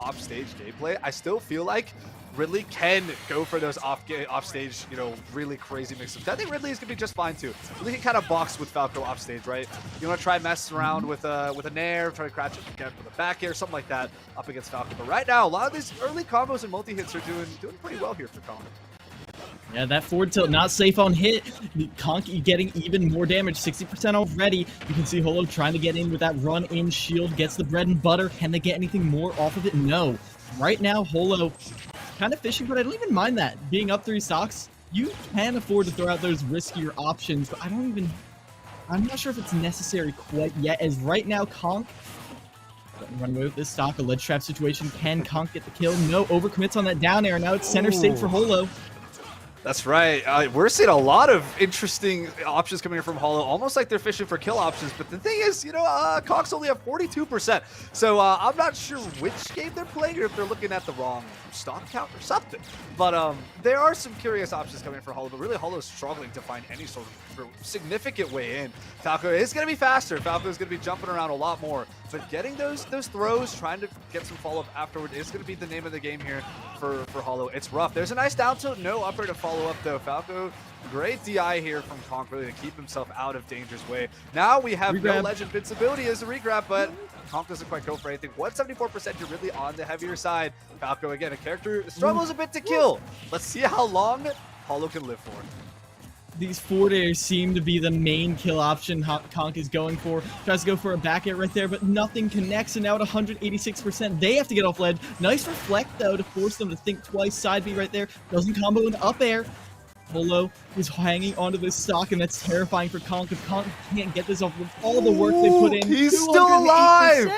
off-stage gameplay, I still feel like Ridley can go for those off-stage, you know, really crazy mix-ups. I think Ridley is going to be just fine too. Ridley can kind of box with Falco off-stage, right? You want to try messing around with a nair, try to crouch it again with a back air, something like that up against Falco. But right now, a lot of these early combos and multi-hits are doing pretty well here for Colin. Yeah, that forward tilt not safe on hit. Conk getting even more damage, 60% already. You can see Holo trying to get in with that run-in shield, gets the bread and butter. Can they get anything more off of it? No. Right now, Holo kind of fishing, but I don't even mind that. Being up 3 stocks, you can afford to throw out those riskier options, but I'm not sure if it's necessary quite yet, as right now, Conk run away with this stock. A ledge trap situation. Can Conk get the kill? No, overcommits on that down air. Now it's center stage for Holo. That's right. We're seeing a lot of interesting options coming in from Holo, almost like they're fishing for kill options. But the thing is, you know, Cox only have 42%. So I'm not sure which game they're playing or if they're looking at the wrong stock count or something. But there are some curious options coming in for Holo, but really Holo's struggling to find any sort of significant way in. Falco is going to be faster. Falco is going to be jumping around a lot more. But getting those throws, trying to get some follow-up afterward is going to be the name of the game here for Holo. It's rough. There's a nice down tilt. No up air to follow up, though. Falco, great DI here from Conk, really to keep himself out of danger's way. Now we have no ledge invincibility as a regrab, but Conk doesn't quite go for anything. 174%, you're really on the heavier side. Falco, again, a character struggles a bit to kill. Let's see how long Holo can live for. These forward airs seem to be the main kill option Conk is going for. Tries to go for a back air right there, but nothing connects, and now at 186%, they have to get off ledge. Nice reflect, though, to force them to think twice. Side B right there. Doesn't combo into up air. Holo is hanging onto this stock, and that's terrifying for Conk. If Conk can't get this off with all the work they put in, he's still alive!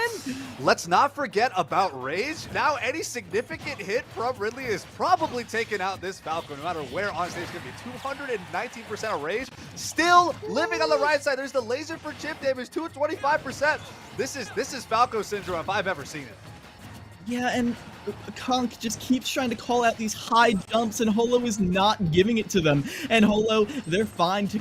Let's not forget about Rage. Now any significant hit from Ridley is probably taking out this Falco, no matter where on stage. It's going to be 219% of Rage. Still living on the right side. There's the laser for chip damage, 225%. This is Falco syndrome if I've ever seen it. Yeah, and Conk just keeps trying to call out these high jumps, and Holo is not giving it to them. And Holo, they're fine to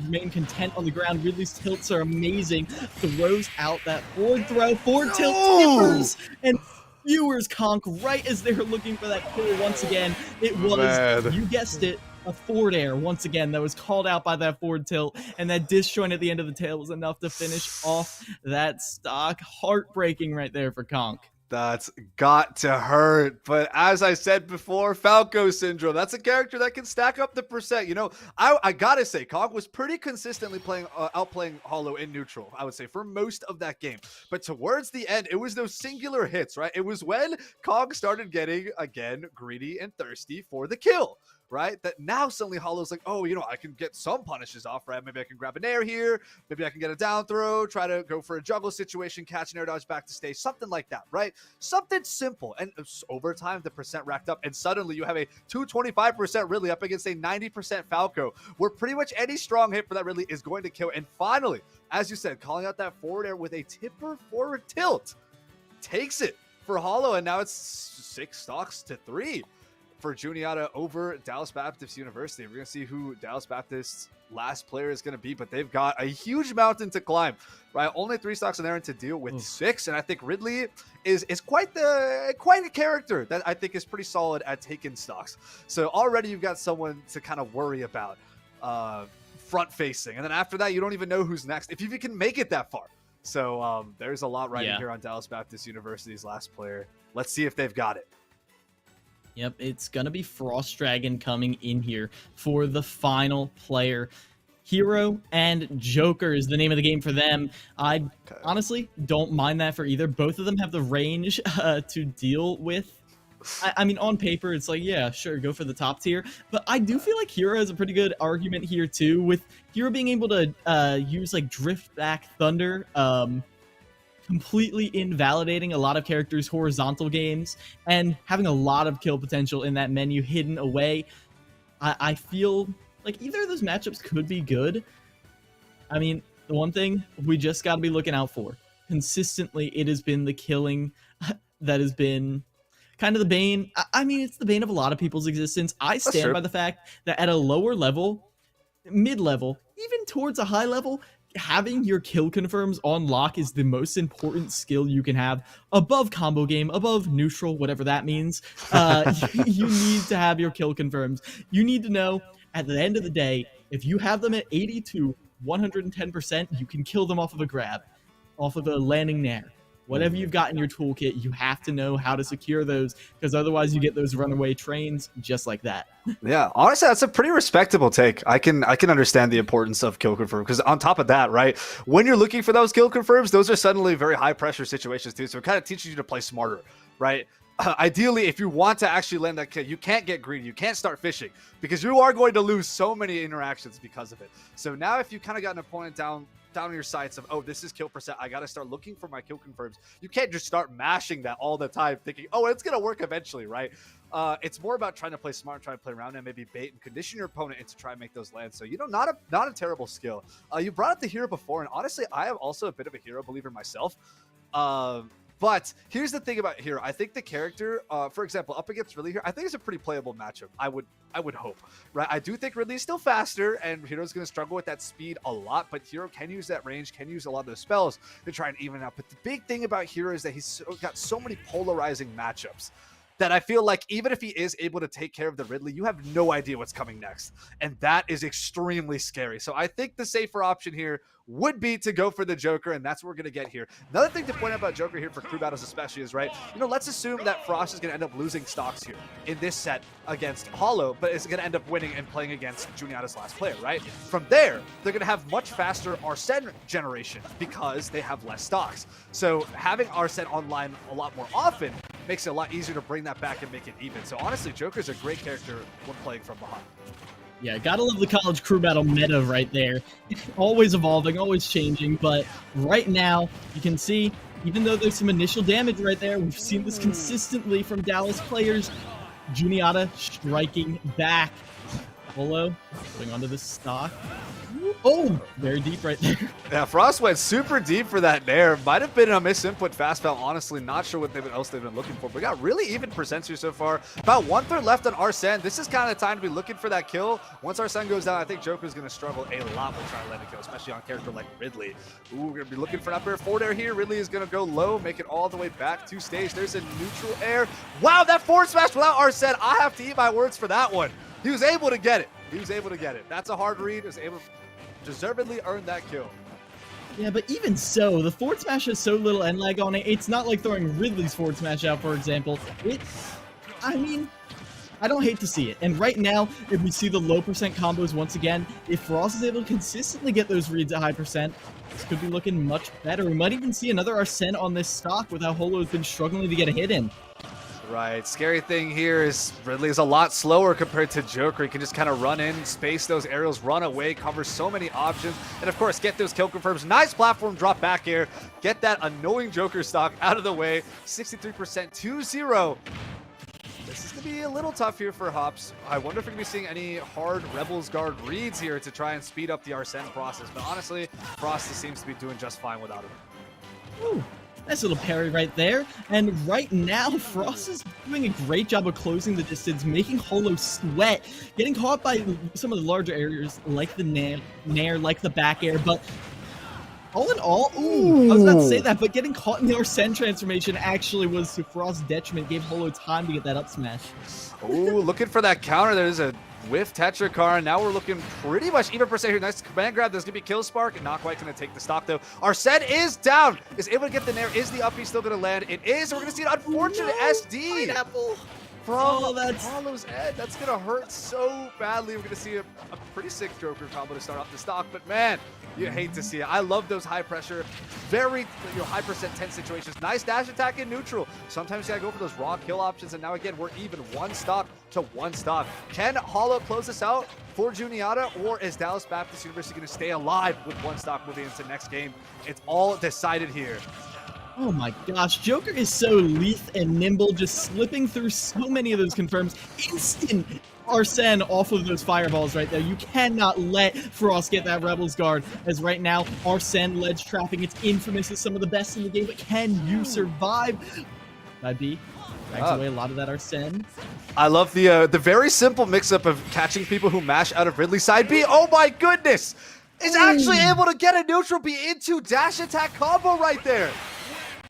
remain content on the ground. Ridley's tilts are amazing. Throws out that forward throw, forward tilt, tippers, and viewers Conk right as they're looking for that kill once again. It was, you guessed it, a forward air once again that was called out by that forward tilt, and that disjoint at the end of the tail was enough to finish off that stock. Heartbreaking right there for Conk. That's got to hurt. But as I said before, Falco syndrome, that's a character that can stack up the percent. You know, I gotta say, Conk was pretty consistently outplaying Holo in neutral, I would say, for most of that game. But towards the end, it was those singular hits, right? It was when Conk started getting, again, greedy and thirsty for the kill, right? That now suddenly Holo's like, oh, you know, I can get some punishes off, right? Maybe I can grab an air here. Maybe I can get a down throw, try to go for a juggle situation, catch an air dodge back to stage, something like that, right? Something simple. And over time, the percent racked up, and suddenly you have a 225% Ridley up against a 90% Falco, where pretty much any strong hit for that Ridley is going to kill. And finally, as you said, calling out that forward air with a tipper forward tilt takes it for Holo, and now it's 6 stocks to 3. For Juniata over Dallas Baptist University. We're going to see who Dallas Baptist's last player is going to be, but they've got a huge mountain to climb, right? Only 3 stocks in there to deal with 6, and I think Ridley is quite a character that I think is pretty solid at taking stocks. So already you've got someone to kind of worry about front-facing, and then after that, you don't even know who's next, if you can make it that far. So there's a lot riding here on Dallas Baptist University's last player. Let's see if they've got it. Yep, it's going to be Frost Dragon coming in here for the final player. Hero and Joker is the name of the game for them. I honestly don't mind that for either. Both of them have the range to deal with. I mean, on paper, it's like, yeah, sure, go for the top tier. But I do feel like Hero has a pretty good argument here, too, with Hero being able to use, like, Drift Back Thunder, completely invalidating a lot of characters' horizontal games and having a lot of kill potential in that menu hidden away. I feel like either of those matchups could be good. I mean, the one thing we just got to be looking out for, consistently, it has been the killing that has been kind of the bane. I mean, it's the bane of a lot of people's existence. I stand by the fact that at a lower level, mid-level, even towards a high level, having your kill confirms on lock is the most important skill you can have above combo game, above neutral, whatever that means. You need to have your kill confirms. You need to know at the end of the day, if you have them at 80 to 110%, you can kill them off of a grab, off of a landing nair. Whatever you've got in your toolkit, you have to know how to secure those, because otherwise you get those runaway trains just like that. Yeah, honestly, that's a pretty respectable take. I can understand the importance of kill confirm, because on top of that, right, when you're looking for those kill confirms, those are suddenly very high pressure situations too. So it kind of teaches you to play smarter, right? Ideally, if you want to actually land that kill, you can't get greedy. You can't start fishing, because you are going to lose so many interactions because of it. So now if you kind of got an opponent down in your sights of, oh, this is kill percent, I got to start looking for my kill confirms. You can't just start mashing that all the time thinking, oh, it's going to work eventually, right? It's more about trying to play smart, trying to play around and maybe bait and condition your opponent into try and make those lands. So, not a terrible skill. You brought up the hero before, and honestly, I am also a bit of a hero believer myself. But here's the thing about Hero. I think the character, for example, up against Ridley here, I think it's a pretty playable matchup. I would hope, right? I do think Ridley is still faster, and Hero's going to struggle with that speed a lot, but Hero can use that range, can use a lot of those spells to try and even out. But the big thing about Hero is that he's got so many polarizing matchups that I feel like even if he is able to take care of the Ridley, you have no idea what's coming next. And that is extremely scary. So I think the safer option here would be to go for the Joker, and that's what we're going to get here. Another thing to point out about Joker here for crew battles especially is, right, let's assume that Frost is going to end up losing stocks here in this set against Hollow, but is going to end up winning and playing against Juniata's last player, right? From there, they're going to have much faster Arsene generation because they have less stocks. So having Arsene online a lot more often makes it a lot easier to bring that back and make it even. So honestly, Joker's a great character when playing from behind. Yeah, gotta love the college crew battle meta right there. Always evolving, always changing, but right now, you can see, even though there's some initial damage right there, we've seen this consistently from Dallas players. Juniata striking back. Polo going onto the stock. Oh, very deep right there. Yeah, Frost went super deep for that nair. Might have been a misinput fast foul. Honestly, not sure what else they've been looking for. But we got really even percents here so far. About 1/3 left on Arsene. This is kind of the time to be looking for that kill. Once Arsene goes down, I think Joker's going to struggle a lot with trying to land a kill, especially on a character like Ridley. Ooh, we're going to be looking for an up air forward air here. Ridley is going to go low, make it all the way back to stage. There's a neutral air. Wow, that forward smash without Arsene. I have to eat my words for that one. He was able to get it. That's a hard read. He was able to deservedly earn that kill. Yeah, but even so, the forward smash has so little end lag on it. It's not like throwing Ridley's forward smash out, for example. I mean, I don't hate to see it. And right now, if we see the low percent combos once again, if Frost is able to consistently get those reads at high percent, this could be looking much better. We might even see another Arsene on this stock with how Holo's been struggling to get a hit in. Right. Scary thing here is Ridley is a lot slower compared to Joker. He can just kind of run in, space those aerials, run away, cover so many options, and of course get those kill confirms. Nice platform drop back air. Get that annoying Joker stock out of the way. 63% 2-0. This is going to be a little tough here for Hops. I wonder if we're going to be seeing any hard Rebels Guard reads here to try and speed up the Arsene process. But honestly, Frost seems to be doing just fine without him. Ooh. Nice little parry right there. And right now, Frost is doing a great job of closing the distance, making Holo sweat, getting caught by some of the larger areas like the nair, like the back air. But all in all, I was about to say that, but getting caught in the Arsene transformation actually was to Frost's detriment, gave Holo time to get that up smash. Ooh, looking for that counter. There's a whiff Tetracar. Now we're looking pretty much even percent here. Nice command grab. There's going to be kill spark. Not quite going to take the stock, though. Arsene is down. Is able to get the nair. Is the uppie still going to land? It is. We're going to see an unfortunate SD. Pineapple. From Apollo's Ed. That's going to hurt so badly. We're going to see a pretty sick Joker combo to start off the stock. But, man, you hate to see it. I love those high pressure, very high percent tense situations. Nice dash attack in neutral. Sometimes you got to go for those raw kill options. And now, again, we're even one stock to one stock. Can Hollow close this out for Juniata? Or is Dallas Baptist University going to stay alive with one stock moving into the next game? It's all decided here. Oh my gosh, Joker is so lithe and nimble, just slipping through so many of those confirms. Instant Arsene off of those fireballs right there. You cannot let Frost get that Rebels Guard, as right now, Arsene ledge trapping. It's infamous as some of the best in the game, but can you survive? That'd be drags away a lot of that Arsene. I love the very simple mix-up of catching people who mash out of Ridley side B. Oh my goodness! is actually able to get a neutral B into dash attack combo right there.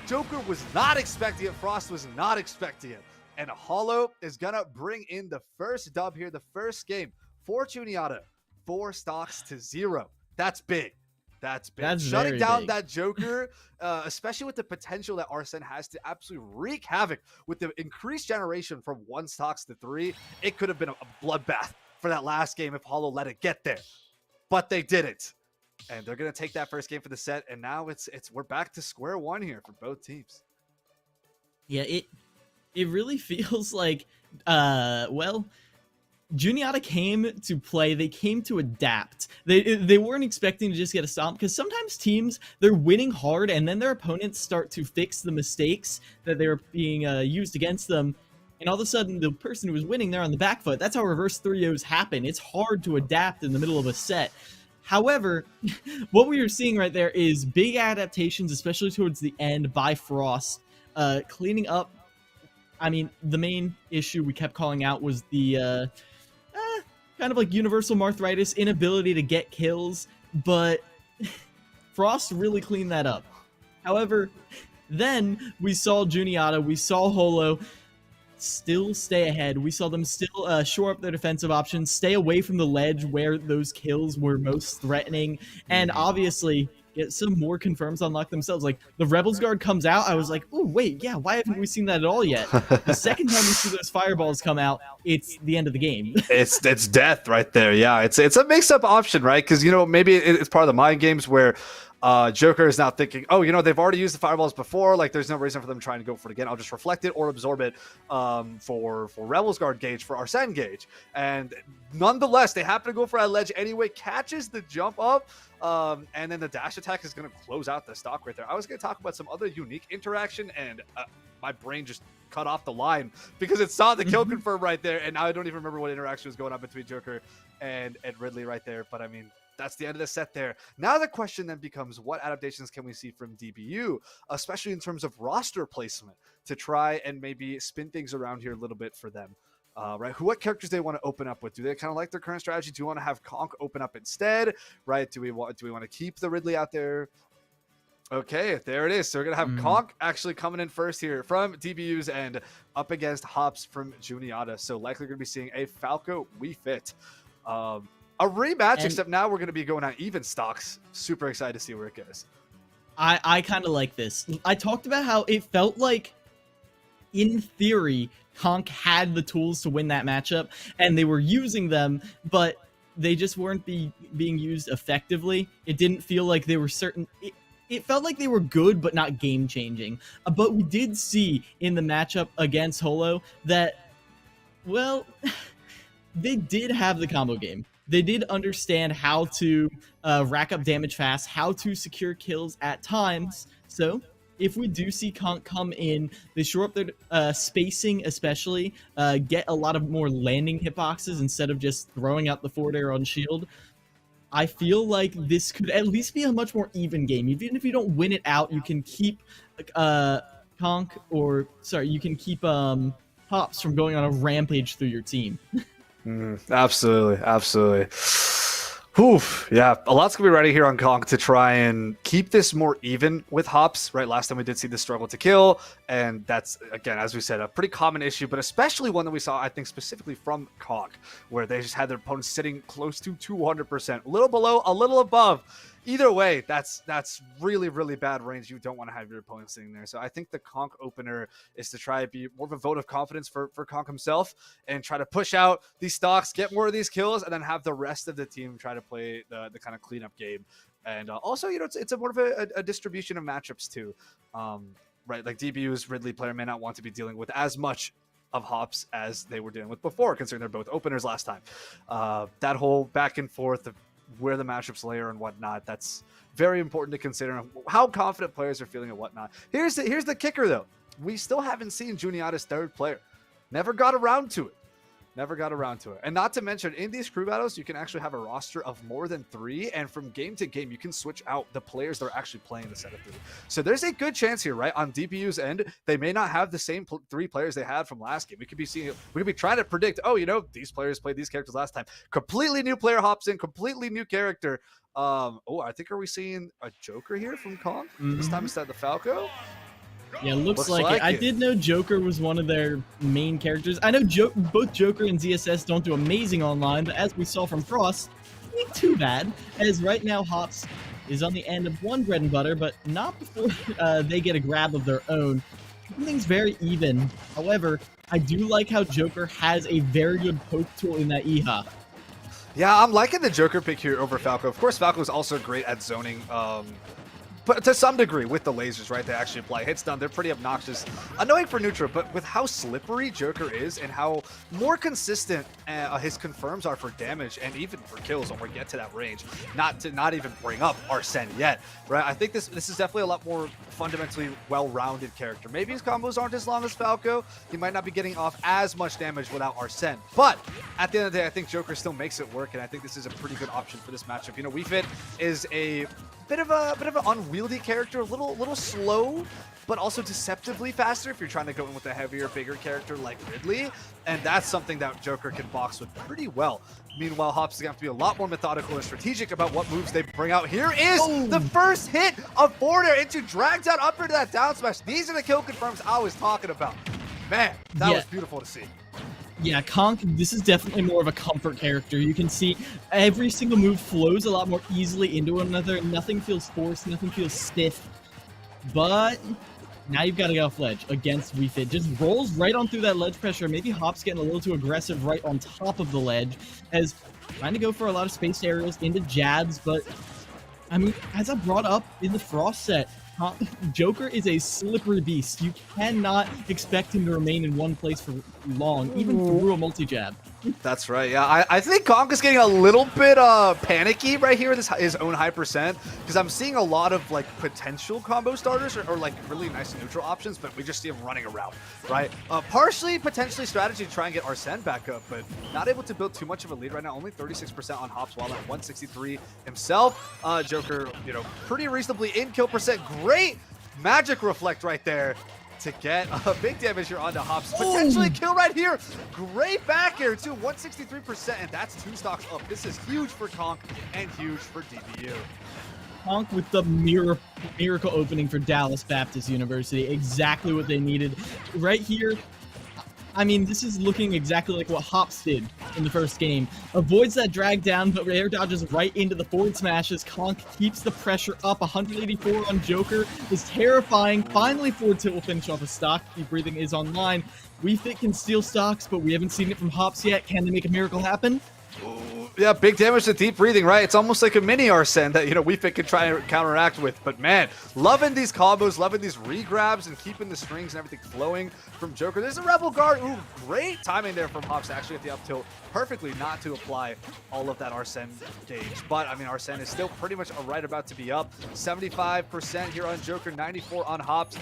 Joker was not expecting it. Frost was not expecting it. And Hollow is going to bring in the first dub here, the first game for Juniata. 4 stocks to 0. That's big. That's big. That's shutting down big. that Joker, especially with the potential that Arsene has to absolutely wreak havoc with the increased generation from 1 stocks to 3. It could have been a bloodbath for that last game if Hollow let it get there. But they didn't. And they're going to take that first game for the set. And now we're back to square one here for both teams. Yeah, it really feels like, well, Juniata came to play. They came to adapt. They weren't expecting to just get a stomp, because sometimes teams, they're winning hard and then their opponents start to fix the mistakes that they're being used against them. And all of a sudden, the person who was winning, they're on the back foot. That's how reverse 3-0s happen. It's hard to adapt in the middle of a set. However, what we are seeing right there is big adaptations, especially towards the end by Frost, cleaning up. I mean, the main issue we kept calling out was the kind of like universal Marthritis, inability to get kills, but Frost really cleaned that up. However, then we saw Juniata, we saw Holo still stay ahead. We saw them still shore up their defensive options, stay away from the ledge where those kills were most threatening, and obviously get some more confirms unlock themselves. Like, the Rebels Guard comes out, I was like, oh, wait, yeah, why haven't we seen that at all yet? The second time we see those fireballs come out, it's the end of the game. it's death right there. Yeah, it's a mix-up option, right? Because, maybe it's part of the mind games where Joker is now thinking, oh, they've already used the fireballs before. Like, there's no reason for them trying to go for it again. I'll just reflect it or absorb it for Rebels Guard gauge, for Arsene gauge. And nonetheless, they happen to go for a ledge anyway, catches the jump up, and then the dash attack is going to close out the stock right there. I was going to talk about some other unique interaction, and my brain just cut off the line because it saw the kill confirm right there, and now I don't even remember what interaction was going on between Joker and Ridley right there. But I mean, that's the end of the set there. Now the question then becomes, what adaptations can we see from DBU, especially in terms of roster placement, to try and maybe spin things around here a little bit for them, right? What characters they want to open up with? Do they kind of like their current strategy? Do you want to have Conk open up instead, right? Do we want to keep the Ridley out there? Okay, there it is. So we're going to have Conk actually coming in first here from DBU's end, up against Hops from Juniata. So likely going to be seeing a Falco Wii Fit. A rematch, except now we're going to be going on even stocks. Super excited to see where it goes. I kind of like this. I talked about how it felt like, in theory, Conk had the tools to win that matchup, and they were using them, but they just weren't being used effectively. It didn't feel like they were certain... It felt like they were good, but not game-changing. But we did see in the matchup against Holo that, well, they did have the combo game. They did understand how to rack up damage fast, how to secure kills at times. So if we do see Conk come in, they shore up their spacing, especially, get a lot of more landing hitboxes instead of just throwing out the forward air on shield. I feel like this could at least be a much more even game. Even if you don't win it out, you can keep Conk, or sorry, you can keep Hops from going on a rampage through your team. Absolutely. Whew, yeah, a lot's gonna be ready here on Conk to try and keep this more even with Hops, right? Last time we did see the struggle to kill, and that's, again, as we said, a pretty common issue, but especially one that we saw, I think, specifically from Conk, where they just had their opponents sitting close to 200%, a little below, a little above. Either way, that's really, really bad range. You don't want to have your opponent sitting there. So I think the Conk opener is to try to be more of a vote of confidence for Conk himself and try to push out these stocks, get more of these kills, and then have the rest of the team try to play the kind of cleanup game. And also, it's a more of a distribution of matchups too. Right, like DBU's Ridley player may not want to be dealing with as much of Hops as they were dealing with before, considering they're both openers last time. That whole back and forth of where the matchups layer and whatnot, that's very important to consider, how confident players are feeling and whatnot. Here's the kicker though. We still haven't seen Juniata's third player. Never got around to it. Never got around to it. And not to mention, in these crew battles, you can actually have a roster of more than 3. And from game to game, you can switch out the players that are actually playing the set of 3. So there's a good chance here, right? On DPU's end, they may not have the same 3 players they had from last game. We could be trying to predict, oh, you know, these players played these characters last time. Completely new player hops in, completely new character. I think, are we seeing a Joker here from Kong? This time instead of the Falco? Yeah, looks like it. I did know Joker was one of their main characters. I know both Joker and ZSS don't do amazing online, but as we saw from Frost, ain't too bad. As right now, Hops is on the end of one bread and butter, but not before they get a grab of their own. Everything's very even. However, I do like how Joker has a very good poke tool in that EHA. Yeah, I'm liking the Joker pick here over Falco. Of course, Falco is also great at zoning, but to some degree with the lasers, right? They actually apply hits down. They're pretty obnoxious. Annoying for neutral, but with how slippery Joker is and how more consistent his confirms are for damage and even for kills when we get to that range, not even bring up Arsene yet, right? I think this is definitely a lot more fundamentally well-rounded character. Maybe his combos aren't as long as Falco. He might not be getting off as much damage without Arsene. But at the end of the day, I think Joker still makes it work, and I think this is a pretty good option for this matchup. You know, WeFit is a bit of an unwieldy character, a little slow, but also deceptively faster if you're trying to go in with a heavier, bigger character like Ridley, and that's something that Joker can box with pretty well. Meanwhile, Hops is going to have to be a lot more methodical and strategic about what moves they bring out. Here is the first hit of forward air into drag down up into that down smash. These are the kill confirms I was talking about. Man, that was beautiful to see. Yeah, Conk, this is definitely more of a comfort character. You can see every single move flows a lot more easily into one another. Nothing feels forced, nothing feels stiff. But now you've got to get off ledge against WeFit. Just rolls right on through that ledge pressure. Maybe Hop's getting a little too aggressive right on top of the ledge, as trying to go for a lot of spaced aerials into jabs. But, I mean, as I brought up in the Frost set, Joker is a slippery beast. You cannot expect him to remain in one place for long, even through a multi-jab. That's right. Yeah, I think Conk is getting a little bit panicky right here with his own high percent, because I'm seeing a lot of like potential combo starters or like really nice neutral options, but we just see him running around, right? Partially, potentially strategy to try and get Arsene back up, but not able to build too much of a lead right now. Only 36% on Hops, while at 163 himself. Joker, you know, pretty reasonably in kill percent. Great magic reflect right there to get a big damage here onto Hops. Potentially kill right here. Great back air too, 163%, and that's 2 stocks up. This is huge for Conk and huge for DBU. Conk with the miracle opening for Dallas Baptist University. Exactly what they needed. Right here, I mean, this is looking exactly like what Hops did in the first game. Avoids that drag down, but air dodges right into the forward smashes. Conk keeps the pressure up. 184 on Joker is terrifying. Finally, forward tilt will finish off a stock. Deep breathing is online. WeFit can steal stocks, but we haven't seen it from Hops yet. Can they make a miracle happen? Yeah, big damage to deep breathing, right? It's almost like a mini Arsene that, you know, WeFit can try and counteract with. But man, loving these combos, loving these regrabs, and keeping the strings and everything flowing from Joker. There's a Rebel Guard. Ooh, great timing there from Hops actually at the up tilt. Perfectly not to apply all of that Arsene gauge. But, I mean, Arsene is still pretty much right about to be up. 75% here on Joker, 94 on Hops.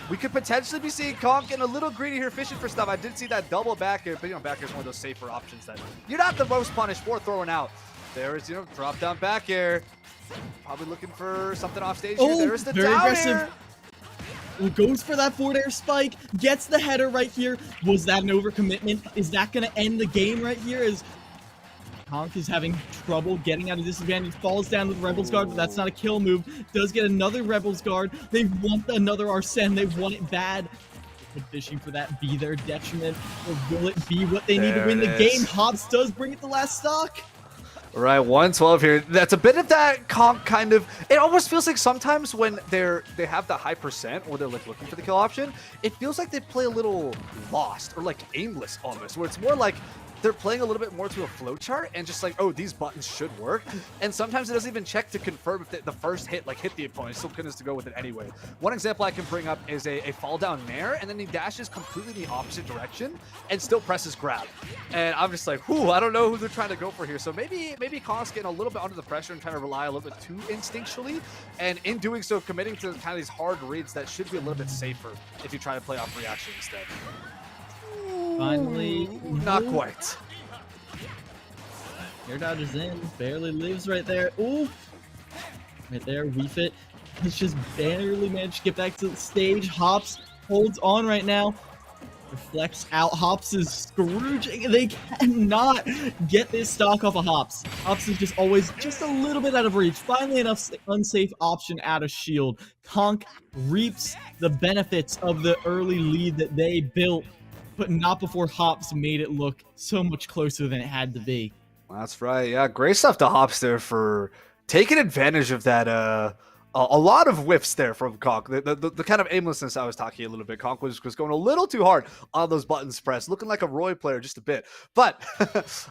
We could potentially be seeing Conk getting a little greedy here, fishing for stuff. I did see that double back air, but, you know, back air is one of those safer options that you're not the most punished for throwing out. There is, you know, drop down back air. Probably looking for something off stage here. There's the down air. Goes for that forward air spike, gets the header right here. Was that an overcommitment? Is that going to end the game right here? As Conk is having trouble getting out of disadvantage, falls down with Rebel's Guard, but that's not a kill move. Does get another Rebel's Guard. They want another Arsene. They want it bad. Fishing for that be their detriment, or will it be what they need to win the game? Hops does bring it the last stock. Right, 112 here. That's a bit of that Conk kind of. It almost feels like sometimes when they have the high percent or they're like looking for the kill option, it feels like they play a little lost or like aimless almost, where it's more like they're playing a little bit more to a flowchart and just like, oh, these buttons should work. And sometimes it doesn't even check to confirm if the first hit hit the opponent. Still continues to go with it anyway. One example I can bring up is a fall down nair, and then he dashes completely the opposite direction and still presses grab. And I'm just like, whew, I don't know who they're trying to go for here. So maybe Conk's getting a little bit under the pressure and trying to rely a little bit too instinctually. And in doing so, committing to kind of these hard reads that should be a little bit safer if you try to play off reaction instead. finally. Not quite. Air dodges in, barely lives right there. Ooh, right there, Wii Fit. It's just barely managed to get back to the stage. Hops holds on right now. Reflects out. Hops is Scrooging. They cannot get this stock off of Hops. Hops is just always just a little bit out of reach. Finally, enough unsafe option out of shield. Conk reaps the benefits of the early lead that they built, but not before Hops made it look so much closer than it had to be. That's right. Yeah, great stuff to Hops there for taking advantage of that. A lot of whiffs there from Conk. The kind of aimlessness I was talking a little bit. Conk was going a little too hard on those buttons pressed, looking like a Roy player just a bit. But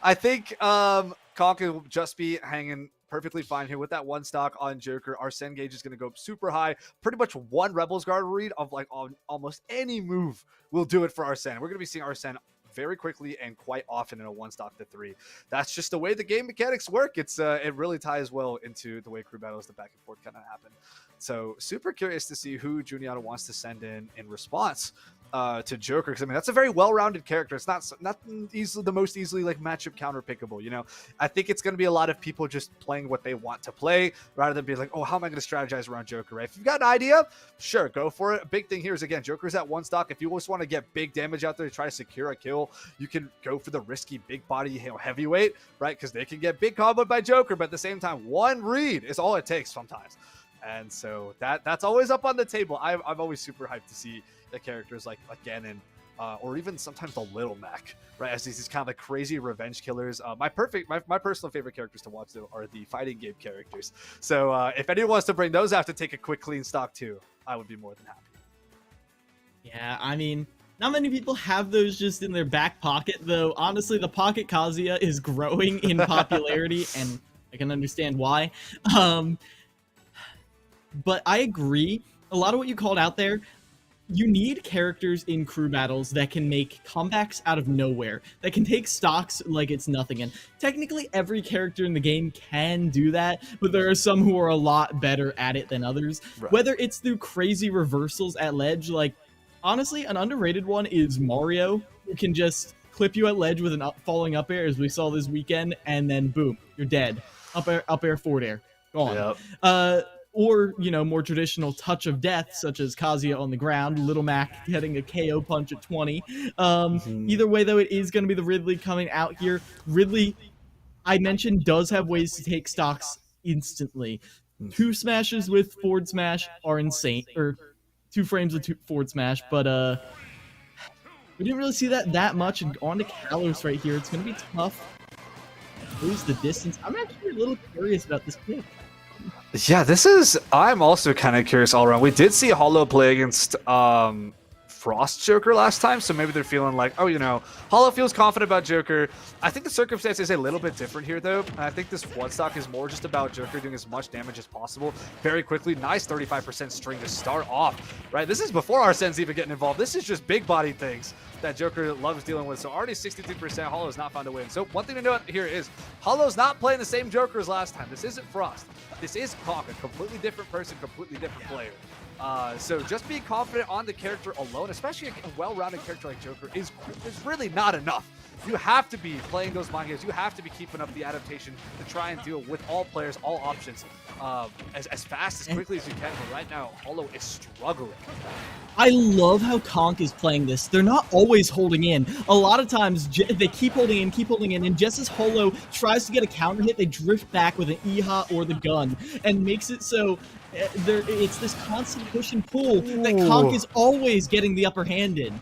I think Conk will just be hanging perfectly fine here with that one stock on Joker. Our Sen gauge is going to go super high. Pretty much one Rebels Guard read of like on almost any move will do it for our Sen. We're going to be seeing our Sen very quickly and quite often in a one stock to 3. That's just the way the game mechanics work. It really ties well into the way crew battles, the back and forth kind of happen. So super curious to see who Juniata wants to send in response to Joker, because I mean that's a very well-rounded character. It's not easily the most easily like matchup counter pickable. You know, I think it's going to be a lot of people just playing what they want to play rather than be like, oh, how am I going to strategize around Joker? Right? If you've got an idea, sure, go for it. A big thing here is again, Joker's at one stock. If you just want to get big damage out there to try to secure a kill, you can go for the risky big body heavyweight, right? Because they can get big comboed by Joker, but at the same time, one read is all it takes sometimes. And so that's always up on the table. I'm always super hyped to see the characters like Ganon, or even sometimes the Little Mac, right? As these kind of like crazy revenge killers. My personal favorite characters to watch though are the fighting game characters. So if anyone wants to bring those out to take a quick clean stock too, I would be more than happy. Yeah, I mean, not many people have those just in their back pocket, though. Honestly, the Pocket Kazuya is growing in popularity, and I can understand why. But I agree. A lot of what you called out there, you need characters in crew battles that can make comebacks out of nowhere, that can take stocks like it's nothing. And technically, every character in the game can do that, but there are some who are a lot better at it than others. Right. Whether it's through crazy reversals at ledge, like, honestly, an underrated one is Mario, who can just clip you at ledge with an falling up air, as we saw this weekend, and then boom, you're dead. Up air, forward air, gone. Yep. Or, you know, more traditional touch of death, such as Kazuya on the ground, Little Mac getting a KO punch at 20. Either way, though, it is going to be the Ridley coming out here. Ridley, I mentioned, does have ways to take stocks instantly. 2 smashes with forward smash are insane, or 2 frames with forward smash, but we didn't really see that much. And on to Kalos right here. It's going to be tough to lose the distance. I'm actually a little curious about this pick. Yeah, I'm also kind of curious all around. We did see Hollow play against Frost Joker last time, so maybe they're feeling like, oh, you know, Hollow feels confident about Joker. I think the circumstance is a little bit different here, though. And I think this one stock is more just about Joker doing as much damage as possible very quickly. Nice 35% string to start off, right? This is before our Sen's even getting involved. This is just big body things that Joker loves dealing with. So already 63%, Hollow's not found a win. So one thing to note here is Hollow's not playing the same Joker as last time. This isn't Frost. This is Conk, a completely different person, completely different player. So just being confident on the character alone, especially a well-rounded character like Joker, is really not enough. You have to be playing those mind games. You have to be keeping up the adaptation to try and deal with all players, all options, as fast, as quickly as you can. But right now, Hollow is struggling. I love how Conk is playing this. They're not always holding in. A lot of times, they keep holding in, and just as Hollow tries to get a counter hit, they drift back with an EHA or the gun, and makes it so it's this constant push and pull that Conk is always getting the upper hand in.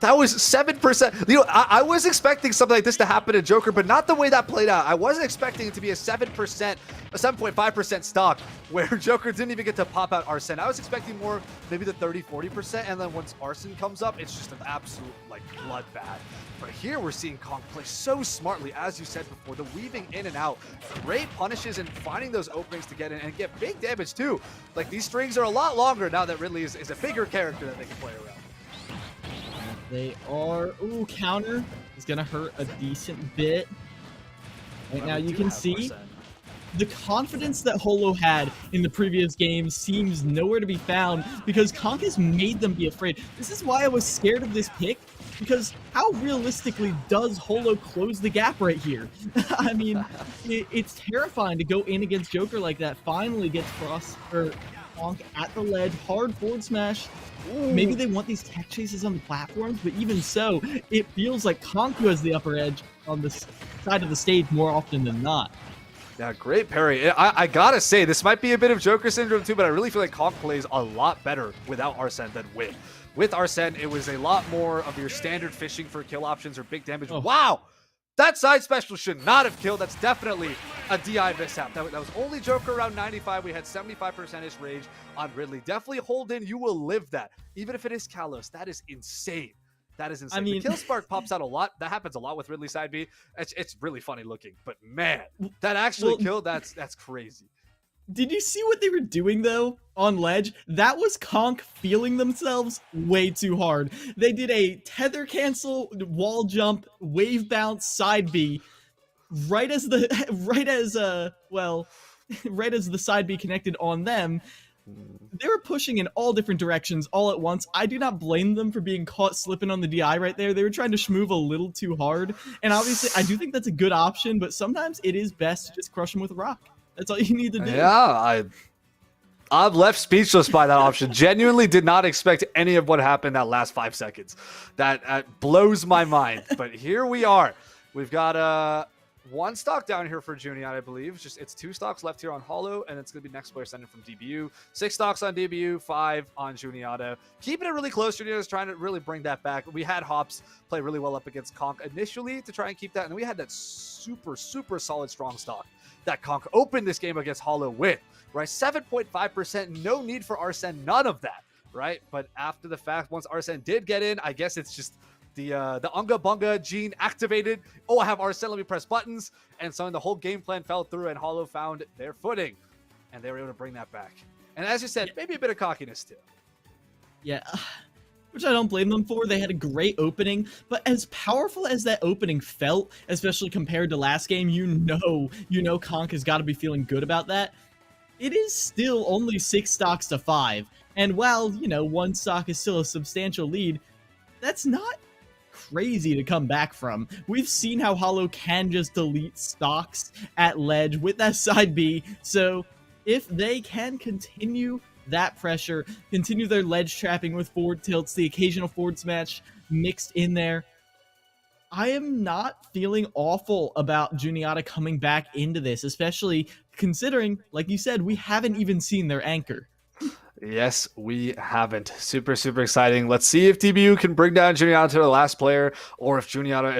That was 7%. You know, I was expecting something like this to happen to Joker, but not the way that played out. I wasn't expecting it to be a 7.5% stock where Joker didn't even get to pop out Arsene. I was expecting more, maybe the 30-40%, and then once Arsene comes up, it's just an absolute like bloodbath. But here we're seeing Conk play so smartly, as you said before, the weaving in and out, great punishes and finding those openings to get in and get big damage too. Like these strings are a lot longer now that Ridley is a bigger character that they can play around. They are, counter is gonna hurt a decent bit. Right now you can see the confidence that Hollow had in the previous game seems nowhere to be found because Conk has made them be afraid. This is why I was scared of this pick, because how realistically does Holo close the gap right here? I mean, it's terrifying to go in against Joker like that. Finally gets Frost or Conk at the ledge, hard forward smash. Maybe they want these tech chases on the platforms, but even so, it feels like Conk who has the upper edge on this side of the stage more often than not. Yeah, great parry. I gotta say, this might be a bit of Joker syndrome too, but I really feel like Conk plays a lot better without Arsene than with. With Arsene, it was a lot more of your standard fishing for kill options or big damage. Oh. Wow! That side special should not have killed. That's definitely a DI mishap. That was only Joker around 95. We had 75% rage on Ridley. Definitely hold in. You will live that. Even if it is Kalos, that is insane. That is insane. I mean, the kill spark pops out a lot. That happens a lot with Ridley side B. It's really funny looking. But man, that actually killed. That's crazy. Did you see what they were doing, though, on ledge? That was Conk feeling themselves way too hard. They did a tether cancel, wall jump, wave bounce, side B, right as the side B connected on them. They were pushing in all different directions all at once. I do not blame them for being caught slipping on the DI right there. They were trying to schmoove a little too hard. And obviously, I do think that's a good option, but sometimes it is best to just crush them with a rock. That's all you need to do. Yeah, I'm left speechless by that option. Genuinely did not expect any of what happened that last 5 seconds. That blows my mind. But here we are. We've got one stock down here for Juniata, I believe. It's 2 stocks left here on Holo, and it's going to be next player sending from DBU. 6 stocks on DBU, 5 on Juniata. Keeping it really close. Juniata's trying to really bring that back. We had Hops play really well up against Conk initially to try and keep that, and then we had that super, super solid strong stock that Conk opened this game against Holo with, right? 7.5%, no need for Arsene, none of that, right? But after the fact, once Arsene did get in, I guess it's just the Unga Bunga gene activated. Oh, I have Arsene, let me press buttons. And so the whole game plan fell through and Holo found their footing. And they were able to bring that back. And as you said, maybe a bit of cockiness too. Yeah, which I don't blame them for. They had a great opening, but as powerful as that opening felt, especially compared to last game, you know Conk has got to be feeling good about that. It is still only 6 stocks to 5. And while, 1 stock is still a substantial lead, that's not crazy to come back from. We've seen how Holo can just delete stocks at ledge with that side B. So if they can continue that pressure, continue their ledge trapping with forward tilts, the occasional forward smash mixed in there, I am not feeling awful about Juniata coming back into this, especially considering, like you said, we haven't even seen their anchor. Yes, we haven't. Super, super exciting. Let's see if DBU can bring down Juniata to the last player, or if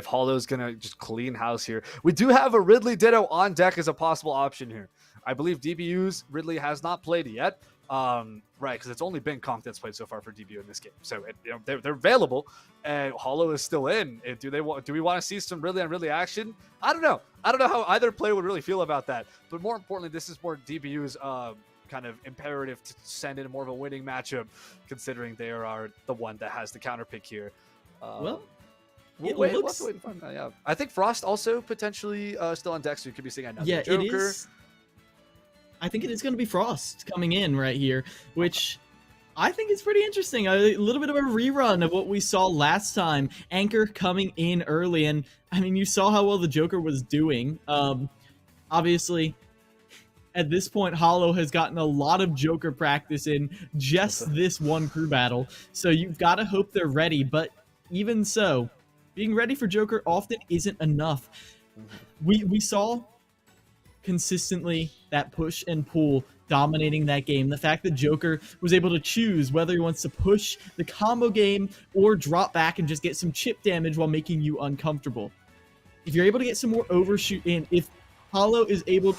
Holo's going to just clean house here. We do have a Ridley Ditto on deck as a possible option here. I believe DBU's Ridley has not played yet. Right, because it's only been Conk that's played so far for DBU in this game. So they're available, and Holo is still in. Do we want to see some Ridley on Ridley action? I don't know. I don't know how either player would really feel about that. But more importantly, this is more DBU's kind of imperative to send in more of a winning matchup, considering they are the one that has the counter pick here. Well, yeah. I think Frost also potentially still on deck, so you could be seeing another Joker. It is. I think it is going to be Frost coming in right here, which I think is pretty interesting. A little bit of a rerun of what we saw last time. Anchor coming in early, and I mean, you saw how well the Joker was doing. Obviously, at this point, Holo has gotten a lot of Joker practice in just this one crew battle, so you've got to hope they're ready. But even so, being ready for Joker often isn't enough. We saw consistently that push and pull dominating that game. The fact that Joker was able to choose whether he wants to push the combo game or drop back and just get some chip damage while making you uncomfortable. If you're able to get some more overshoot in, if Holo is able...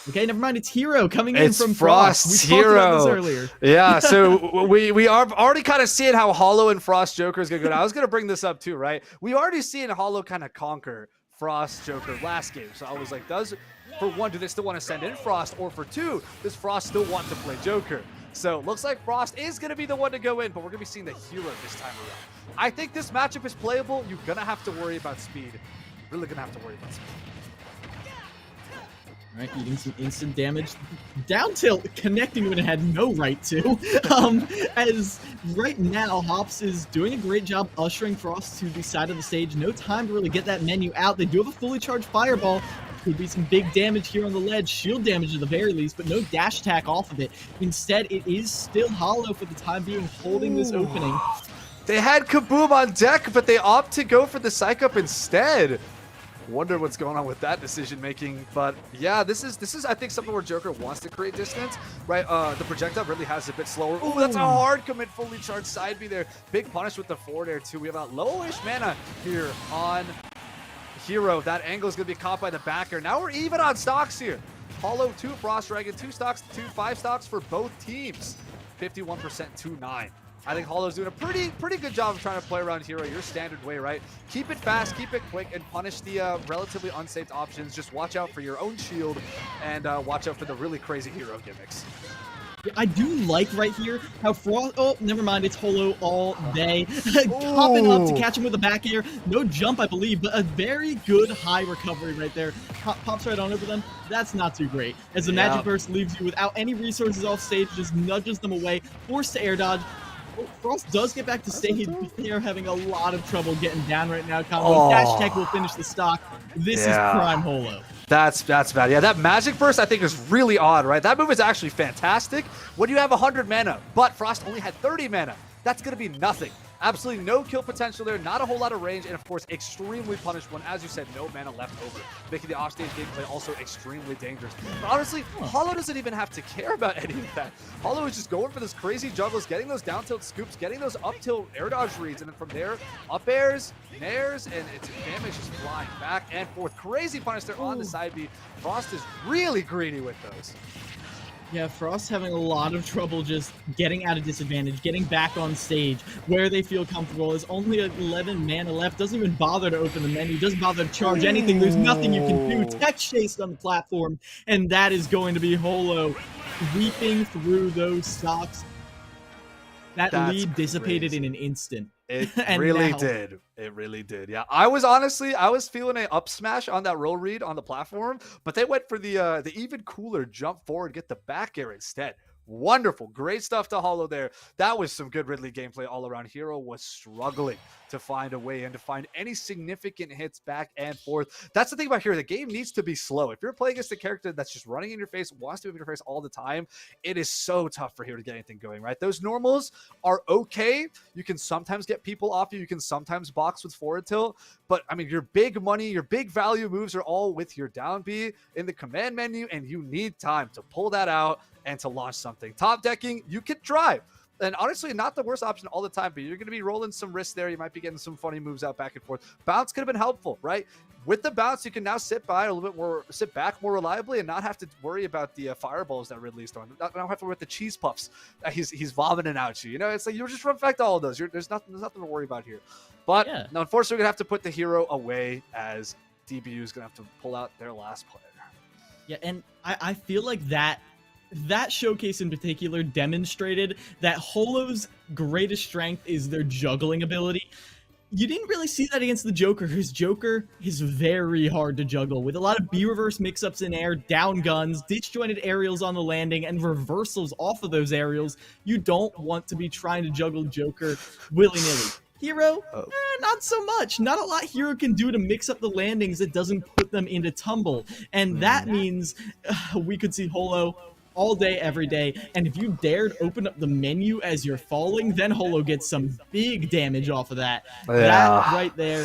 Okay, never mind. It's Hero coming in from Frost. We talked about this earlier. Yeah, so we are already kind of seeing how Holo and Frost Joker is going to go down. I was going to bring this up too, right? We already seen Holo kind of conquer Frost Joker last game. So I was like, for one, do they still want to send in Frost? Or for two, does Frost still want to play Joker? So looks like Frost is going to be the one to go in, but we're going to be seeing the Hero this time around. I think this matchup is playable. You're going to have to worry about speed. Really going to have to worry about speed. All right, eating some instant damage. Down tilt, connecting when it had no right to. As right now, Hops is doing a great job ushering Frost to the side of the stage. No time to really get that menu out. They do have a fully charged fireball. Could be some big damage here on the ledge, shield damage at the very least, but no dash attack off of it. Instead, it is still Hollow for the time being, holding this opening. They had Kaboom on deck, but they opt to go for the Psych Up instead. Wonder what's going on with that decision making, but yeah, this is I think something where Joker wants to create distance, right? The projectile really has a bit slower. Ooh, that's a hard commit, fully charged side B there. Big punish with the forward air too. We have a lowish mana here on Hero. That angle is gonna be caught by the backer. Now we're even on stocks here. Hollow 2 Frost Dragon, 2 stocks, 5 stocks for both teams. 51% 2-9. I think Hollow's doing a pretty good job of trying to play around Hero your standard way, right? Keep it fast, keep it quick, and punish the relatively unsafe options. Just watch out for your own shield and watch out for the really crazy Hero gimmicks. Yeah, I do like right here how Frost. Oh, never mind. It's Hollow all day. Hopping up to catch him with a back air. No jump, I believe, but a very good high recovery right there. Pops right on over them. That's not too great. As the Magic Burst leaves you without any resources off stage, just nudges them away, forced to air dodge. Oh, Frost does get back to stage, but they are having a lot of trouble getting down right now. Dash Tech will finish the stock. This is prime Hollow. That's bad. Yeah, that Magic Burst I think is really odd, right? That move is actually fantastic when you have 100 mana, but Frost only had 30 mana. That's going to be nothing. Absolutely no kill potential there, not a whole lot of range, and of course, extremely punished when, as you said, no mana left over, making the offstage gameplay also extremely dangerous. But honestly, Hollow doesn't even have to care about any of that. Hollow is just going for this crazy juggles, getting those down tilt scoops, getting those up tilt air dodge reads, and then from there, up airs, nairs, and its damage is flying back and forth. Crazy punish there on the side B. Frost is really greedy with those. Yeah, Frost having a lot of trouble just getting out of disadvantage, getting back on stage where they feel comfortable. There's only 11 mana left. Doesn't even bother to open the menu. Doesn't bother to charge anything. There's nothing you can do. Tech chased on the platform, and that is going to be Hollow weeping through those stocks. That's lead dissipated in an instant. It really did. It really did. Yeah, I was feeling an up smash on that roll read on the platform, but they went for the even cooler jump forward, get the back air instead. Wonderful. Great stuff to Hollow there. That was some good Ridley gameplay all around. Hero was struggling to find a way in, to find any significant hits back and forth. That's the thing about Hero. The game needs to be slow. If you're playing against a character that's just running in your face, wants to be in your face all the time, it is so tough for Hero to get anything going, right? Those normals are okay. You can sometimes get people off you. You can sometimes box with forward tilt. But, I mean, your big money, your big value moves are all with your down B in the command menu, and you need time to pull that out and to launch something. Top decking, you can try. And honestly, not the worst option all the time, but you're going to be rolling some risks there. You might be getting some funny moves out back and forth. Bounce could have been helpful, right? With the bounce, you can now sit back more reliably and not have to worry about the fireballs that Ridley's throwing. Not have to worry about the cheese puffs that he's vomiting out you. It's like you just run back to all of those. There's nothing to worry about here. But now, unfortunately, we're going to have to put the Hero away as DBU is going to have to pull out their last player. Yeah, and I feel like that showcase in particular demonstrated that Hollow's greatest strength is their juggling ability. You didn't really see that against the Joker. His Joker is very hard to juggle, with a lot of B-reverse mix-ups in air, down guns, disjointed aerials on the landing, and reversals off of those aerials. You don't want to be trying to juggle Joker willy-nilly. Hero, not so much. Not a lot Hero can do to mix up the landings that doesn't put them into tumble. And that means we could see Hollow all day, every day, and if you dared open up the menu as you're falling, then Hollow gets some big damage off of that. That right there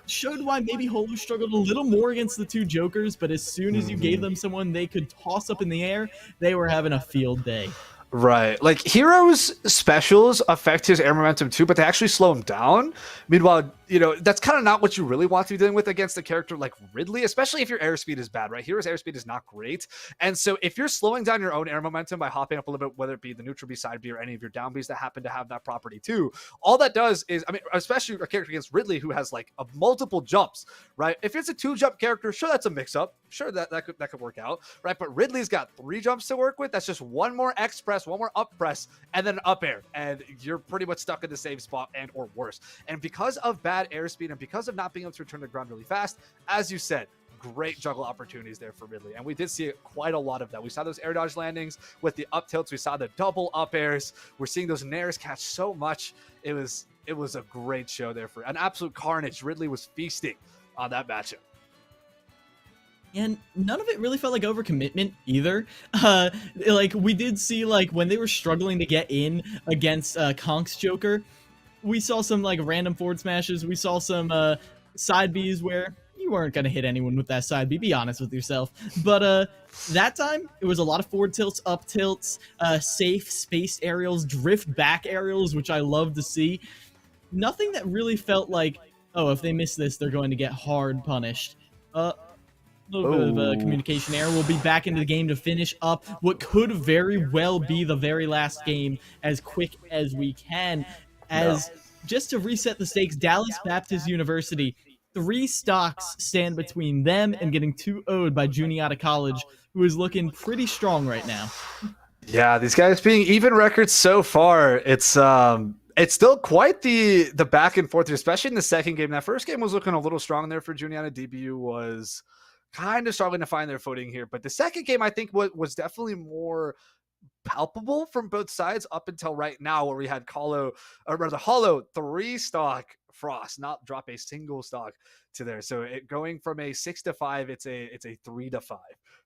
showed why maybe Hollow struggled a little more against the two Jokers, but as soon as you gave them someone they could toss up in the air, they were having a field day. Right. Like, Hero's specials affect his air momentum too, but they actually slow him down. Meanwhile, that's kind of not what you really want to be dealing with against a character like Ridley, especially if your airspeed is bad, right? Hero's airspeed is not great. And so if you're slowing down your own air momentum by hopping up a little bit, whether it be the neutral B, side B, or any of your down Bs that happen to have that property too, all that does is, especially a character against Ridley who has like multiple jumps, right? If it's a 2-jump character, sure, that's a mix-up. Sure, that could work out, right? But Ridley's got 3 jumps to work with. That's just one more X press, one more up press, and then an up air, and you're pretty much stuck in the same spot and or worse. And because of bad airspeed and because of not being able to return to the ground really fast, as you said, great juggle opportunities there for Ridley. And we did see quite a lot of that. We saw those air dodge landings with the up tilts. We saw the double up airs. We're seeing those nairs catch so much. It was a great show there for an absolute carnage. Ridley was feasting on that matchup. And none of it really felt like overcommitment either. Like we did see like when they were struggling to get in against Konk's Joker, we saw some like random forward smashes. We saw some side Bs where you weren't going to hit anyone with that side B, be honest with yourself. But that time, it was a lot of forward tilts, up tilts, safe spaced aerials, drift back aerials, which I love to see. Nothing that really felt like, oh, if they miss this, they're going to get hard punished. A little bit of communication error. We'll be back into the game to finish up what could very well be the very last game as quick as we can. As just to reset the stakes, Dallas Baptist University, 3 stocks stand between them and getting 2-0'd by Juniata College, who is looking pretty strong right now. Yeah, these guys being even records so far, it's still quite the back and forth, especially in the second game. That first game was looking a little strong there for Juniata. DBU was kind of struggling to find their footing here, but the second game I think was definitely more palpable from both sides up until right now, where we had Hollow 3-stock Frost not drop a single stock to there. So it going from a 6-5, it's a 3-5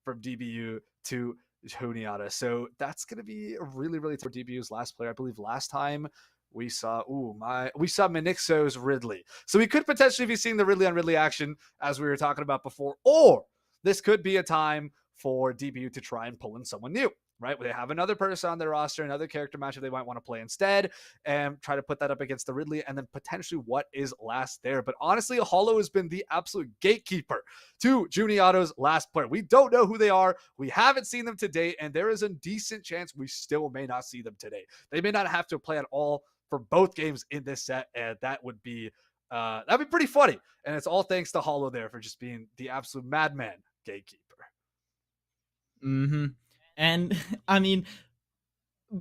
from DBU to Juniata. So that's going to be a really, really tough for DBU's last player. I believe last time we saw Minixo's Ridley. So we could potentially be seeing the Ridley on Ridley action as we were talking about before, or this could be a time for DBU to try and pull in someone new, right? They have another person on their roster, another character matchup they might want to play instead, and try to put that up against the Ridley, and then potentially what is last there. But honestly, Hollow has been the absolute gatekeeper to Juniata's last player. We don't know who they are. We haven't seen them to date, and there is a decent chance we still may not see them today. They may not have to play at all for both games in this set, and that would be that'd be pretty funny. And it's all thanks to Hollow there for just being the absolute madman gatekeeper. And I mean,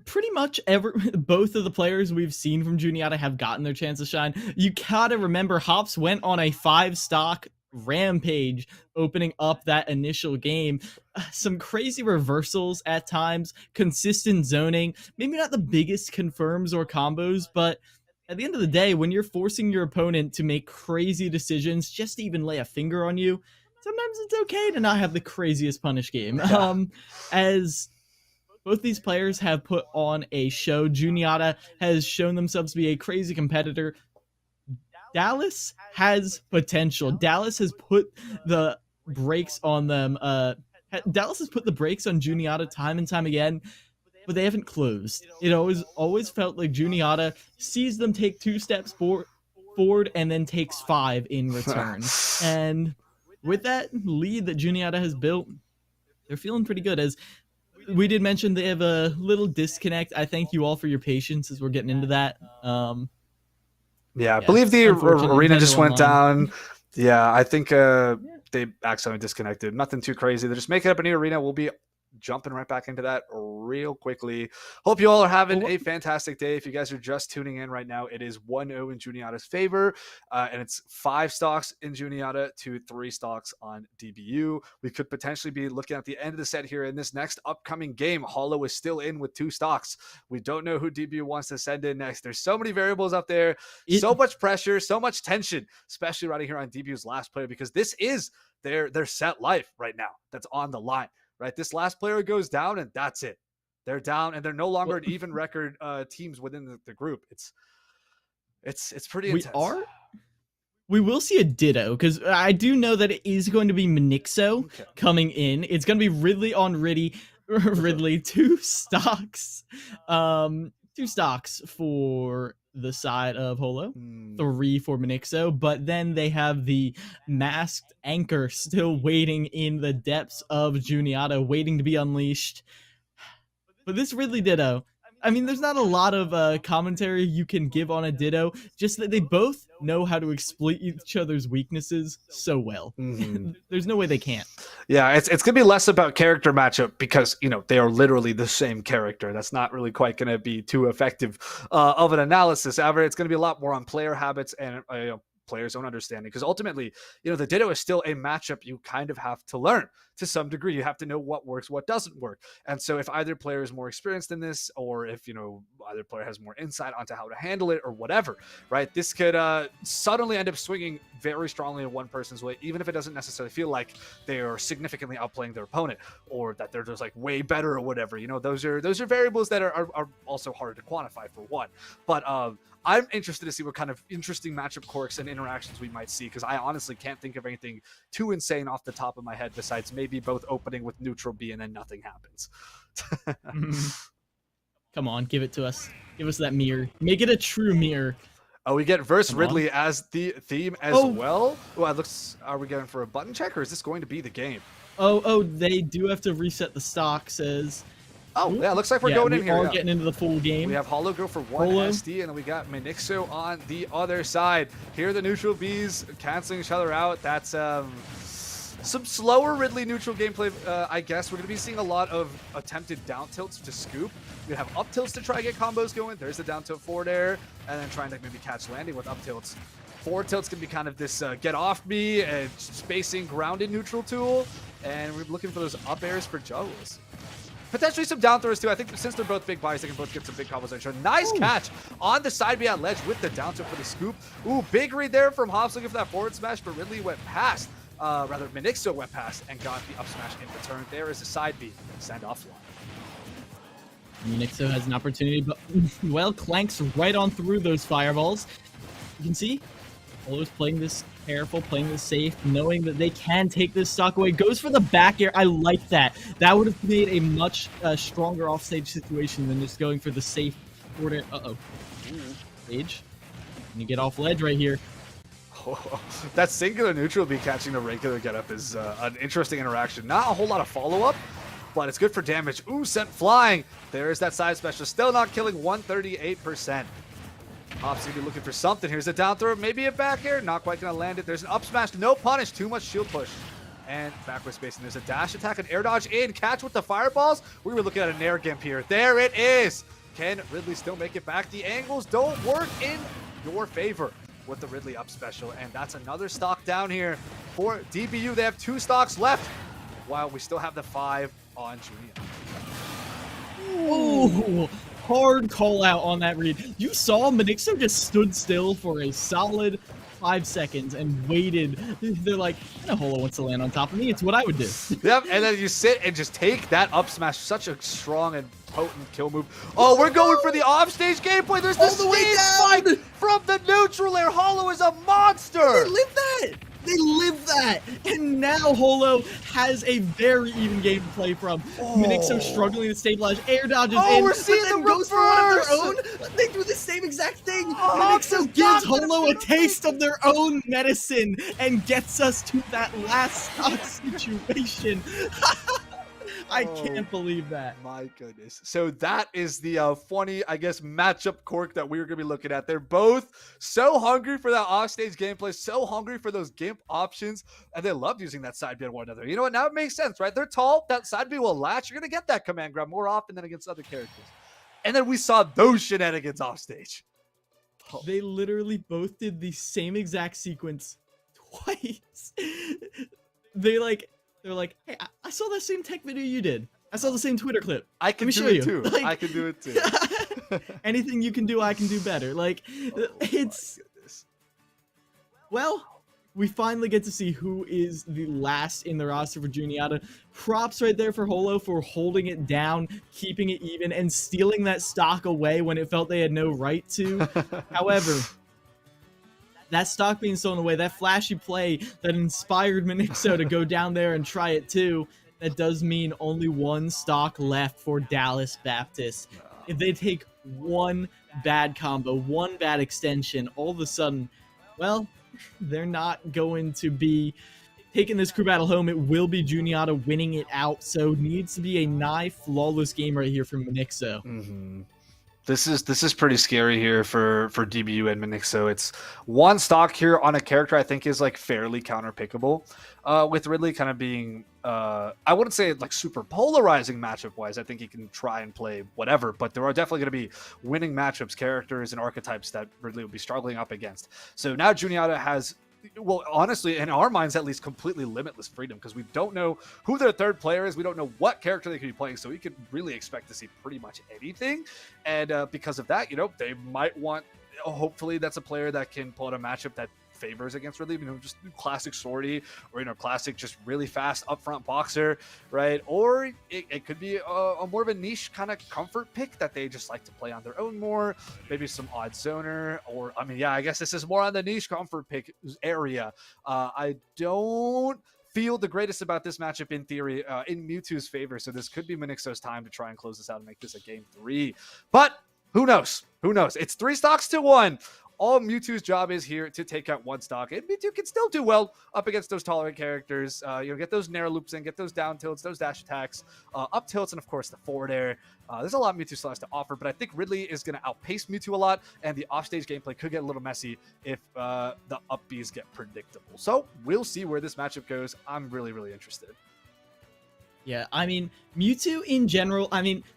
pretty much both of the players we've seen from Juniata have gotten their chance to shine. You gotta remember, Hops went on a 5-stock rampage opening up that initial game. Some crazy reversals at times, consistent zoning, maybe not the biggest confirms or combos, but at the end of the day, when you're forcing your opponent to make crazy decisions just to even lay a finger on you, sometimes it's okay to not have the craziest punish game. As both these players have put on a show, Juniata has shown themselves to be a crazy competitor. Dallas has potential. Dallas has put the brakes on them. Dallas has put the brakes on Juniata time and time again, but they haven't closed. It always felt like Juniata sees them take 2 steps forward and then takes 5 in return. And with that lead that Juniata has built, they're feeling pretty good. As we did mention, they have a little disconnect. I thank you all for your patience as we're getting into that. I believe the arena just went down. Yeah, I think they accidentally disconnected. Nothing too crazy. They're just making up a new arena. We'll be jumping right back into that real quickly. Hope you all are having a fantastic day. If you guys are just tuning in right now, it is 1-0 in Juniata's favor, and it's 5 stocks in Juniata to 3 stocks on DBU. We could potentially be looking at the end of the set here in this next upcoming game. Hollow is still in with 2 stocks. We don't know who DBU wants to send in next. There's so many variables up there, so much pressure, so much tension, especially right here on DBU's last player, because this is their set life right now that's on the line. Right, this last player goes down, and that's it. They're down, and they're no longer an even record teams within the group. It's pretty intense. We will see a ditto, because I do know that it is going to be Minixo coming in. It's going to be Ridley on Ridley, 2 stocks. 2 stocks for the side of Holo, 3 for Minixo, but then they have the masked anchor still waiting in the depths of Juniata, waiting to be unleashed. But this Ridley ditto, I mean, there's not a lot of commentary you can give on a ditto, just that they both know how to exploit each other's weaknesses so well. There's no way they can't. Yeah, it's going to be less about character matchup because, they are literally the same character. That's not really quite going to be too effective of an analysis. However, it's going to be a lot more on player habits and player's own understanding. Because ultimately, the Ditto is still a matchup you kind of have to learn to some degree. You have to know what works, what doesn't work. And so if either player is more experienced in this, or if, either player has more insight onto how to handle it or whatever, right? This could suddenly end up swinging very strongly in one person's way, even if it doesn't necessarily feel like they are significantly outplaying their opponent, or that they're just like way better or whatever. Those are variables that are also hard to quantify, for one. But I'm interested to see what kind of interesting matchup quirks and interactions we might see, because I honestly can't think of anything too insane off the top of my head besides maybe both opening with neutral B and then nothing happens. Come on, give it to us. Give us that mirror. Make it a true mirror. Oh, we get Verse Ridley as the theme as well. Well, it looks. Are we going for a button check, or is this going to be the game? Oh, they do have to reset the stock, says. Oh, yeah, looks like we're going in here. We're getting into the full game. We have Hollow go for one SD, and then we got Minixo on the other side. Here, the neutral Bs canceling each other out. That's some slower Ridley neutral gameplay, I guess. We're going to be seeing a lot of attempted down tilts to scoop. We have up tilts to try to get combos going. There's the down tilt forward air, and then trying to maybe catch landing with up tilts. Forward tilts can be kind of this get off me and spacing grounded neutral tool, and we're looking for those up airs for juggles. Potentially some down throws too. I think since they're both big bodies, they can both get some big combos. Nice catch on the side behind ledge with the down tilt for the scoop. Ooh, big read there from Hobbs looking for that forward smash, but Ridley went past. Rather, Minixo went past and got the up smash in return. There is a side B. Send offline. Minixo has an opportunity, but well, clanks right on through those fireballs. You can see Holo's playing this careful, playing this safe, knowing that they can take this stock away. Goes for the back air. I like that. That would have made a much stronger offstage situation than just going for the safe forward air. Uh-oh. Stage. And you get off ledge right here. Oh, that singular neutral B catching the regular getup is an interesting interaction. Not a whole lot of follow-up, but it's good for damage. Ooh, sent flying. There's that side special. Still not killing 138%. Hops gonna be looking for something. Here's a down throw, maybe a back air. Not quite gonna land it. There's an up smash, no punish, too much shield push. And backward spacing. There's a dash attack, an air dodge in, catch with the fireballs. We were looking at an air gimp here. There it is. Can Ridley still make it back? The angles don't work in your favor with the Ridley up special. And that's another stock down here for DBU. They have 2 stocks left, while we still have the 5 on Juniata. Ooh, hard call out on that read. You saw Minixo just stood still for a solid 5 seconds and waited. They're like, Holo wants to land on top of me. It's what I would do. Yep, and then you sit and just take that up smash. Such a strong and potent kill move. Oh, we're going for the offstage gameplay. There's the stage spike from the neutral air. Holo is a monster. They live that. They live that. And now Holo has a very even game to play from. Minixo struggling to stabilize. Air dodges in. We're seeing the goes for one of their own. They do the same exact thing. Minixo gives Holo a taste of their own medicine and gets us to that last stock situation. I can't believe that. My goodness. So that is the funny, I guess, matchup quirk that we were going to be looking at. They're both so hungry for that offstage gameplay, so hungry for those gimp options, and they love using that side B on one another. You know what? Now it makes sense, right? They're tall. That side B will latch. You're going to get that command grab more often than against other characters. And then we saw those shenanigans offstage. They literally both did the same exact sequence twice. They're like, hey, I saw that same tech video you did. I saw the same Twitter clip. I can do it too. I can do it too. Anything you can do, I can do better. Like, it's... Well, we finally get to see who is the last in the roster for Juniata. Props right there for Holo for holding it down, keeping it even, and stealing that stock away when it felt they had no right to. However, that stock being stolen away, that flashy play that inspired Minixo to go down there and try it too, that does mean only 1 stock left for Dallas Baptist. If they take 1 bad combo, 1 bad extension, all of a sudden, well, they're not going to be taking this crew battle home. It will be Juniata winning it out, so needs to be a nigh flawless game right here from Minixo. This is pretty scary here for DBU and Minixo. It's one stock here on a character I think is like fairly counter pickable, with Ridley kind of being I wouldn't say like super polarizing matchup wise. I think he can try and play whatever, but there are definitely going to be winning matchups, characters, and archetypes that Ridley will be struggling up against. So now Juniata has, well, honestly, in our minds at least, completely limitless freedom because we don't know who their third player is. We don't know what character they could be playing, so we could really expect to see pretty much anything. And because of that, they might want. Hopefully, that's a player that can pull out a matchup that favors against Ridley, just classic sortie or classic just really fast upfront boxer, right? Or it could be a more of a niche kind of comfort pick that they just like to play on their own more, maybe some odd zoner, or I guess this is more on the niche comfort pick area. I don't feel the greatest about this matchup in theory, in Mewtwo's favor, so this could be Minixo's time to try and close this out and make this a game 3, but who knows? It's 3 stocks to 1. All Mewtwo's job is here to take out 1 stock, and Mewtwo can still do well up against those tolerant characters. Get those Nair loops in, get those down tilts, those dash attacks, up tilts, and of course the forward air. There's a lot Mewtwo still has to offer, but I think Ridley is going to outpace Mewtwo a lot, and the offstage gameplay could get a little messy if the up Bs get predictable. So we'll see where this matchup goes. I'm really, really interested. Yeah, Mewtwo in general,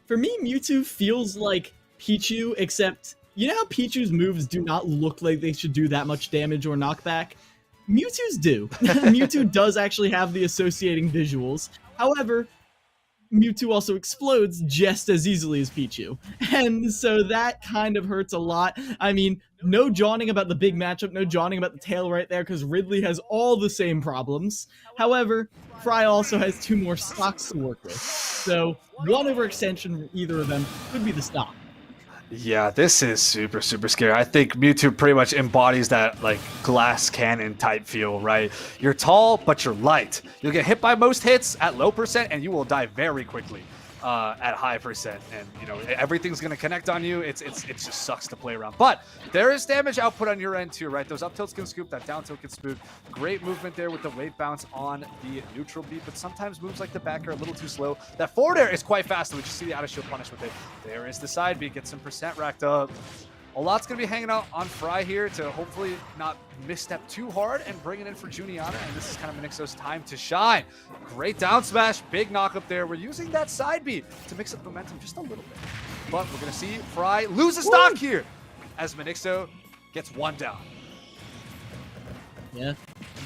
for me, Mewtwo feels like Pichu, except you know how Pichu's moves do not look like they should do that much damage or knockback? Mewtwo's do. Mewtwo does actually have the associating visuals. However, Mewtwo also explodes just as easily as Pichu. And so that kind of hurts a lot. No jawing about the big matchup, no jawing about the tail right there, because Ridley has all the same problems. However, Fry also has 2 more stocks to work with. So, 1 overextension from either of them could be the stock. Yeah, this is super, super scary. I think Mewtwo pretty much embodies that like glass cannon type feel, right? You're tall, but you're light. You'll get hit by most hits at low percent, and you will die very quickly at high percent. And everything's gonna connect on you. It just sucks to play around. But there is damage output on your end too, right? Those up tilts can scoop, that down tilt can spook. Great movement there with the wave bounce on the neutral beat, but sometimes moves like the back are a little too slow. That forward air is quite fast, and we just see the out of shield punish with it. There is the side beat, get some percent racked up. A lot's going to be hanging out on Fry here to hopefully not misstep too hard and bring it in for Juniata, and this is kind of Minixo's time to shine. Great down smash, big knock up there. We're using that side beat to mix up momentum just a little bit. But we're going to see Fry lose a stock here as Minixo gets 1 down. Yeah,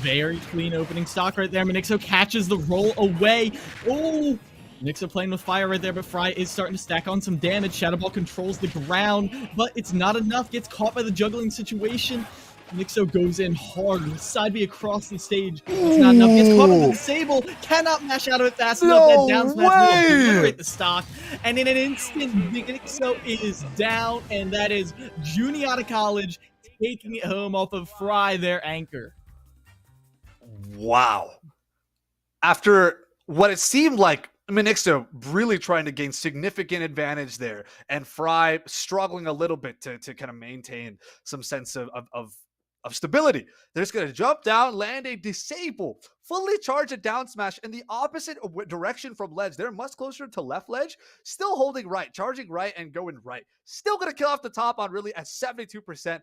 very clean opening stock right there. Minixo catches the roll away. Oh! Minixo playing with fire right there, but Fry is starting to stack on some damage. Shadow Ball controls the ground, but it's not enough. Gets caught by the juggling situation. Minixo goes in hard. Side B across the stage. It's not enough. Gets caught by the disable. Cannot mash out of it fast enough. That down smash will obliterate the stock. And in an instant, Minixo is down, and that is Juniata College taking it home off of Fry, their anchor. Wow. After what it seemed like Minixo really trying to gain significant advantage there, and Fry struggling a little bit to kind of maintain some sense of stability. They're just going to jump down, land a disable, fully charge a down smash in the opposite direction from ledge. They're much closer to left ledge, still holding right, charging right and going right. Still going to kill off the top on really at 72%.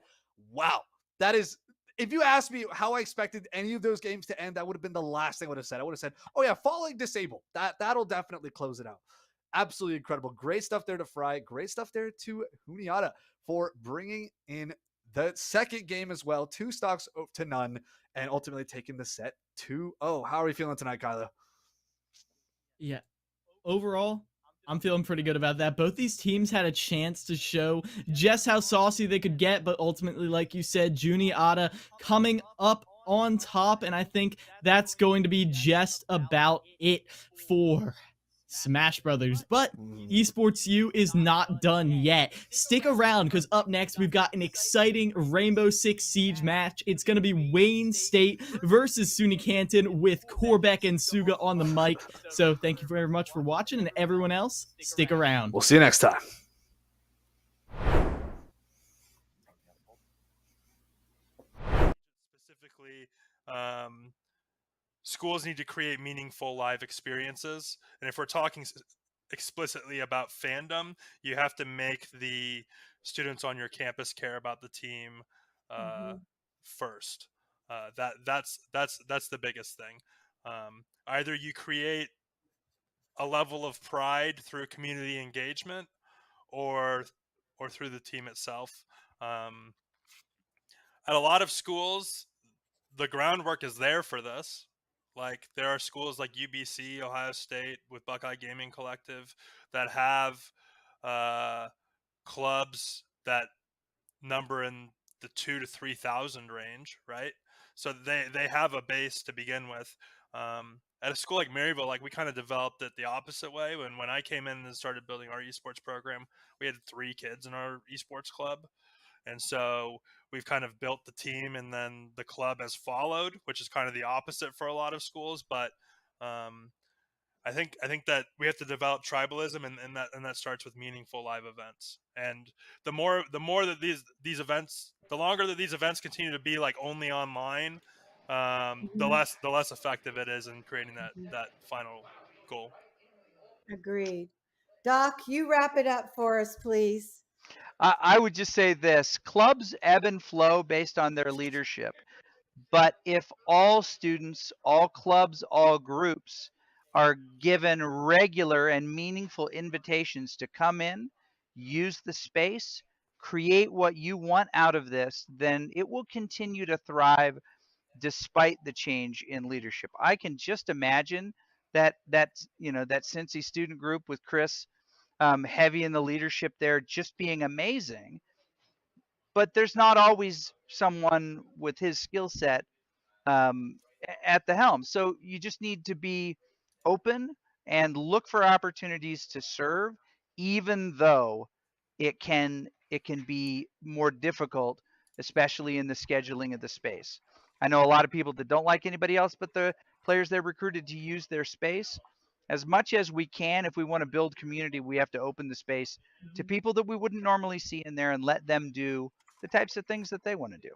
Wow. That is... If you asked me how I expected any of those games to end, that would have been the last thing I would have said. I would have said, oh yeah, falling disable. That'll definitely close it out. Absolutely incredible. Great stuff there to Fry. Great stuff there to Juniata for bringing in the second game as well. 2 stocks to none and ultimately taking the set 2-0. How are you feeling tonight, Kylo? Yeah. Overall, I'm feeling pretty good about that. Both these teams had a chance to show just how saucy they could get, but ultimately, like you said, Juniata coming up on top, and I think that's going to be just about it for Smash Brothers. But Esports U is not done yet. Stick around, because up next we've got an exciting Rainbow Six Siege match. It's going to be Wayne State versus SUNY Canton with Corbeck and Suga on the mic. So thank you very much for watching, and everyone else, stick around. We'll see you next time. Specifically, schools need to create meaningful live experiences. And if we're talking explicitly about fandom. You have to make the students on your campus care about the team first. That's the biggest thing. Either you create a level of pride through community engagement, or through the team itself. Um, at a lot of schools, the groundwork is there for this. Like there are schools like UBC, Ohio State, with Buckeye Gaming Collective that have uh, clubs that number in the 2 to 3,000 range, right? So they have a base to begin with. At a school like Maryville, like we kind of developed it the opposite way. When I came in and started building our esports program, we had 3 kids in our esports club, and so we've kind of built the team, and then the club has followed, which is kind of the opposite for a lot of schools. But um, I think that we have to develop tribalism, and that starts with meaningful live events. And the more that these events, the longer that these events continue to be like only online, the less effective it is in creating that final goal. Agreed. Doc, you wrap it up for us, please. I would just say this: clubs ebb and flow based on their leadership. But if all students, all clubs, all groups are given regular and meaningful invitations to come in, use the space, create what you want out of this, then it will continue to thrive despite the change in leadership. I can just imagine that Cincy student group with Chris heavy in the leadership there just being amazing. But there's not always someone with his skill set at the helm. So you just need to be open and look for opportunities to serve, even though it can be more difficult, especially in the scheduling of the space. I know a lot of people that don't like anybody else but the players they're recruited to use their space. As much as we can, if we want to build community, we have to open the space to people that we wouldn't normally see in there and let them do the types of things that they want to do.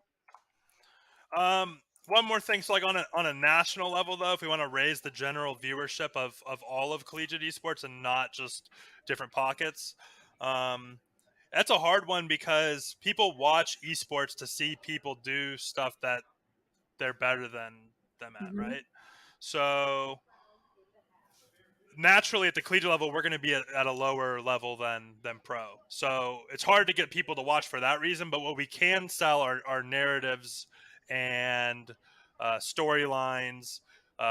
One more thing, so like on a national level though, if we want to raise the general viewership of all of collegiate esports and not just different pockets, that's a hard one because people watch esports to see people do stuff that they're better than them at, right? So naturally at the collegiate level we're going to be at a lower level than pro, so it's hard to get people to watch for that reason. But what we can sell are narratives and storylines,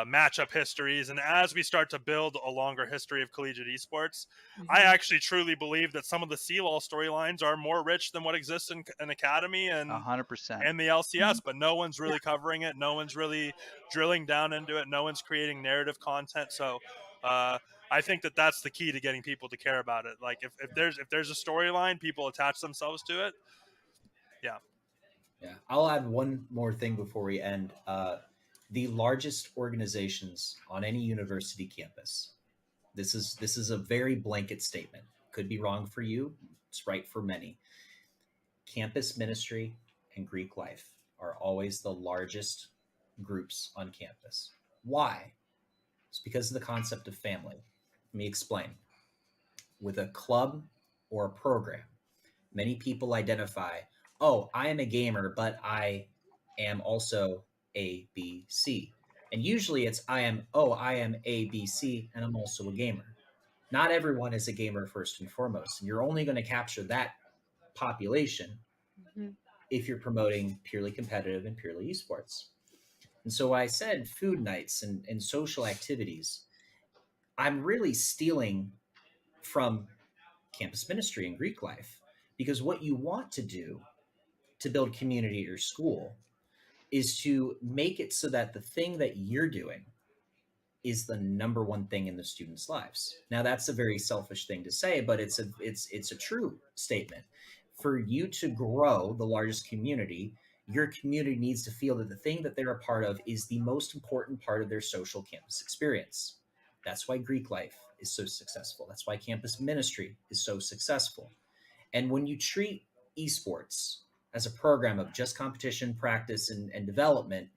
matchup histories, and as we start to build a longer history of collegiate esports, I actually truly believe that some of the CLOL storylines are more rich than what exists in Academy and 100%. and the LCS, but no one's really covering it. No one's really drilling down into it. No one's creating narrative content. So I think that that's the key to getting people to care about it. Like if there's a storyline, people attach themselves to it. Yeah. Yeah, I'll add one more thing before we end. The largest organizations on any university campus. This is a very blanket statement. Could be wrong for you. It's right for many. Campus ministry and Greek life are always the largest groups on campus. Why? It's because of the concept of family. Let me explain. With a club or a program, many people identify, oh, I am a gamer, but I am also A, B, C. And usually it's I am A, B, C, and I'm also a gamer. Not everyone is a gamer first and foremost. And you're only going to capture that population if you're promoting purely competitive and purely esports. And so I said food nights and social activities. I'm really stealing from campus ministry and Greek life, because what you want to do to build community at your school is to make it so that the thing that you're doing is the number one thing in the students' lives. Now that's a very selfish thing to say, but it's a true statement. For you to grow the largest community, your community needs to feel that the thing that they're a part of is the most important part of their social campus experience. That's why Greek life is so successful. That's why campus ministry is so successful. And when you treat esports as a program of just competition, practice, and development,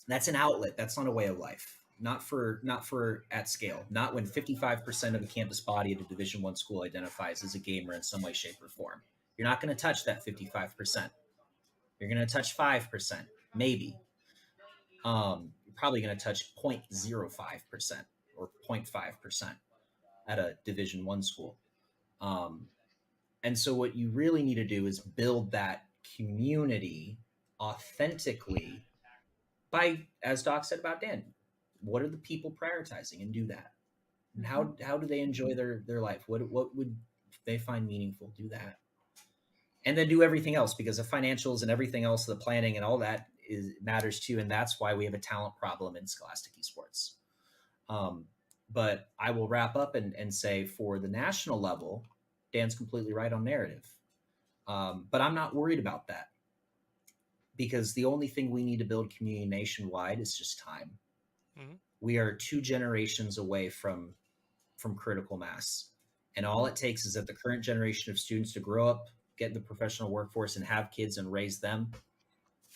that's an outlet. That's not a way of life. not for at scale. Not when 55% of the campus body at a Division One school identifies as a gamer in some way, shape, or form. You're not going to touch that 55%. You're going to touch 5%, maybe. You're probably going to touch 0.05% or 0.5% at a Division One school. Um, and so, what you really need to do is build that community authentically by, as Doc said about Dan, what are the people prioritizing, and do that. And how do they enjoy their life? What would they find meaningful? Do that, and then do everything else, because the financials and everything else, the planning and all that matters too, and that's why we have a talent problem in Scholastic Esports. Um, but I will wrap up and say, for the national level, Dan's completely right on narrative. But I'm not worried about that, because the only thing we need to build community nationwide is just time. Mm-hmm. We are 2 generations away from critical mass, and all it takes is that the current generation of students to grow up, get in the professional workforce, and have kids and raise them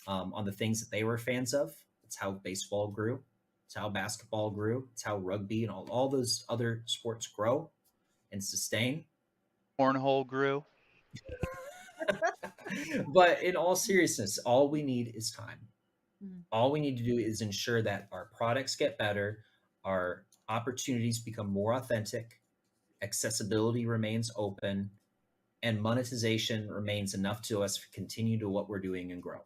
on the things that they were fans of. It's how baseball grew. It's how basketball grew. It's how rugby and all those other sports grow and sustain. Cornhole grew. But in all seriousness, all we need is time. Mhm. All we need to do is ensure that our products get better, our opportunities become more authentic, accessibility remains open, and monetization remains enough to us to continue to what we're doing and grow.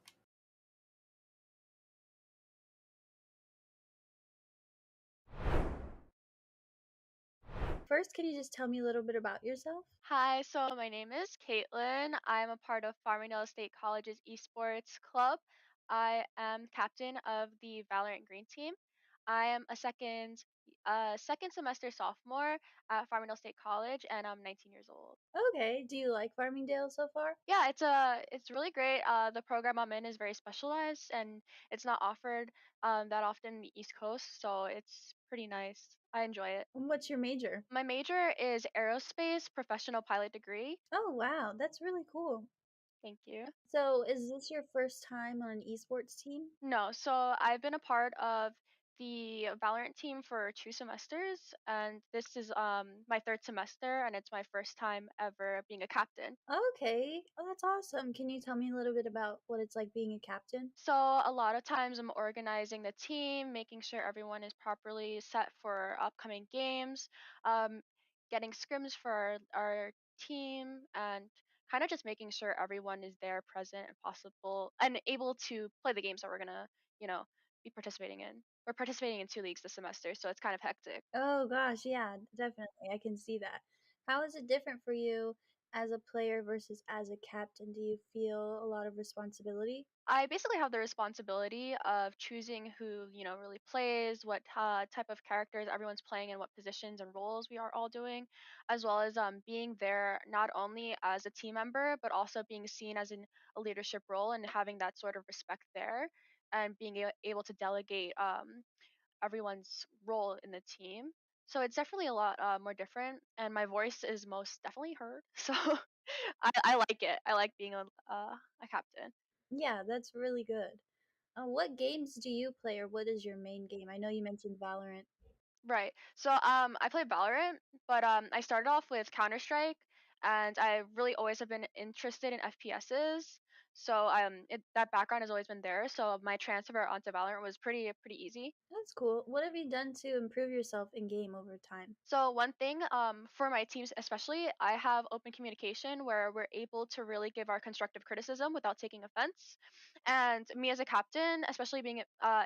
First, can you just tell me a little bit about yourself? Hi, so my name is Caitlin. I'm a part of Farmingdale State College's Esports Club. I am captain of the Valorant Green Team. I am a second semester sophomore at Farmingdale State College, and I'm 19 years old. Okay. Do you like Farmingdale so far? Yeah, it's really great. The program I'm in is very specialized, and it's not offered that often in the East Coast, so it's pretty nice. I enjoy it. And what's your major? My major is aerospace professional pilot degree. Oh, wow. That's really cool. Thank you. So, is this your first time on an esports team? No, so I've been a part of the Valorant team for 2 semesters, and this is my third semester, and it's my first time ever being a captain. Okay. Oh, that's awesome. Can you tell me a little bit about what it's like being a captain? So a lot of times I'm organizing the team, making sure everyone is properly set for upcoming games, um, getting scrims for our team, and kind of just making sure everyone is there, present, and possible, and able to play the games that we're gonna, you know, be participating in. We're participating in 2 leagues this semester, so it's kind of hectic. Oh, gosh. Yeah, definitely. I can see that. How is it different for you as a player versus as a captain? Do you feel a lot of responsibility? I basically have the responsibility of choosing who, really plays, what type of characters everyone's playing, and what positions and roles we are all doing, as well as being there not only as a team member, but also being seen as in a leadership role and having that sort of respect there, and being able to delegate everyone's role in the team. So it's definitely a lot more different, and my voice is most definitely heard. So I like it. I like being a captain. Yeah, that's really good. What games do you play, or what is your main game? I know you mentioned Valorant. Right. So I play Valorant, but I started off with Counter-Strike, and I really always have been interested in FPSs. So that background has always been there. So my transfer onto Valorant was pretty easy. That's cool. What have you done to improve yourself in game over time? So one thing for my teams especially, I have open communication where we're able to really give our constructive criticism without taking offense. And me as a captain, especially being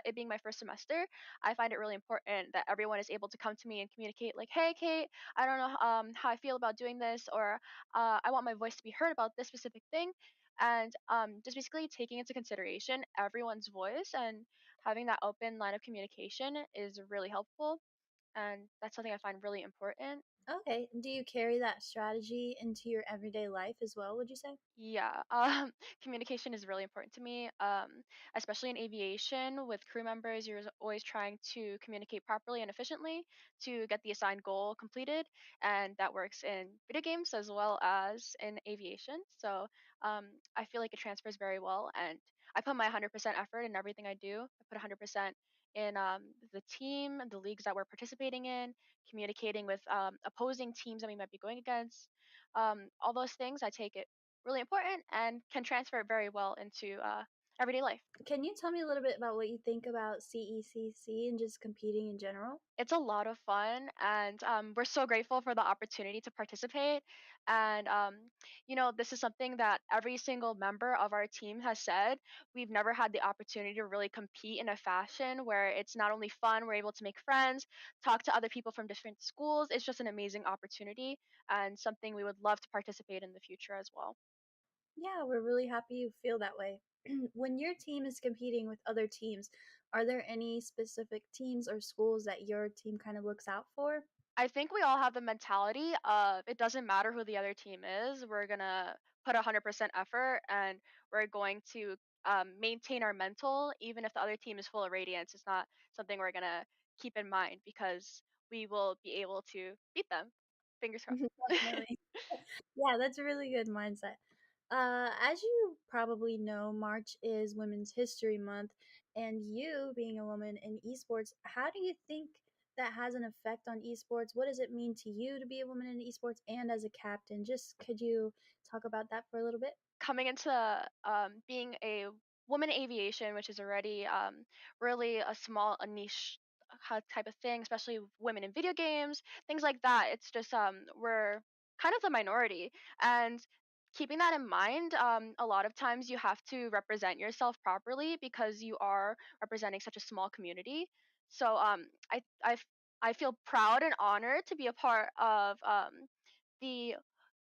it being my first semester, I find it really important that everyone is able to come to me and communicate like, "Hey, Kate, I don't know how I feel about doing this," or "I want my voice to be heard about this specific thing." And just basically taking into consideration everyone's voice and having that open line of communication is really helpful, and that's something I find really important. Okay. Do you carry that strategy into your everyday life as well, would you say? Yeah, communication is really important to me, especially in aviation with crew members. You're always trying to communicate properly and efficiently to get the assigned goal completed, and that works in video games as well as in aviation. So I feel like it transfers very well, and I put my 100% effort in everything I do. I put 100% in the team, the leagues that we're participating in, communicating with opposing teams that we might be going against. All those things I take it really important and can transfer it very well into everyday life. Can you tell me a little bit about what you think about CECC and just competing in general? It's a lot of fun, and we're so grateful for the opportunity to participate. And this is something that every single member of our team has said. We've never had the opportunity to really compete in a fashion where it's not only fun, we're able to make friends, talk to other people from different schools. It's just an amazing opportunity and something we would love to participate in the future as well. Yeah, we're really happy you feel that way. When your team is competing with other teams, are there any specific teams or schools that your team kind of looks out for? I think we all have the mentality of it doesn't matter who the other team is. We're gonna put 100% effort, and we're going to maintain our mental, even if the other team is full of radiance. It's not something we're gonna keep in mind because we will be able to beat them. Fingers crossed. Definitely. Yeah, that's a really good mindset. As you probably know, March is Women's History Month, and you being a woman in esports, how do you think that has an effect on esports? What does it mean to you to be a woman in esports and as a captain? Just could you talk about that for a little bit? Coming into being a woman in aviation, which is already really a niche type of thing, especially women in video games, things like that. It's just we're kind of the minority, and keeping that in mind, a lot of times you have to represent yourself properly because you are representing such a small community. So I feel proud and honored to be a part of the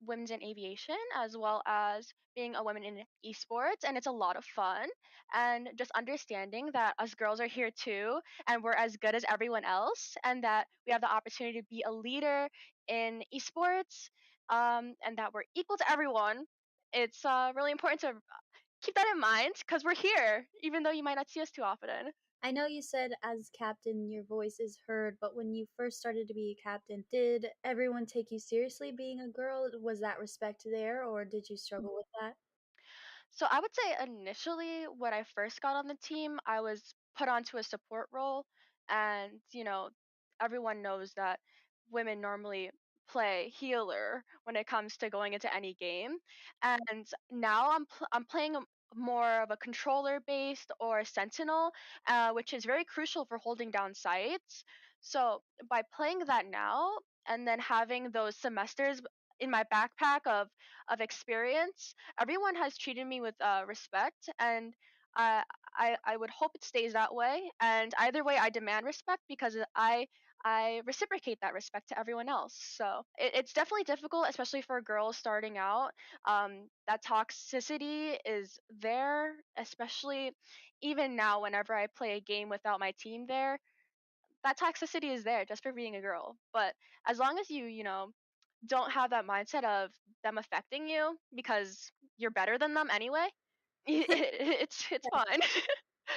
women's in aviation as well as being a woman in esports, and it's a lot of fun, and just understanding that us girls are here too and we're as good as everyone else, and that we have the opportunity to be a leader in esports, and that we're equal to everyone. It's really important to keep that in mind because we're here even though you might not see us too often. I know you said as captain your voice is heard, but when you first started to be a captain, did everyone take you seriously being a girl? Was that respect there, or did you struggle with that? So I would say initially when I first got on the team, I was put onto a support role, and everyone knows that women normally play healer when it comes to going into any game, and now I'm playing more of a controller based or sentinel, which is very crucial for holding down sites. So by playing that now and then having those semesters in my backpack of experience, everyone has treated me with respect, and uh, I would hope it stays that way. And either way, I demand respect because I reciprocate that respect to everyone else. So it's definitely difficult, especially for girls starting out. That toxicity is there, especially even now. Whenever I play a game without my team there, that toxicity is there just for being a girl. But as long as you don't have that mindset of them affecting you because you're better than them anyway, it's fine.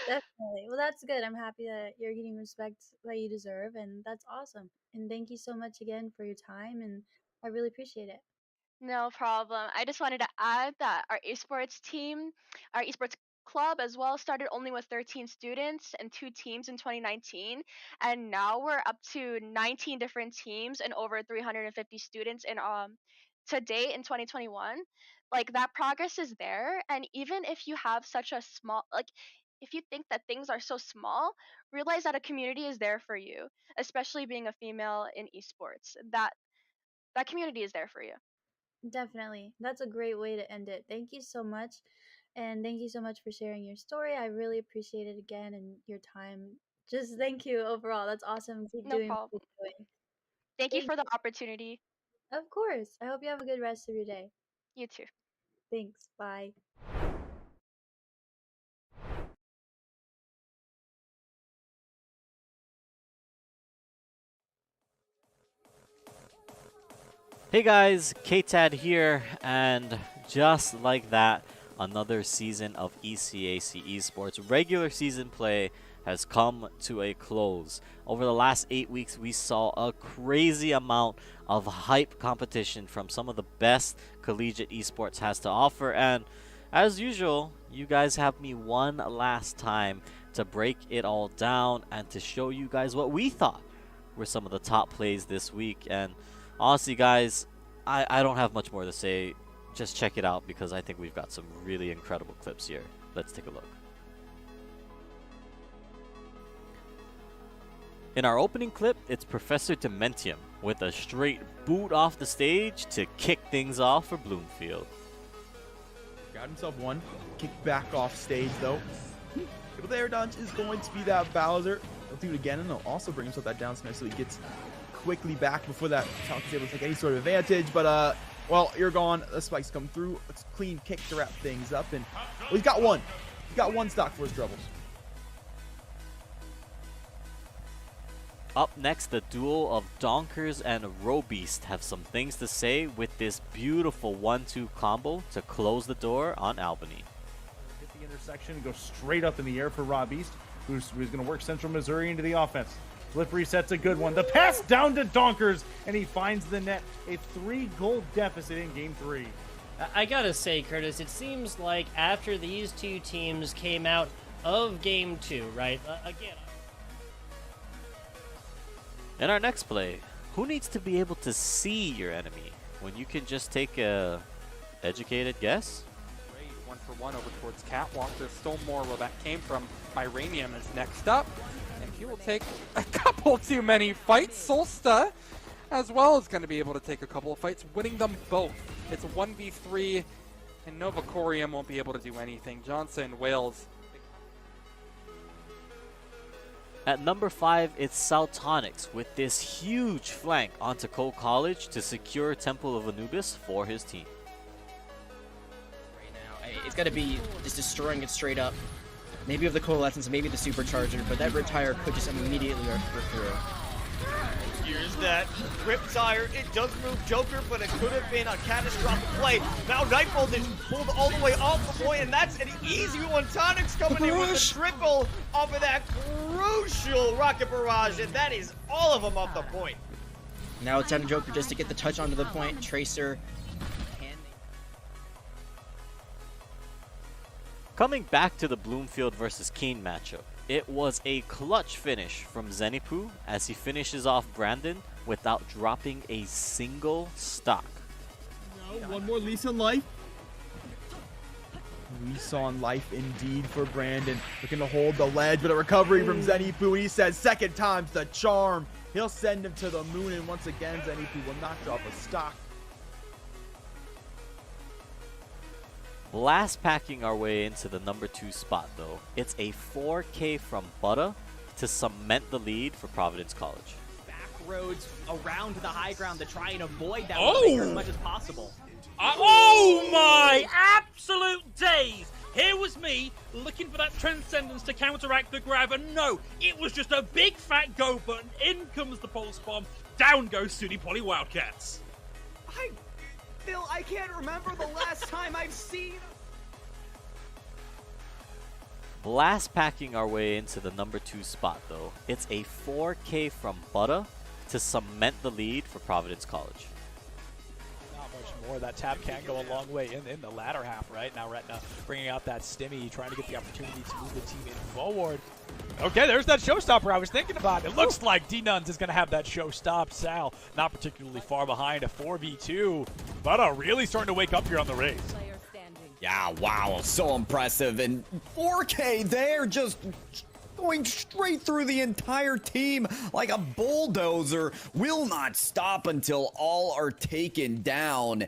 Definitely. Well, that's good. I'm happy that you're getting respect that you deserve, and that's awesome. And thank you so much again for your time, and I really appreciate it. No problem. I just wanted to add that our esports club as well, started only with 13 students and 2 teams in 2019. And now we're up to 19 different teams and over 350 students to date in 2021. Like that progress is there. And even if you have such a small, like, if you think that things are so small, realize that a community is there for you, especially being a female in esports. That community is there for you. Definitely. That's a great way to end it. Thank you so much. And thank you so much for sharing your story. I really appreciate it again and your time. Just thank you overall. That's awesome. Keep No doing what problem. you're doing. Thank you Thank for the opportunity. you. Of course. I hope you have a good rest of your day. You too. Thanks. Bye. Hey guys, KTAD here, and just like that, another season of ECAC Esports regular season play has come to a close. Over the last 8 weeks, we saw a crazy amount of hype competition from some of the best collegiate esports has to offer, and as usual, you guys have me one last time to break it all down and to show you guys what we thought were some of the top plays this week. And honestly, guys, I don't have much more to say. Just check it out because I think we've got some really incredible clips here. Let's take a look. In our opening clip, it's Professor Dementium with a straight boot off the stage to kick things off for Bloomfield. Got himself one. Kick back off stage though. But the air dodge is going to be that Bowser. He'll do it again and he'll also bring himself that down smash so he gets quickly back before that Falcon's able to take any sort of advantage. But well, you're gone. The spikes come through. It's a clean kick to wrap things up. And well, he's got one. He's got one stock for his troubles. Up next, the duel of Donkers and Robeast have some things to say with this beautiful 1-2 combo to close the door on Albany. Hit the intersection, go straight up in the air for Robeast, who's going to work Central Missouri into the offense. Flip reset's a good one. The pass down to Donkers, and he finds the net. A 3-goal deficit in Game 3. I gotta say, Curtis, it seems like after these two teams came out of Game 2, right? Again. In our next play, who needs to be able to see your enemy when you can just take a educated guess? Great, 1-for-1 over towards Catwalk. There's still more where that came from. Myranium is next up, and he will take a couple too many fights. Solsta as well is going to be able to take a couple of fights, winning them both. It's a 1v3, and Novacorium won't be able to do anything. Johnson, Wales. At number 5, it's Saltonics with this huge flank onto Cole College to secure Temple of Anubis for his team. Right now, it's got to be just destroying it straight up. Maybe with the Coalescence, maybe the Supercharger, but that Riptire could just immediately rip through. Here's that Riptire. It does move Joker, but it could have been a catastrophic play. Now Nightbolt is pulled all the way off the point, and that's an easy one. Tonic's coming in with the triple off of that crucial Rocket Barrage, and that is all of them off the point. Now it's down to Joker just to get the touch onto the point. Tracer. Coming back to the Bloomfield versus Keene matchup, it was a clutch finish from Zenipu as he finishes off Brandon without dropping a single stock. No, one more Lisa in life. Lisa on life indeed for Brandon. Looking to hold the ledge, but a recovery from Zenipu. He says second time's the charm. He'll send him to the moon, and once again, Zenipu will not drop a stock. Last packing our way into the number 2 spot though, it's a 4K from Butta to cement the lead for Providence College. Back roads around the high ground to try and avoid that as much as possible. Oh my absolute days! Here was me looking for that Transcendence to counteract the grab, and no, it was just a big fat go button. In comes the pulse bomb, down goes SUNY Poly Wildcats. Phil, I can't remember the last time I've seen... Last packing our way into the number 2 spot though, it's a 4K from Butta to cement the lead for Providence College. Not much more. That tab can go a long way in the latter half, right? Now Retna bringing out that Stimmy, trying to get the opportunity to move the team in forward. Okay, there's that showstopper I was thinking about. It looks like D-Nuns is going to have that show stopped. Sal, not particularly far behind, a 4v2. But really starting to wake up here on the race. Yeah, wow, so impressive. And 4K there, just going straight through the entire team like a bulldozer. Will not stop until all are taken down.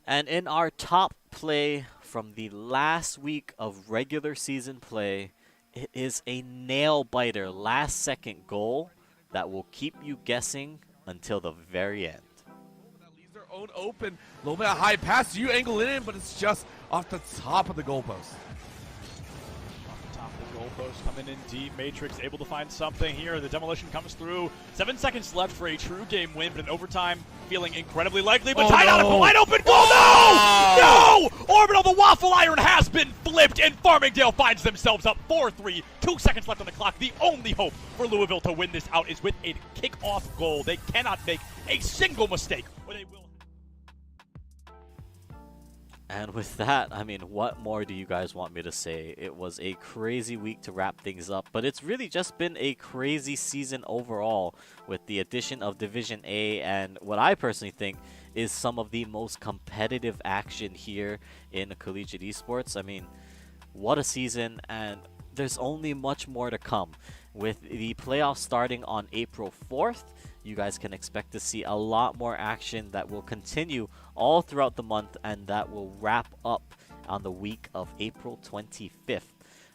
And in our top play from the last week of regular season play, it is a nail-biter last-second goal that will keep you guessing until the very end. Leaves their own open, a little bit of high pass, you angle it in, but it's just off the top of the goalpost. Goalpost coming in deep. Matrix able to find something here. The demolition comes through. 7 seconds left for a true game win, but in overtime feeling incredibly likely. But tied out of a wide open goal. No! No! Orbital, the waffle iron has been flipped, and Farmingdale finds themselves up 4-3. 2 seconds left on the clock. The only hope for Louisville to win this out is with a kickoff goal. They cannot make a single mistake, or they will. And with that, I mean, what more do you guys want me to say? It was a crazy week to wrap things up, but it's really just been a crazy season overall with the addition of Division A and what I personally think is some of the most competitive action here in collegiate esports. I mean, what a season, and there's only much more to come. With the playoffs starting on April 4th, you guys can expect to see a lot more action that will continue all throughout the month, and that will wrap up on the week of April 25th.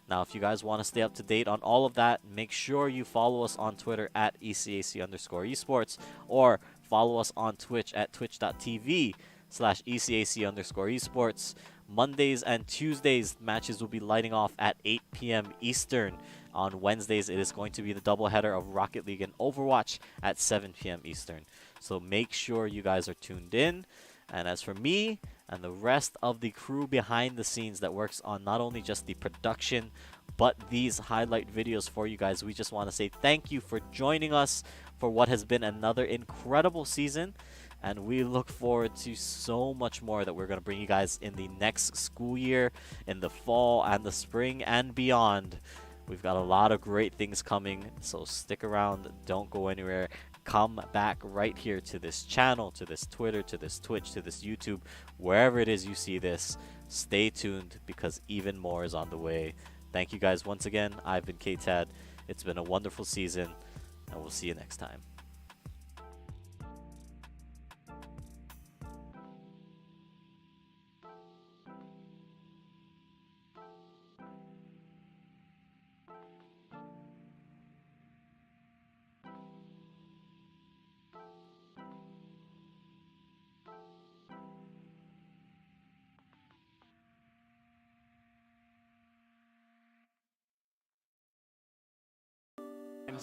Now, if you guys want to stay up to date on all of that, make sure you follow us on Twitter at ECAC_esports, or follow us on Twitch at twitch.tv/ECAC_esports. Mondays and Tuesdays, matches will be lighting off at 8 p.m. Eastern. On Wednesdays, it is going to be the doubleheader of Rocket League and Overwatch at 7 p.m. Eastern. So make sure you guys are tuned in. And as for me and the rest of the crew behind the scenes that works on not only just the production, but these highlight videos for you guys, we just want to say thank you for joining us for what has been another incredible season. And we look forward to so much more that we're going to bring you guys in the next school year, in the fall and the spring and beyond. We've got a lot of great things coming, so stick around, don't go anywhere. Come back right here to this channel, to this Twitter, to this Twitch, to this YouTube, wherever it is you see this. Stay tuned, because even more is on the way. Thank you guys once again. I've been KTAD. It's been a wonderful season, and we'll see you next time.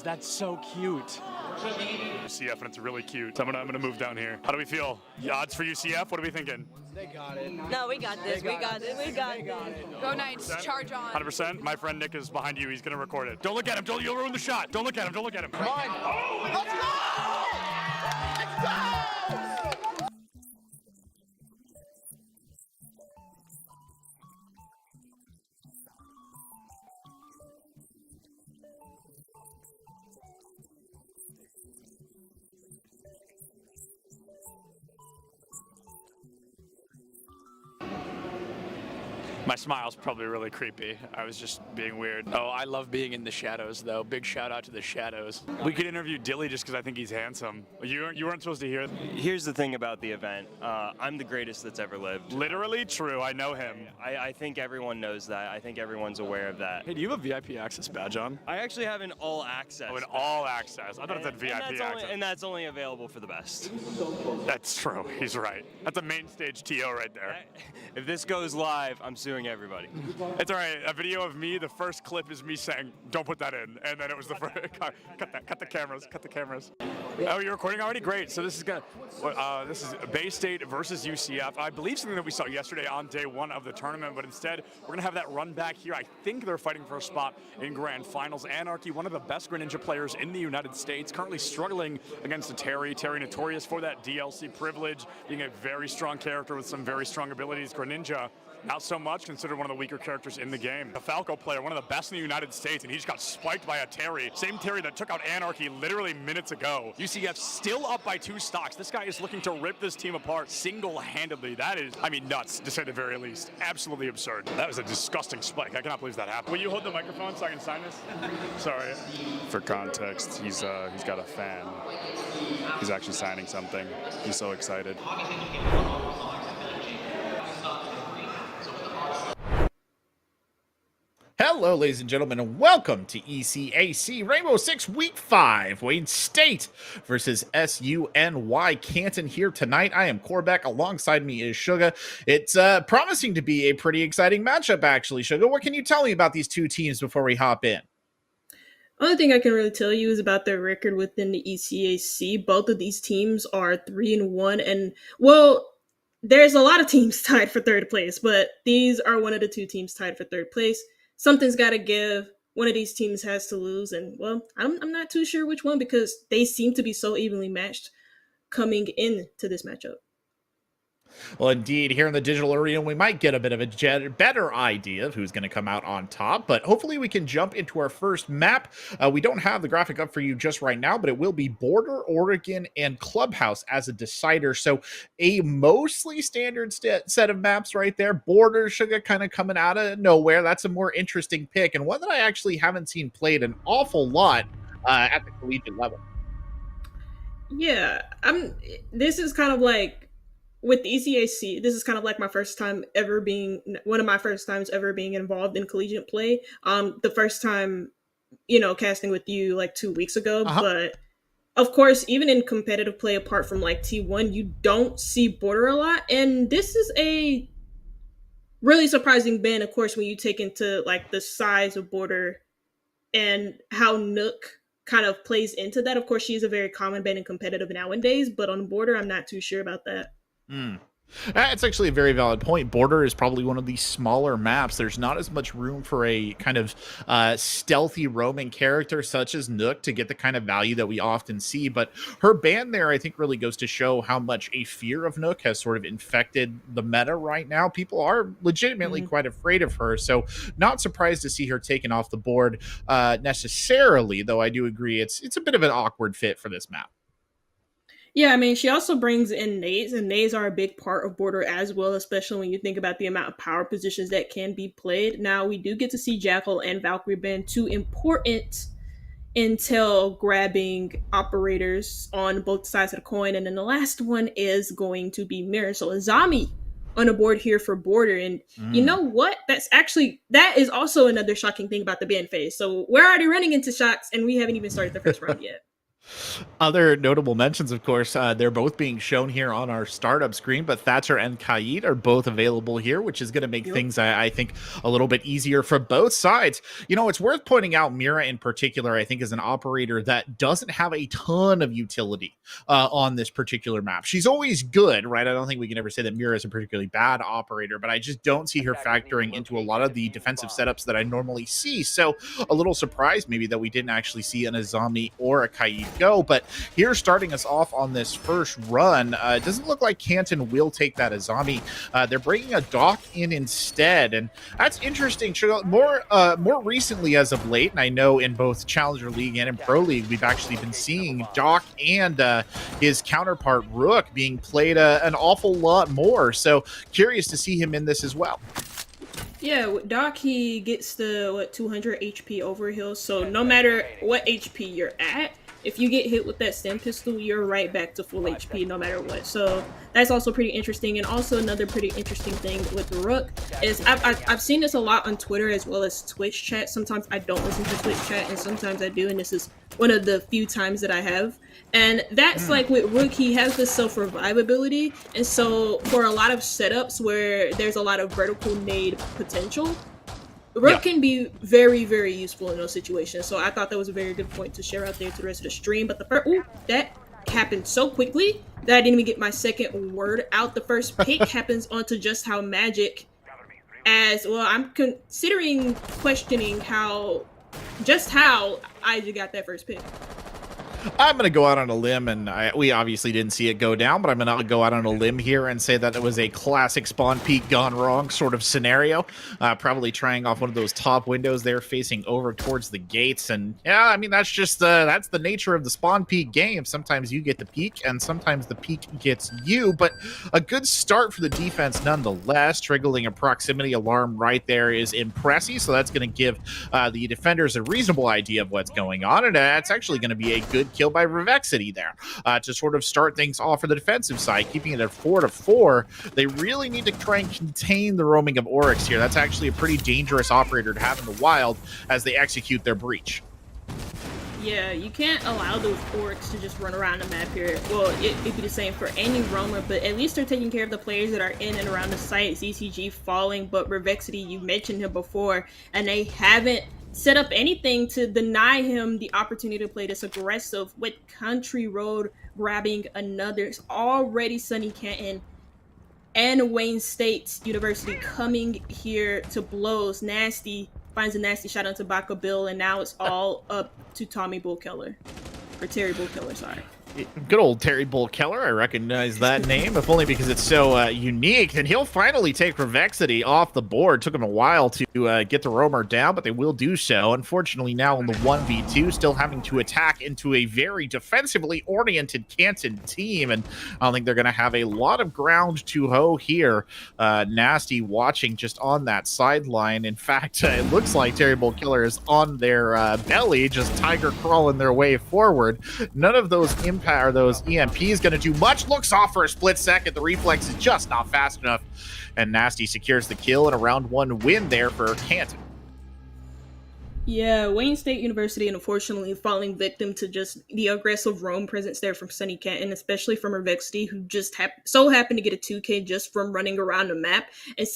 That's so cute. UCF, and it's really cute. I'm gonna move down here. How do we feel? The odds for UCF? What are we thinking? They got it. No, we got this. We got it. We got it. Go Knights. Charge on. 100%. My friend Nick is behind you. He's gonna record it. Don't look at him. You'll ruin the shot. Don't look at him. Don't look at him. Come on. Oh, let's go! Let's go! My smile's probably really creepy. I was just being weird. Oh, I love being in the shadows, though. Big shout out to the shadows. We could interview Dilly just because I think he's handsome. You weren't supposed to hear. Here's the thing about the event. I'm the greatest that's ever lived. Literally true. I know him. I think everyone knows that. I think everyone's aware of that. Hey, do you have a VIP access badge on? I actually have an all access. Oh, an all access. I thought it said VIP access. And that's only available for the best. That's true. He's right. That's a main stage TO right there. If this goes live, I'm suing everybody. It's all right. A video of me, the first clip is me saying, don't put that in. And then it was the first, cut the cameras. Oh, you're recording already? Great. So this is this is Bay State versus UCF. I believe something that we saw yesterday on day one of the tournament, but instead we're going to have that run back here. I think they're fighting for a spot in Grand Finals. Anarchy, one of the best Greninja players in the United States, currently struggling against a Terry. Terry notorious for that DLC privilege, being a very strong character with some very strong abilities. Greninja, not so much, considered one of the weaker characters in the game. The Falco player, one of the best in the United States, and he just got spiked by a Terry. Same Terry that took out Anarchy literally minutes ago. UCF still up by 2 stocks. This guy is looking to rip this team apart single-handedly. That is, I mean, nuts, to say the very least. Absolutely absurd. That was a disgusting spike. I cannot believe that happened. Will you hold the microphone so I can sign this? Sorry. For context, he's got a fan. He's actually signing something. He's so excited. Hello, ladies and gentlemen, and welcome to ECAC Rainbow Six Week 5. Wayne State versus SUNY Canton here tonight. I am Corbeck. Alongside me is Suga. It's promising to be a pretty exciting matchup, actually. Suga, what can you tell me about these two teams before we hop in? Only thing I can really tell you is about their record within the ECAC. Both of these teams are 3-1, and well, there's a lot of teams tied for third place, but these are one of the two teams tied for third place. Something's got to give. One of these teams has to lose, and well, I'm not too sure which one because they seem to be so evenly matched coming into this matchup. Well, indeed, here in the digital arena, we might get a bit of a better idea of who's going to come out on top, but hopefully we can jump into our first map. We don't have the graphic up for you just right now, but it will be Border, Oregon, and Clubhouse as a decider. So a mostly standard set of maps right there. Border, Sugar kind of coming out of nowhere. That's a more interesting pick, and one that I actually haven't seen played an awful lot at the collegiate level. Yeah, this is kind of like with the ECAC. This is kind of like my first time ever being one of my first times ever being involved in collegiate play. The first time, casting with you like 2 weeks ago, but of course, even in competitive play, apart from like T1, you don't see Border a lot, and this is a really surprising ban. Of course, when you take into like the size of Border and how Nook kind of plays into that. Of course, she is a very common ban and competitive nowadays, but on Border, I'm not too sure about that. That's actually a very valid point. Border is probably one of the smaller maps. There's not as much room for a kind of stealthy roaming character such as Nook to get the kind of value that we often see. But her ban there, I think, really goes to show how much a fear of Nook has sort of infected the meta right now. People are legitimately quite afraid of her. So not surprised to see her taken off the board necessarily, though I do agree it's a bit of an awkward fit for this map. Yeah, I mean, she also brings in nades, and nades are a big part of Border as well, especially when you think about the amount of power positions that can be played. Now, we do get to see Jackal and Valkyrie ban, two important intel grabbing operators on both sides of the coin, and then the last one is going to be Mirror. So Azami on a board here for Border, and you know what? That is also another shocking thing about the ban phase. So we're already running into shocks, and we haven't even started the first round yet. Other notable mentions, of course, they're both being shown here on our startup screen, but Thatcher and Kaid are both available here, which is going to make things, I think, a little bit easier for both sides. It's worth pointing out Mira in particular, I think, is an operator that doesn't have a ton of utility on this particular map. She's always good, right? I don't think we can ever say that Mira is a particularly bad operator, but I just don't see her factoring into a lot of the defensive setups that I normally see. So a little surprised maybe that we didn't actually see an Azami or a Kaid go, but here starting us off on this first run, it doesn't look like Canton will take that Azami. They're bringing a Doc in instead, and that's interesting. More recently as of late, and I know in both Challenger League and in Pro League, we've actually been seeing Doc and his counterpart Rook being played an awful lot more, so curious to see him in this as well. Yeah, with Doc, he gets the 200 HP overheal, so no matter what HP you're at, if you get hit with that stem pistol, you're right back to full HP no matter what. So that's also pretty interesting. And also another pretty interesting thing with Rook is I've seen this a lot on Twitter as well as Twitch chat. Sometimes I don't listen to Twitch chat, and sometimes I do, and this is one of the few times that I have. And that's like with Rook, he has this self-revive ability, and so for a lot of setups where there's a lot of vertical nade potential, Rook can be very, very useful in those situations. So I thought that was a very good point to share out there to the rest of the stream. But that happened so quickly that I didn't even get my second word out. The first pick happens onto just how magic as well. I'm questioning how Ija got that first pick. I'm going to go out on a limb, and we obviously didn't see it go down, but I'm going to go out on a limb here and say that it was a classic spawn peek gone wrong sort of scenario. Probably trying off one of those top windows there facing over towards the gates. And yeah, I mean, that's just that's the nature of the spawn peek game. Sometimes you get the peek, and sometimes the peek gets you, but a good start for the defense nonetheless. Triggering a proximity alarm right there is impressive, so that's going to give the defenders a reasonable idea of what's going on, and that's actually going to be a good kill by Revexity there to sort of start things off for the defensive side, keeping it at 4-4. They really need to try and contain the roaming of Oryx here. That's actually a pretty dangerous operator to have in the wild as they execute their breach. Yeah, you can't allow those Oryx to just run around the map here. Well, it'd be the same for any roamer, but at least they're taking care of the players that are in and around the site. ZCG falling, but Revexity, you mentioned him before, and they haven't set up anything to deny him the opportunity to play this aggressive with Country Road grabbing another already Sunny Canton and Wayne State University coming here to blows. Nasty finds a nasty shot onto Baka Bill, and now it's all up to Tommy Bullkiller. Or Terry Bullkiller, sorry. Good old Terry Bull Keller. I recognize that name, if only because it's so unique. And he'll finally take Revexity off the board. Took him a while to get the roamer down, but they will do so. Unfortunately, now in the 1v2, still having to attack into a very defensively oriented Canton team. And I don't think they're going to have a lot of ground to hoe here. Nasty watching just on that sideline. In fact, it looks like Terry Bull Keller is on their belly, just tiger crawling their way forward. None of those or those EMPs going to do much. Looks off for a split second. The reflex is just not fast enough. And Nasty secures the kill and a round 1 win there for Canton. Yeah, Wayne State University, unfortunately, falling victim to just the aggressive roam presence there from Sunny Canton, especially from Revexity, who just so happened to get a 2K just from running around the map. And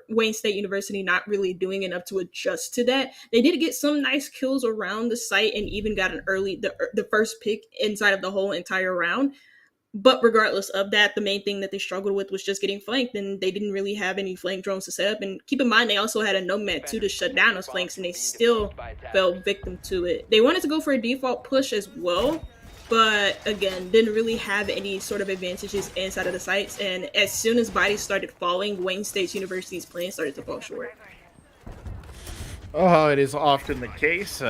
Wayne State University not really doing enough to adjust to that. They did get some nice kills around the site and even got an the first pick inside of the whole entire round. But regardless of that, the main thing that they struggled with was just getting flanked, and they didn't really have any flank drones to set up. And keep in mind, they also had a Nomad too to shut down those flanks, and they still fell victim to it. They wanted to go for a default push as well, but again, didn't really have any sort of advantages inside of the sites. And as soon as bodies started falling, Wayne State University's plans started to fall short. Oh, it is often the case,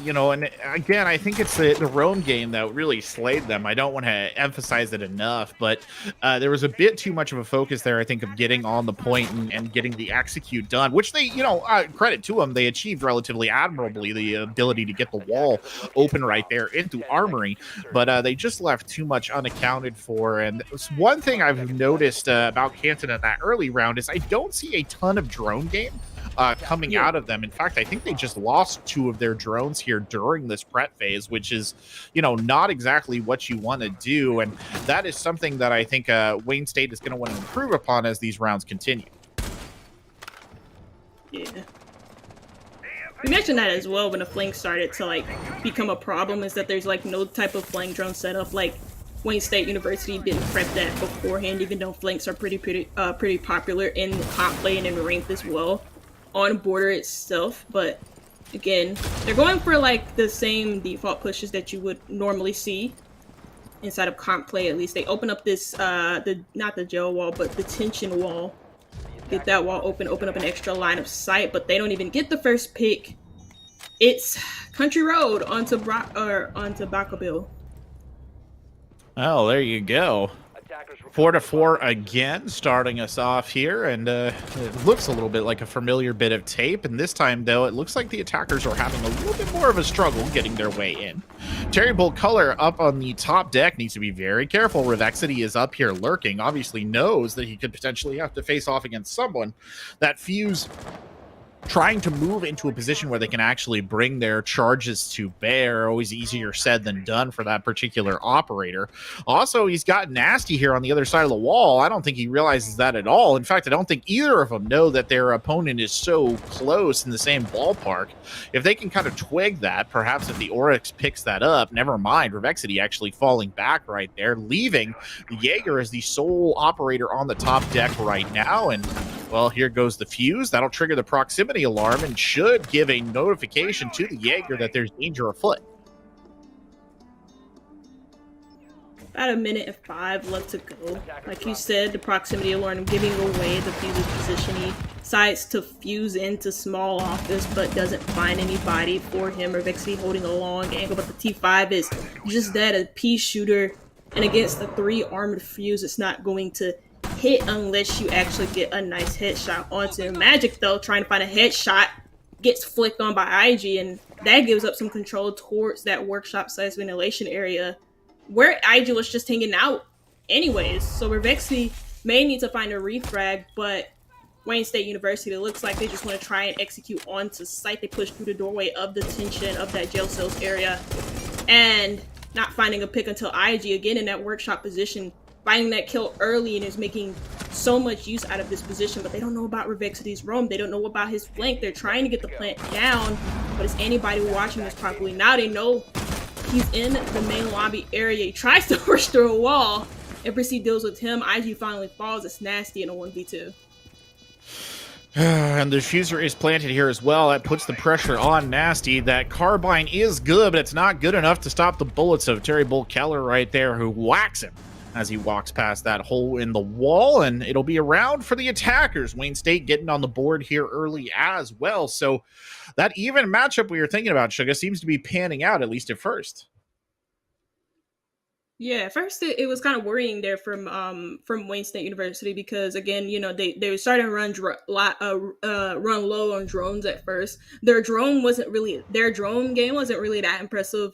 you know, and again, I think it's the roam game that really slayed them. I don't want to emphasize it enough, but there was a bit too much of a focus there, I think, of getting on the point and getting the execute done, which they, you know, credit to them, they achieved relatively admirably, the ability to get the wall open right there into Armory, but they just left too much unaccounted for. And one thing I've noticed about Canton in that early round is I don't see a ton of drone game coming out of them. In fact, I think they just lost 2 of their drones here during this prep phase, which is, you know, not exactly what you want to do. And that is something that I think Wayne State is going to want to improve upon as these rounds continue. Yeah. We mentioned that as well when the flank started to like become a problem, is that there's like no type of flank drone setup. Like Wayne State University didn't prep that beforehand, even though flanks are pretty popular in comp play and in ranked as well on border itself. But again, they're going for like the same default pushes that you would normally see inside of comp play. At least they open up this not the jail wall, but the tension wall. Get that wall open up an extra line of sight, but they don't even get the first pick. It's Country Road onto Bacaville. Oh, there you go. 4-4 again, starting us off here, and it looks a little bit like a familiar bit of tape, and this time, though, it looks like the attackers are having a little bit more of a struggle getting their way in. Terry Bull Color up on the top deck needs to be very careful. Revexity is up here lurking, obviously knows that he could potentially have to face off against someone. That Fuse trying to move into a position where they can actually bring their charges to bear. Always easier said than done for that particular operator. Also, he's got Nasty here on the other side of the wall. I don't think he realizes that at all. In fact, I don't think either of them know that their opponent is so close in the same ballpark. If they can kind of twig that, perhaps if the Oryx picks that up, never mind. Revexity actually falling back right there, leaving the Jaeger as the sole operator on the top deck right now. And, well, here goes the Fuse. That'll trigger the proximity alarm and should give a notification to the Jaeger that there's danger afoot. About 1:05 left to go. Like you said, the proximity alarm giving away the Fuse's position. He decides to fuse into small office, but doesn't find anybody for him. Revexity holding a long angle, but the T5 is just that, a pea shooter. And against the 3 armored Fuse, it's not going to hit unless you actually get a nice headshot onto him. Magic, though, trying to find a headshot, gets flicked on by IG, and that gives up some control towards that workshop-sized ventilation area where IG was just hanging out anyways. So Revexity may need to find a refrag, but Wayne State University, it looks like they just want to try and execute onto site. They push through the doorway of the tension of that jail cells area, and not finding a pick until IG, again in that workshop position, finding that kill early and is making so much use out of this position. But they don't know about Revexity's roam. They don't know about his flank. They're trying to get the plant down, but is anybody watching this properly? Now they know he's in the main lobby area. He tries to push through a wall. FBC deals with him. IG finally falls. It's Nasty in a 1v2. And the diffuser is planted here as well. That puts the pressure on Nasty. That carbine is good, but it's not good enough to stop the bullets of Terry Bull Keller right there, who whacks him as he walks past that hole in the wall. And it'll be around for the attackers. Wayne State getting on the board here early as well. So that even matchup we were thinking about, Suga, seems to be panning out, at least at first. Yeah, at first it was kind of worrying there from Wayne State University because again, they were starting to run low on drones at first. Their drone game wasn't really that impressive,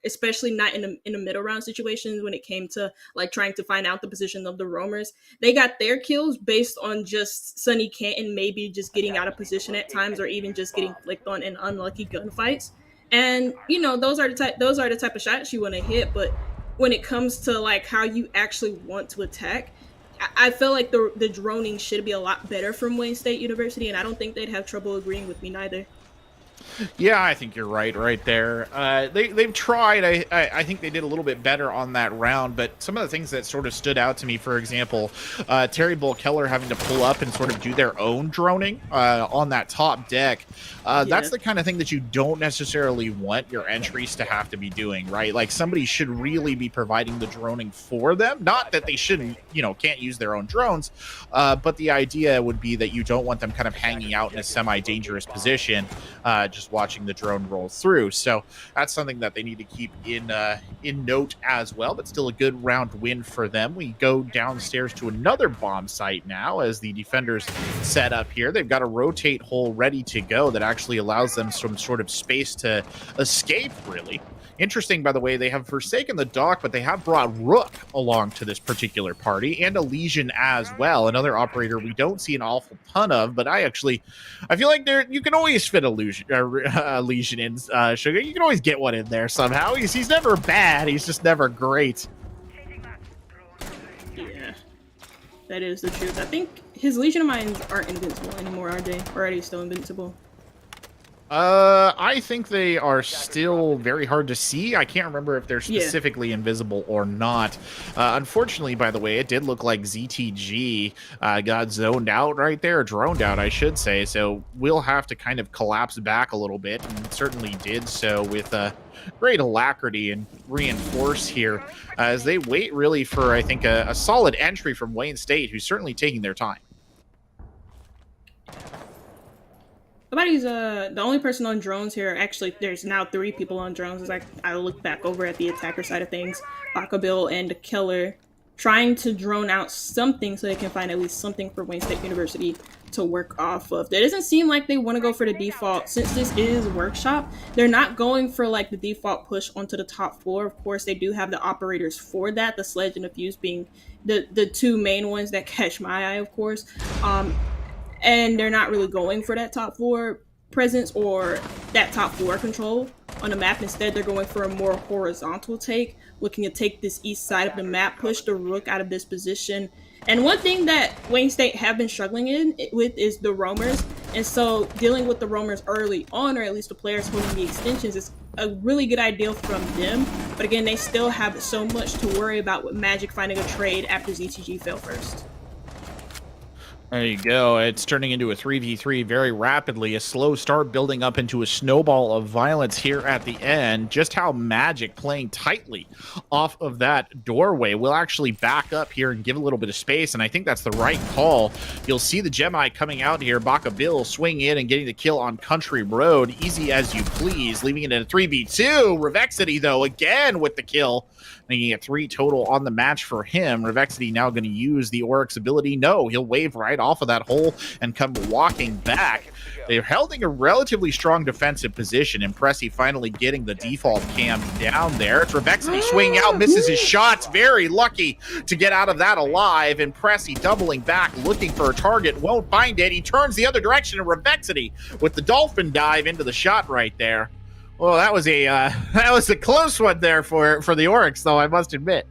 especially not in the middle round situations when it came to like trying to find out the position of the roamers. They got their kills based on just Sunny Canton maybe just getting out of position at times or even just getting flicked on in unlucky gunfights. And those are the type of shots you want to hit, but when it comes to like how you actually want to attack, I feel like the droning should be a lot better from Wayne State University, and I don't think they'd have trouble agreeing with me neither. Yeah, I think you're right there. They've tried. I think they did a little bit better on that round, but some of the things that sort of stood out to me, for example, Terry Bull Keller having to pull up and sort of do their own droning on that top deck. That's the kind of thing that you don't necessarily want your entries to have to be doing, right? Like somebody should really be providing the droning for them. Not that they shouldn't, can't use their own drones, but the idea would be that you don't want them kind of hanging out in a semi-dangerous position, just watching the drone roll through. So that's something that they need to keep in note as well, but still a good round win for them. We go downstairs to another bomb site now as the defenders set up here. They've got a rotate hole ready to go that actually allows them some sort of space to escape, really. Interesting, by the way, they have forsaken the dock, but they have brought Rook along to this particular party, and a Legion as well. Another operator we don't see an awful ton of, but I feel like you can always fit a Legion in, Sugar. You can always get one in there somehow. He's never bad, he's just never great. Yeah, that is the truth. I think his Legion of Mines aren't invincible anymore, are they? Or are they still invincible? I think they are still very hard to see. I can't remember if they're specifically invisible or not. Unfortunately, by the way, it did look like ZTG got zoned out right there, droned out, I should say. So we'll have to kind of collapse back a little bit, and certainly did so with great alacrity and reinforce here as they wait really for, I think, a solid entry from Wayne State, who's certainly taking their time. Nobody's the only person on drones here. Actually, there's now 3 people on drones. As I look back over at the attacker side of things, Bakabil and Keller trying to drone out something so they can find at least something for Wayne State University to work off of. It doesn't seem like they want to go for the default. Since this is workshop, they're not going for like the default push onto the top floor. Of course, they do have the operators for that, the Sledge and the Fuse being the 2 main ones that catch my eye, of course. And they're not really going for that top floor presence or that top floor control on the map. Instead, they're going for a more horizontal take, looking to take this east side of the map, push the Rook out of this position. And one thing that Wayne State have been struggling with is the roamers. And so dealing with the roamers early on, or at least the players holding the extensions, is a really good idea from them. But again, they still have so much to worry about with Magic finding a trade after ZTG fell first. There you go. It's turning into a 3v3 very rapidly. A slow start building up into a snowball of violence here at the end. Just how Magic playing tightly off of that doorway will actually back up here and give a little bit of space, and I think that's the right call. You'll see the Gemini coming out here. Baka Bill swing in and getting the kill on Country Road. Easy as you please, leaving it in a 3v2. Revexity, though, again with the kill, making it 3 total on the match for him. Revexity now going to use the Oryx ability. No, he'll wave right off of that hole and come walking back. They're holding a relatively strong defensive position. Impressive finally getting the default cam down there. It's Revexity swinging out, misses his shots. Very lucky to get out of that alive. Impressive doubling back, looking for a target, won't find it. He turns the other direction, and Revexity with the dolphin dive into the shot right there. Well, that was a close one there for the Oryx, though, I must admit.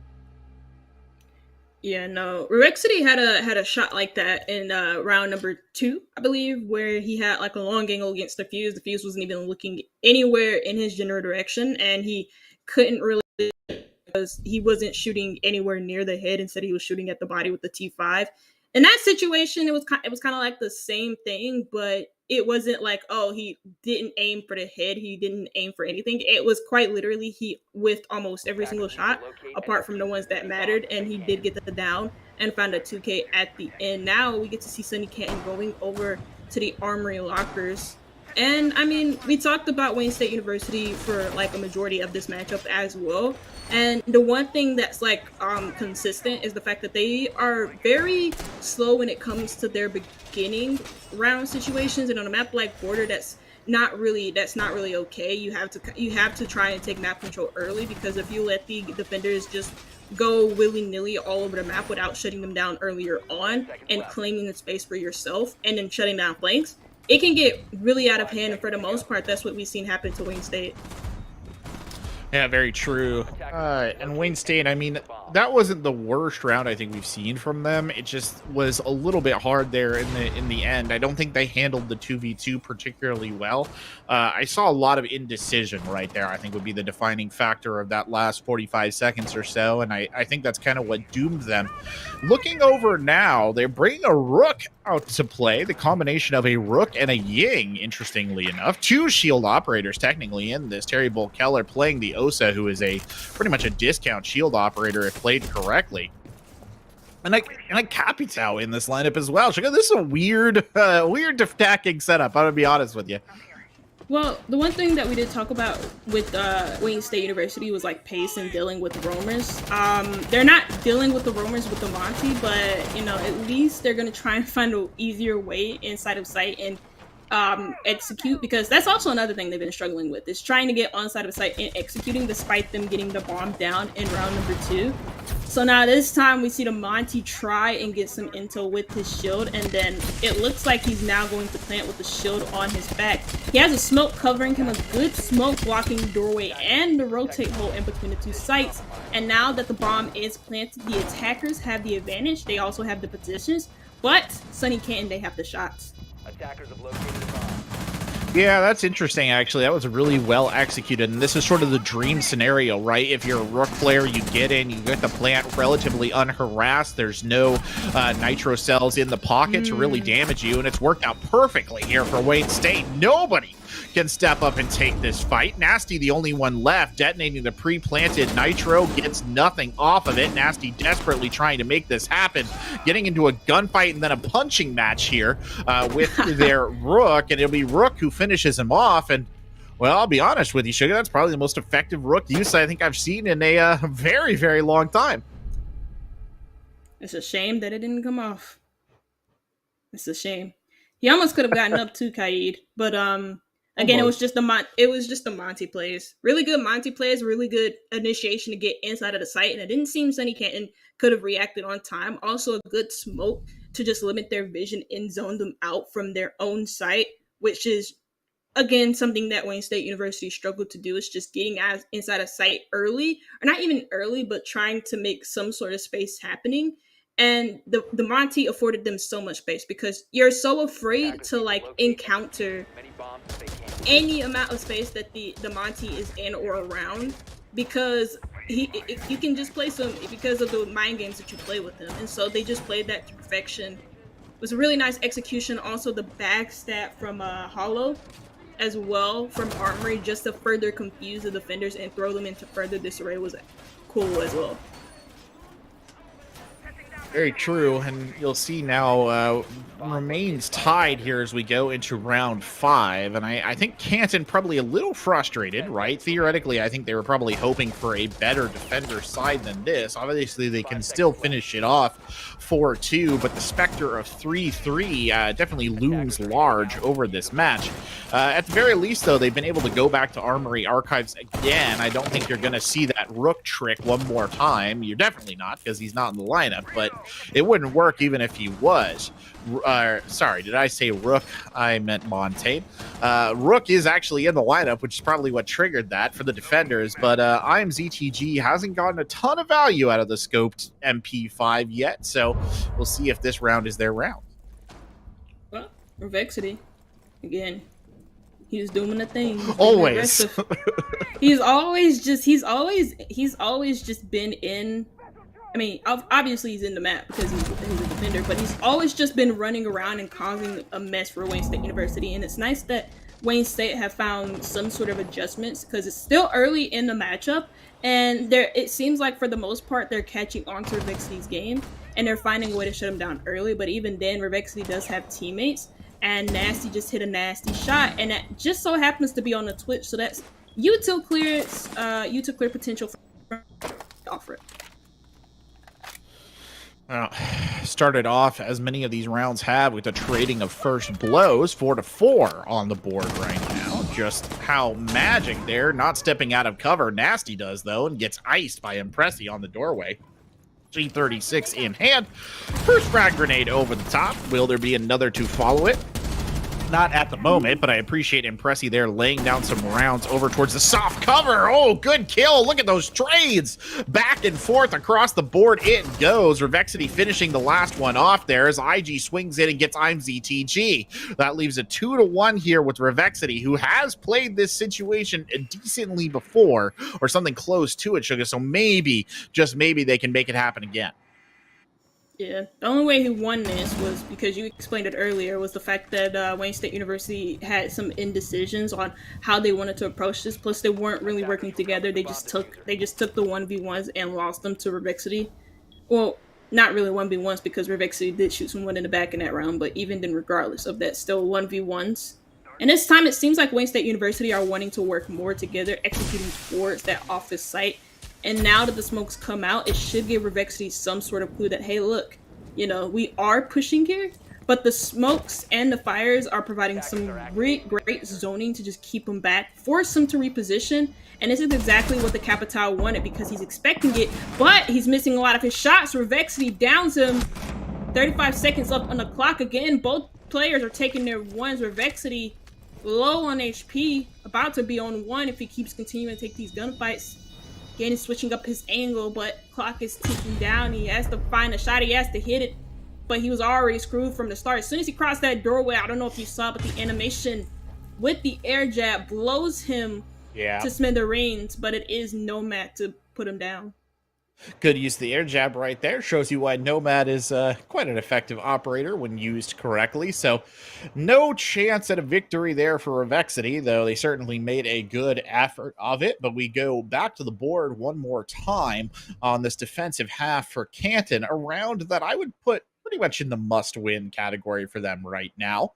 Yeah, no. Revexity had a shot like that in round number 2, I believe, where he had like a long angle against the Fuse. The Fuse wasn't even looking anywhere in his general direction, and he couldn't really, because he wasn't shooting anywhere near the head. Instead, he was shooting at the body with the T5. in that situation, it was kind of like the same thing, but it wasn't like, oh, he didn't aim for the head, he didn't aim for anything. It was quite literally he whiffed almost every single shot, apart from the ones that mattered, and he did get the down and found a 2K at the end. Now we get to see Sunny Canton going over to the Armory lockers. And I mean, we talked about Wayne State University for like a majority of this matchup as well. And the one thing that's like consistent is the fact that they are very slow when it comes to their beginning round situations. And on a map like Border, that's not really okay. You have to try and take map control early, because if you let the defenders just go willy-nilly all over the map without shutting them down earlier on and claiming the space for yourself and then shutting down flanks, it can get really out of hand, and for the most part, that's what we've seen happen to Wayne State. Yeah, very true. And Wayne State, I mean, that wasn't the worst round I think we've seen from them. It just was a little bit hard there in the end. I don't think they handled the 2v2 particularly well. I saw a lot of indecision right there, I think would be the defining factor of that last 45 seconds or so, and I think that's kind of what doomed them. Looking over now, they're bringing a Rook out to play, the combination of a Rook and a Ying, interestingly enough. Two shield operators technically in this. Terry Bull Keller playing the Osa, who is a pretty much a discount shield operator if played correctly. And Capitao in this lineup as well. Check out, this is a weird attacking setup, I'm gonna be honest with you. Well, the one thing that we did talk about with Wayne State University was like pace and dealing with roamers. They're not dealing with the roamers with the Monty, but you know, at least they're gonna try and find an easier way inside of sight and execute, because that's also another thing they've been struggling with, is trying to get on side of sight and executing despite them getting the bomb down in round number 2. So now this time we see the Monty try and get some intel with his shield, and then it looks like he's now going to plant with the shield on his back. He has a smoke covering him, a good smoke blocking doorway and the rotate hole in between the two sites. And now that the bomb is planted, the attackers have the advantage. They also have the positions, but Sunny Canton, they have the shots. Attackers have located the bomb. Yeah, that's interesting, actually. That was really well executed, and this is sort of the dream scenario, right? If you're a Rook player, you get in, you get the plant relatively unharassed, there's no nitro cells in the pocket to really damage you, and it's worked out perfectly here for Wayne State. Nobody can step up and take this fight. Nasty, the only one left, detonating the pre-planted nitro, gets nothing off of it. Nasty desperately trying to make this happen, getting into a gunfight and then a punching match here with their Rook, and it'll be Rook who finishes him off. And well, I'll be honest with you, Sugar, that's probably the most effective Rook use I think I've seen in a very, very long time. It's a shame that it didn't come off. It's a shame. He almost could have gotten up to Kaid, but again, it was just the Monty plays. Really good Monty plays, really good initiation to get inside of the site, and it didn't seem Sunny Canton could have reacted on time. Also, a good smoke to just limit their vision and zone them out from their own site, which is, again, something that Wayne State University struggled to do, is just getting inside a site early, or not even early, but trying to make some sort of space happening. And the Monty afforded them so much space, because you're so afraid to like encounter any amount of space that the Monty is in or around, because you can just play some, because of the mind games that you play with him. And so they just played that to perfection. It was a really nice execution. Also, the backstab from Hollow as well from Armory, just to further confuse the defenders and throw them into further disarray, was cool as well. Very true, and you'll see now remains tied here as we go into round 5, and I think Canton probably a little frustrated, right? Theoretically, I think they were probably hoping for a better defender side than this. Obviously, they can still finish it off 4-2, but the specter of 3-3 definitely looms large over this match. At the very least, though, they've been able to go back to Armory Archives again. I don't think you're going to see that Rook trick one more time. You're definitely not, because he's not in the lineup, but it wouldn't work even if he was. Sorry, did I say Rook? I meant Montaigne. Rook is actually in the lineup, which is probably what triggered that for the defenders, but IMZTG hasn't gotten a ton of value out of the scoped MP5 yet, so we'll see if this round is their round. Well, Revexity, again, he's doing the thing. Always. He's always just been in I mean, obviously he's in the map because he's a defender, but he's always just been running around and causing a mess for Wayne State University. And it's nice that Wayne State have found some sort of adjustments because it's still early in the matchup, and it seems like for the most part they're catching on to Revexity's game and they're finding a way to shut him down early. But even then, Revexity does have teammates, and Nasty just hit a nasty shot, and that just so happens to be on the Twitch, so that's util clearance, util clear potential for Alfred. Started off, as many of these rounds have, with a trading of first blows, 4-4 on the board right now. Just how magic there, not stepping out of cover. Nasty does, though, and gets iced by Impressi on the doorway. G36 in hand. First frag grenade over the top. Will there be another to follow it? Not at the moment, but I appreciate Impressi there laying down some rounds over towards the soft cover. Oh, good kill. Look at those trades. Back and forth across the board it goes. Revexity finishing the last one off there as IG swings in and gets I'm ZTG. That leaves a 2-1 here with Revexity, who has played this situation decently before, or something close to it, Sugar. So maybe, just maybe, they can make it happen again. Yeah, the only way he won this was because you explained it earlier, was the fact that Wayne State University had some indecisions on how they wanted to approach this. Plus, they weren't really working together. They just took the 1v1s and lost them to Revexity. Well, not really 1v1s because Revexity did shoot someone in the back in that round, but even then, regardless of that, still 1v1s. And this time, it seems like Wayne State University are wanting to work more together, executing towards that office site. And now that the smokes come out, it should give Revexity some sort of clue that, hey, look, you know, we are pushing here, but the smokes and the fires are providing some great zoning to just keep them back, force them to reposition. And this is exactly what the Capital wanted because he's expecting it, but he's missing a lot of his shots. Revexity downs him. 35 seconds left on the clock. Again, both players are taking their ones. Revexity low on HP, about to be on one if he keeps continuing to take these gunfights. Again, he's switching up his angle, but clock is ticking down. He has to find a shot. He has to hit it, but he was already screwed from the start. As soon as he crossed that doorway, I don't know if you saw, but the animation with the air jab blows him to smithereens, but it is Nomad to put him down. Good use of the air jab right there. Shows you why Nomad is quite an effective operator when used correctly. So no chance at a victory there for Revexity, though they certainly made a good effort of it. But we go back to the board one more time on this defensive half for Canton, a round that I would put pretty much in the must-win category for them right now.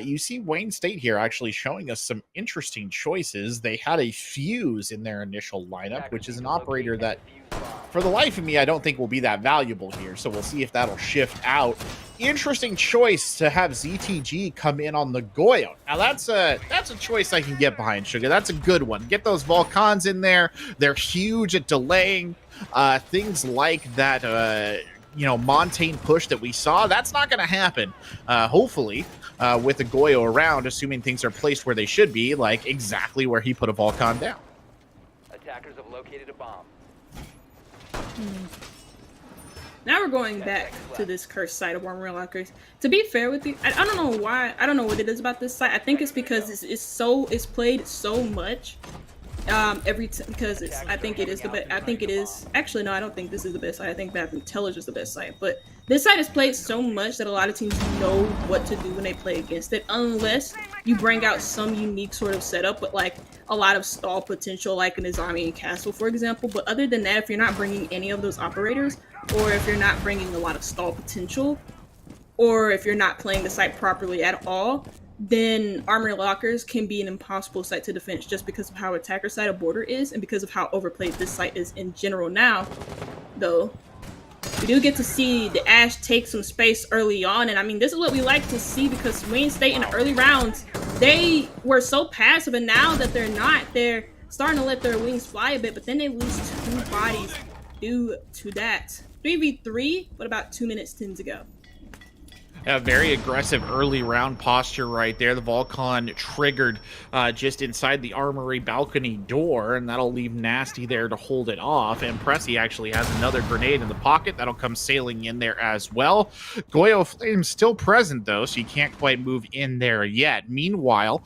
You see Wayne State here actually showing us some interesting choices. They had a Fuse in their initial lineup, which is an operator that, for the life of me, I don't think will be that valuable here. So we'll see if that'll shift out. Interesting choice to have ZTG come in on the Goyo. Now that's a choice I can get behind, Sugar. That's a good one. Get those Volcans in there. They're huge at delaying things like that. Montane push that we saw, that's not going to happen, hopefully, with the Goyo around, assuming things are placed where they should be, like exactly where he put a Volcan down. Attackers have located a bomb. Now we're going back to this cursed site of Warm Real Lockers. To be fair with you, I don't know why. I don't know what it is about this site. I think it's because it's played so much. Because I think it is the best. I think it is. Actually, no, I don't think this is the best site. I think Map Intelligence is the best site. But this site is played so much that a lot of teams know what to do when they play against it, unless you bring out some unique sort of setup with like a lot of stall potential, like an Izami and Castle, for example. But other than that, if you're not bringing any of those operators, or if you're not bringing a lot of stall potential, or if you're not playing the site properly at all, then Armory Lockers can be an impossible site to defend just because of how attacker side of border is and because of how overplayed this site is in general now. Though we do get to see the Ash take some space early on, and I mean this is what we like to see because Wayne State in the early rounds, they were so passive, and now that they're starting to let their wings fly a bit, but then they lose 2 bodies due to that. 3v3, but about 2 minutes 10 to go. A very aggressive early round posture right there. The Volcon triggered just inside the armory balcony door, and that'll leave Nasty there to hold it off. And Pressy actually has another grenade in the pocket. That'll come sailing in there as well. Goyo Flame's still present, though, so you can't quite move in there yet. Meanwhile,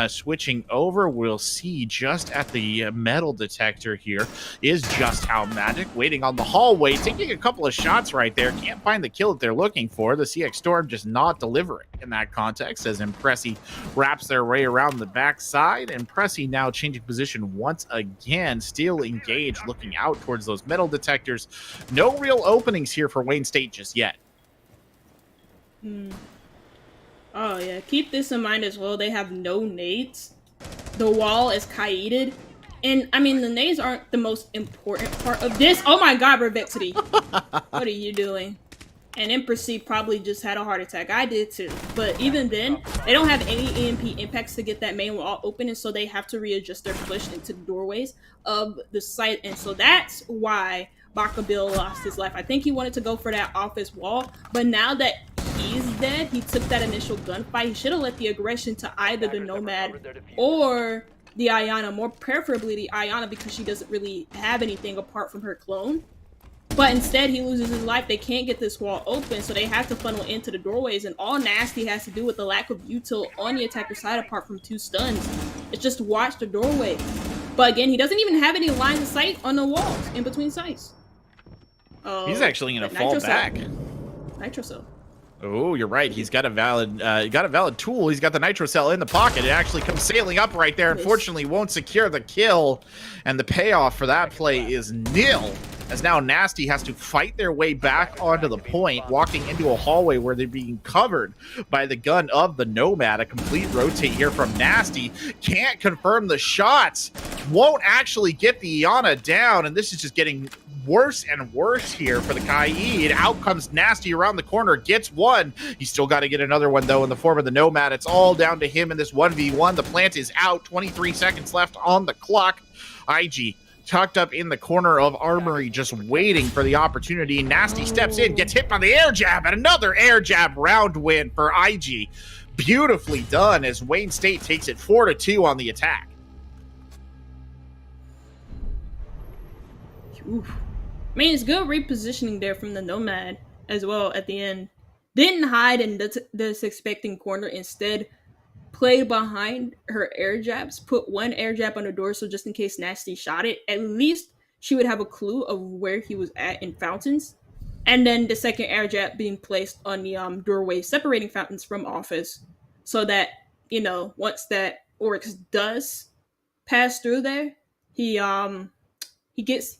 switching over, we'll see just at the metal detector here is Just How Magic, waiting on the hallway, taking a couple of shots right there. Can't find the kill that they're looking for. The CX Storm just not delivering in that context as Impressy wraps their way around the backside. Impressy now changing position once again, still engaged, looking out towards those metal detectors. No real openings here for Wayne State just yet. Oh yeah, keep this in mind as well. They have no nades. The wall is kited. And I mean, the nades aren't the most important part of this. Oh my god, Revexity. What are you doing? And Impressy probably just had a heart attack. I did too. But even then, they don't have any EMP impacts to get that main wall open, and so they have to readjust their push into the doorways of the site. And so that's why Baka Bill lost his life. I think he wanted to go for that office wall, but now that he's dead, he took that initial gunfight. He should have let the aggression to either the Nomad or the Ayana, more preferably the Ayana, because she doesn't really have anything apart from her clone. But instead, he loses his life. They can't get this wall open, so they have to funnel into the doorways, and all Nasty has to do with the lack of util on the attacker side, apart from 2 stuns, is just watch the doorway. But again, he doesn't even have any lines of sight on the walls in between sites. He's actually going to fall back. Nitro Cell. Oh, you're right. He's got a valid tool. He's got the Nitro Cell in the pocket. It actually comes sailing up right there. Unfortunately, won't secure the kill, and the payoff for that play is nil. As now Nasty has to fight their way back onto the point, walking into a hallway where they're being covered by the gun of the Nomad. A complete rotate here from Nasty. Can't confirm the shots. Won't actually get the Iana down, and this is just getting worse and worse here for the Kaid. Out comes Nasty around the corner, gets one. He's still got to get another one, though, in the form of the Nomad. It's all down to him in this 1v1. The plant is out. 23 seconds left on the clock. IG tucked up in the corner of Armory, just waiting for the opportunity. Nasty steps in, gets hit by the air jab, and another air jab round win for IG. Beautifully done as Wayne State takes it 4-2 on the attack. Oof. I mean, it's good repositioning there from the Nomad as well at the end. Didn't hide in this expecting corner, instead played behind her air jabs, put one air jab on the door, so just in case Nasty shot it, at least she would have a clue of where he was at in Fountains. And then the second air jab being placed on the doorway separating Fountains from office, so that, you know, once that Oryx does pass through there, he gets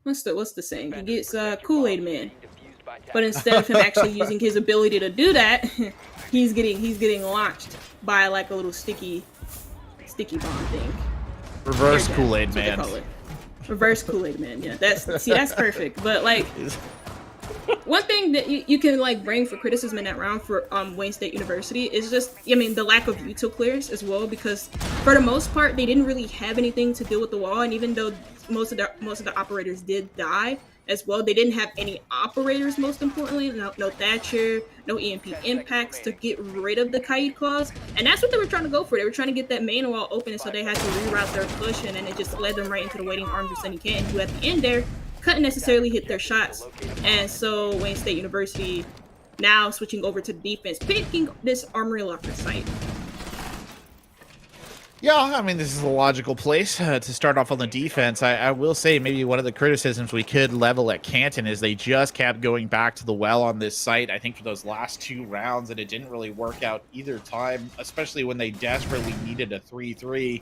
what's the saying? He gets Kool-Aid Man. But instead of him actually using his ability to do that, he's getting launched by like a little sticky bomb thing. Reverse Kool-Aid Man. Reverse Kool-Aid Man. Yeah, that's perfect. But like, one thing that you can like bring for criticism in that round for Wayne State University is just, I mean, the lack of util clears as well, because for the most part they didn't really have anything to deal with the wall, and even though most of the operators did die as well, they didn't have any operators, most importantly. No Thatcher, no EMP impacts to get rid of the Kaid clause, and that's what they were trying to go for. They were trying to get that main wall open, and so they had to reroute their push, and then it just led them right into the waiting arms of Sunny Canton, who at the end there couldn't necessarily hit their shots. And so Wayne State University now switching over to defense, picking this Armory Locker site. Yeah, I mean, this is a logical place to start off on the defense. I will say maybe one of the criticisms we could level at Canton is they just kept going back to the well on this site, I think, for those last 2 rounds, and it didn't really work out either time, especially when they desperately needed a 3-3.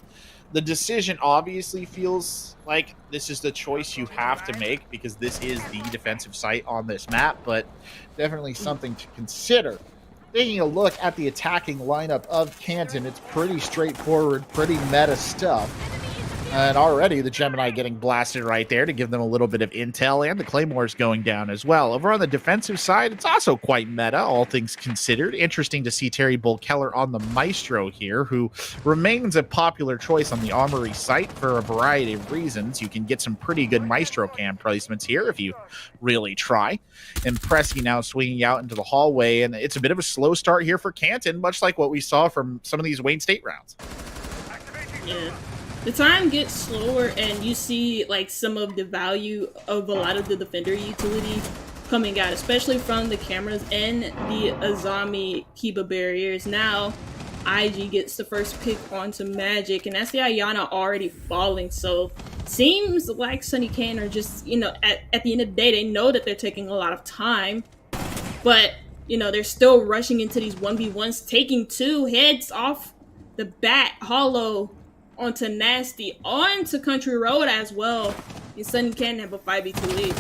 The decision obviously feels like this is the choice you have to make because this is the defensive site on this map, but definitely something to consider. Taking a look at the attacking lineup of Canton, it's pretty straightforward, pretty meta stuff. And already the Gemini getting blasted right there to give them a little bit of intel, and the Claymores going down as well. Over on the defensive side, it's also quite meta, all things considered. Interesting to see Terry Bullkeller on the Maestro here, who remains a popular choice on the Armory site for a variety of reasons. You can get some pretty good Maestro cam placements here if you really try. And Pressy now swinging out into the hallway, and it's a bit of a slow start here for Canton, much like what we saw from some of these Wayne State rounds. Yeah. The time gets slower, and you see like some of the value of a lot of the defender utility coming out, especially from the cameras and the Azami Kiba barriers. Now, IG gets the first pick onto Magic, and that's the Ayana already falling. So, seems like Sunny Kane are just, you know, at the end of the day, they know that they're taking a lot of time, but, you know, they're still rushing into these 1v1s, taking 2 heads off the bat. Hollow onto Nasty, onto Country Road as well. And Sunny Kane have a 5v2 lead.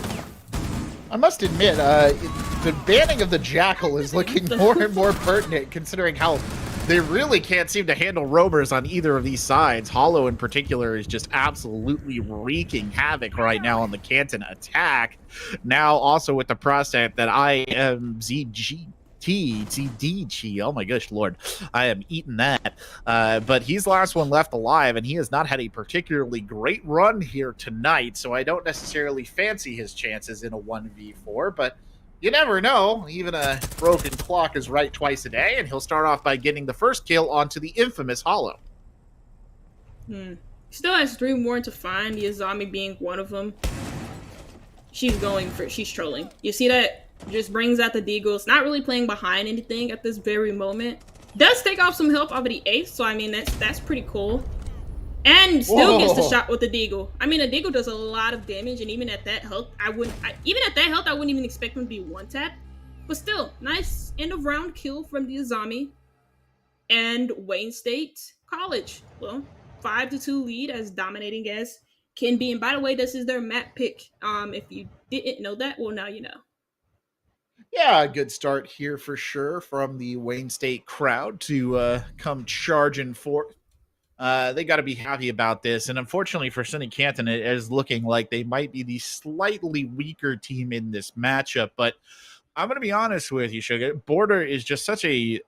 I must admit, the banning of the Jackal is looking more and more pertinent, considering how they really can't seem to handle roamers on either of these sides. Hollow in particular is just absolutely wreaking havoc right now on the Canton attack. Now also with the prospect that I am ZDG, oh my gosh, Lord, I am eating that. But he's the last one left alive, and he has not had a particularly great run here tonight, so I don't necessarily fancy his chances in a 1v4, but you never know. Even a broken clock is right twice a day, and he'll start off by getting the first kill onto the infamous Hollow. Still has 3 more to find, the Azami being one of them. She's trolling. You see that? Just brings out the Deagle. It's not really playing behind anything at this very moment. Does take off some health off of the Ace, so I mean that's pretty cool. And still gets the shot with the Deagle. I mean, a Deagle does a lot of damage, and even at that health, I wouldn't even expect him to be one tap. But still, nice end of round kill from the Azami. And Wayne State College, well, 5-2 lead, as dominating as can be. And by the way, this is their map pick. If you didn't know that, well, now you know. Yeah, a good start here for sure from the Wayne State crowd to come charging forth. They got to be happy about this. And unfortunately for Sunny Canton, it is looking like they might be the slightly weaker team in this matchup. But I'm going to be honest with you, Sugar. Border is just such a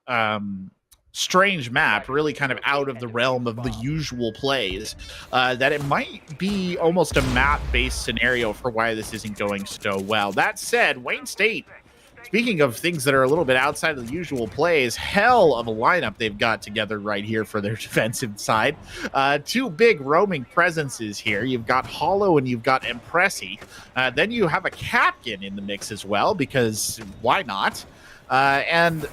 strange map, really kind of out of the realm of the usual plays, that it might be almost a map-based scenario for why this isn't going so well. That said, Wayne State, speaking of things that are a little bit outside of the usual plays, hell of a lineup they've got together right here for their defensive side. 2 big roaming presences here. You've got Hollow and you've got Impressy. Then you have a Capkin in the mix as well, because why not? And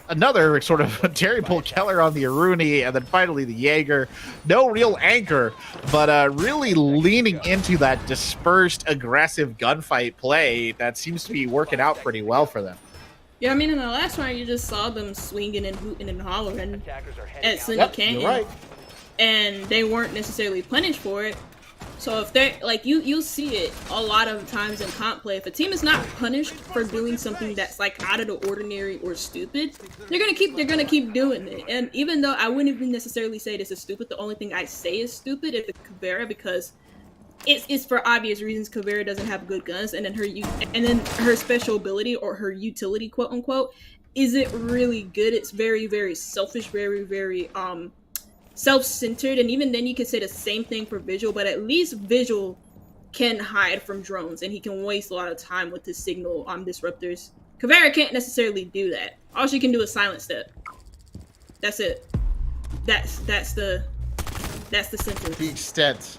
another sort of Terry Bullkeller on the Aruni, and then finally the Jaeger. No real anchor, but really leaning into that dispersed, aggressive gunfight play that seems to be working out pretty well for them. Yeah, I mean, in the last round, you just saw them swinging and hooting and hollering at Sunny Canton. You're right. And they weren't necessarily punished for it. So if they're like you'll see it a lot of times in comp play. If a team is not punished for doing something that's like out of the ordinary or stupid, they're gonna keep doing it. And even though I wouldn't even necessarily say this is stupid, the only thing I say is stupid is the Caveira, because it's for obvious reasons. Caveira doesn't have good guns, and then her special ability or her utility, quote unquote, isn't really good. It's very, very selfish, very, very self-centered. And even then you could say the same thing for Visual, but at least Visual can hide from drones, and he can waste a lot of time with his signal disruptors. Caveira can't necessarily do that. All she can do is silent step. That's it. That's the sentence. The extent.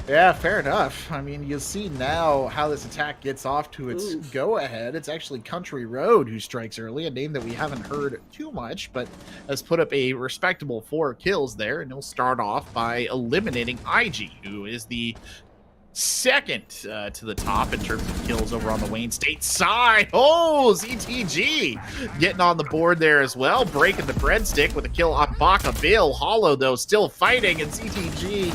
Yeah, fair enough. I mean, you'll see now how this attack gets off to its go-ahead. It's actually Country Road who strikes early, a name that we haven't heard too much, but has put up a respectable 4 kills there, and he'll start off by eliminating IG, who is the second to the top in terms of kills over on the Wayne State side. Oh, ZTG getting on the board there as well, breaking the breadstick with a kill on Baka Bill. Hollow, though, still fighting, and ZTG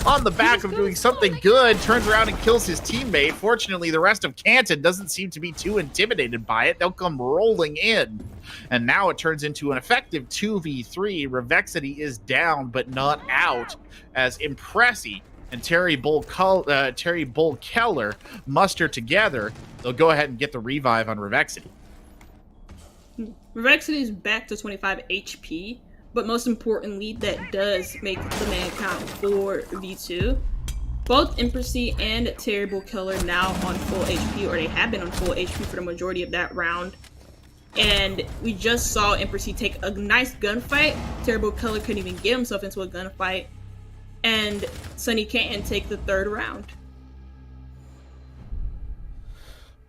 on the back of doing something good, turns around and kills his teammate. Fortunately, the rest of Canton doesn't seem to be too intimidated by it. They'll come rolling in. And now it turns into an effective 2v3. Revexity is down, but not out, as Impressi and Terry Bull Keller muster together. They'll go ahead and get the revive on Revexity. Revexity is back to 25 HP, but most importantly, that does make the man count for V2. Both Impressi and Terrible Killer now on full HP, or they have been on full HP for the majority of that round. And we just saw Impressi take a nice gunfight. Terrible Killer couldn't even get himself into a gunfight. And Sunny Canton take the third round.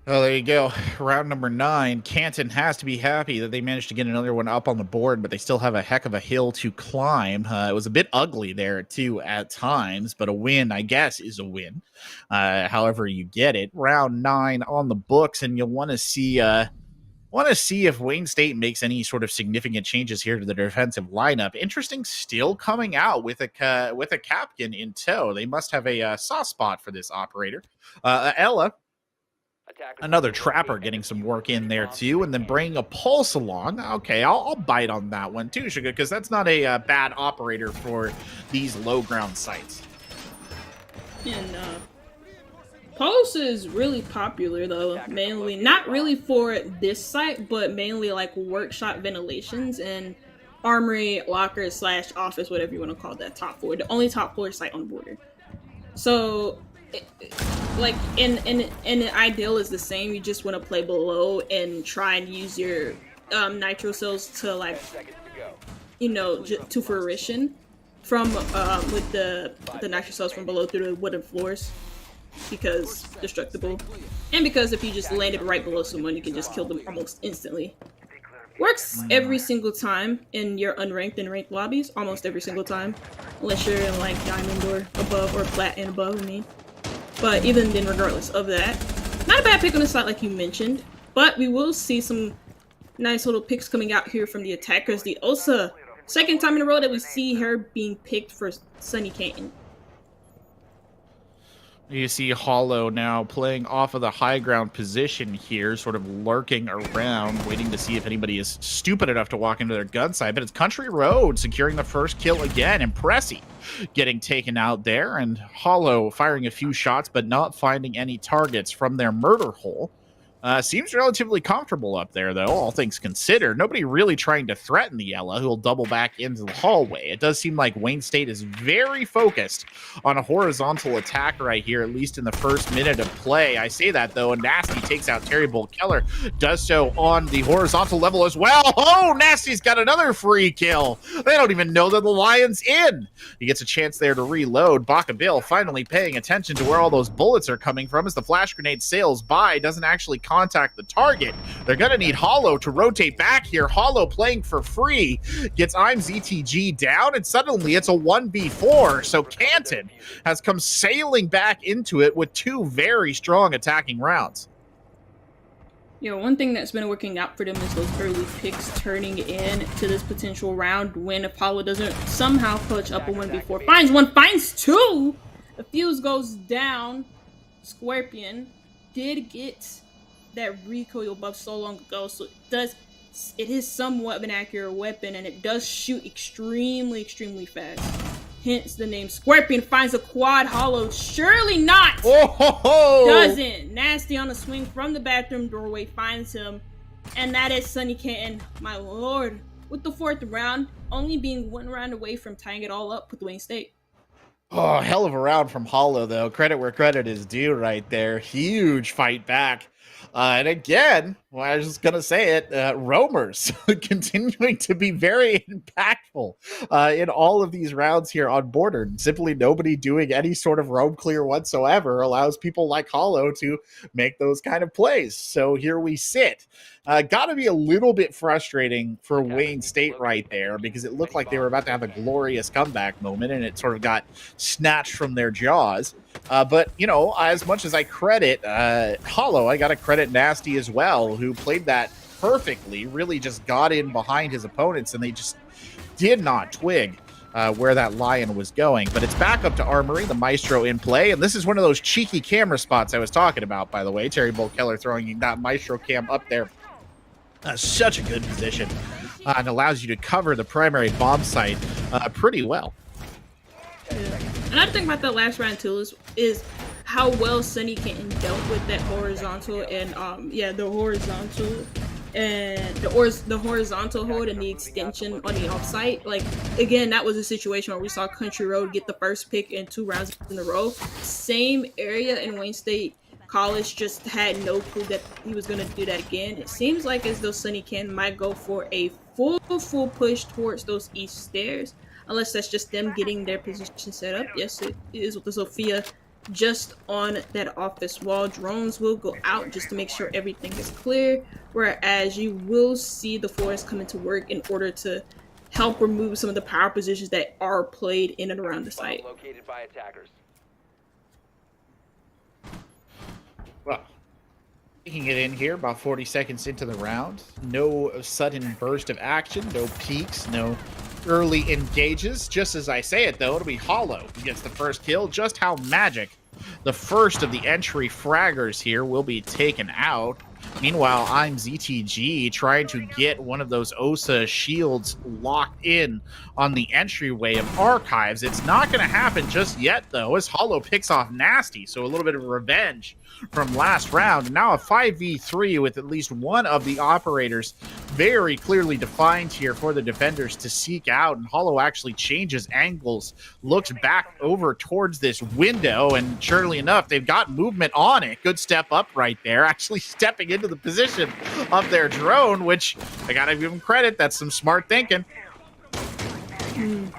Oh, there you go. Round number 9. Canton has to be happy that they managed to get another one up on the board, but they still have a heck of a hill to climb. It was a bit ugly there, too, at times, but a win, I guess, is a win. However you get it. Round 9 on the books, and you'll want to see if Wayne State makes any sort of significant changes here to the defensive lineup. Interesting, still coming out with a Capkin in tow. They must have a soft spot for this operator. Ella, another trapper, getting some work in there too, and then bringing a pulse along. Okay, I'll bite on that one too, Sugar, because that's not a bad operator for these low ground sites. And Pulse is really popular though, mainly not really for this site, but mainly like workshop ventilations and armory, locker / office, whatever you want to call that, top floor, the only top floor site on the border. So like in the ideal is the same. You just want to play below and try and use your nitro cells to, like, you know, to fruition from with the nitro cells from below through the wooden floors, because destructible, and because if you just landed right below someone, you can just kill them almost instantly. Works every single time in your unranked and ranked lobbies, almost every single time, unless you're in like diamond or above, or plat and above, I mean. But even then, regardless of that, not a bad pick on the side like you mentioned, but we will see some nice little picks coming out here from the attackers. The Osa, second time in a row that we see her being picked for Sunny Canton. You see Hollow now playing off of the high ground position here, sort of lurking around, waiting to see if anybody is stupid enough to walk into their gun site. But it's Country Road securing the first kill again. Impressi getting taken out there, and Hollow firing a few shots, but not finding any targets from their murder hole. Seems relatively comfortable up there, though, all things considered. Nobody really trying to threaten the Ella, who will double back into the hallway. It does seem like Wayne State is very focused on a horizontal attack right here, at least in the first minute of play. I say that, though, and Nasty takes out Terry Bull Keller, does so on the horizontal level as well. Oh, Nasty's got another free kill. They don't even know that the Lion's in. He gets a chance there to reload. Baka Bill finally paying attention to where all those bullets are coming from as the flash grenade sails by, doesn't actually contact the target. They're gonna need Hollow to rotate back here. Hollow playing for free, gets I'm ZTG down, and suddenly it's a 1v4. So Canton has come sailing back into it with two very strong attacking rounds. You know, one thing that's been working out for them is those early picks turning in to this potential round win. If Hollow doesn't somehow clutch up a 1v4, finds one, finds two, the fuse goes down. Scorpion did get that recoil buff so long ago, so it is somewhat of an accurate weapon, and it does shoot extremely fast, hence the name. Scorpion finds a quad. Hollow surely not. Doesn't. Nasty on a swing from the bathroom doorway finds him, and that is Sunny Canton, my lord, with the fourth round only being one round away from tying it all up with Wayne State. Oh, hell of a round from Hollow, though. Credit where credit is due right there. Huge fight back. And again, well, I was just going to say it, roamers continuing to be very impactful in all of these rounds here on Border. Simply nobody doing any sort of roam clear whatsoever allows people like Hollow to make those kind of plays. So here we sit. Got to be a little bit frustrating for Wayne State right there, because it looked like they were about to have a glorious comeback moment, and it sort of got snatched from their jaws. But, you know, as much as I credit Hollow, I got to credit Nasty as well, who played that perfectly, really just got in behind his opponents, and they just did not twig where that lion was going. But it's back up to Armory, the Maestro in play. And this is one of those cheeky camera spots I was talking about, by the way. Terry Bull Keller throwing that Maestro cam up there. Such a good position. And allows you to cover the primary bomb site pretty well. Another thing about the last round too is how well Sunny Canton dealt with that horizontal and the horizontal hold and the extension on the offsite. Like again, that was a situation where we saw Country Road get the first pick in 2 rounds in a row. Same area in Wayne State College, just had no clue that he was going to do that again. It seems like as though Sunny Canton might go for a full push towards those east stairs, unless that's just them getting their position set up. Yes, it is with the Sophia just on that office wall. Drones will go out just to make sure everything is clear, whereas you will see the force come into work in order to help remove some of the power positions that are played in and around the site. Located by attackers. Well, taking it in here about 40 seconds into the round. No sudden burst of action, no peaks, no early engages. Just as I say it, though, it'll be Hollow who gets the first kill. Just how magic. The first of the entry fraggers here will be taken out. Meanwhile, I'm ZTG trying to get one of those OSA shields locked in on the entryway of Archives. It's not going to happen just yet, though, as Hollow picks off Nasty. So a little bit of revenge from last round. And now a 5v3 with at least one of the operators very clearly defined here for the defenders to seek out. And Hollow actually changes angles, looks back over towards this window, and surely enough, they've got movement on it. Good step up right there, actually stepping into the position of their drone, which I gotta give them credit. That's some smart thinking. I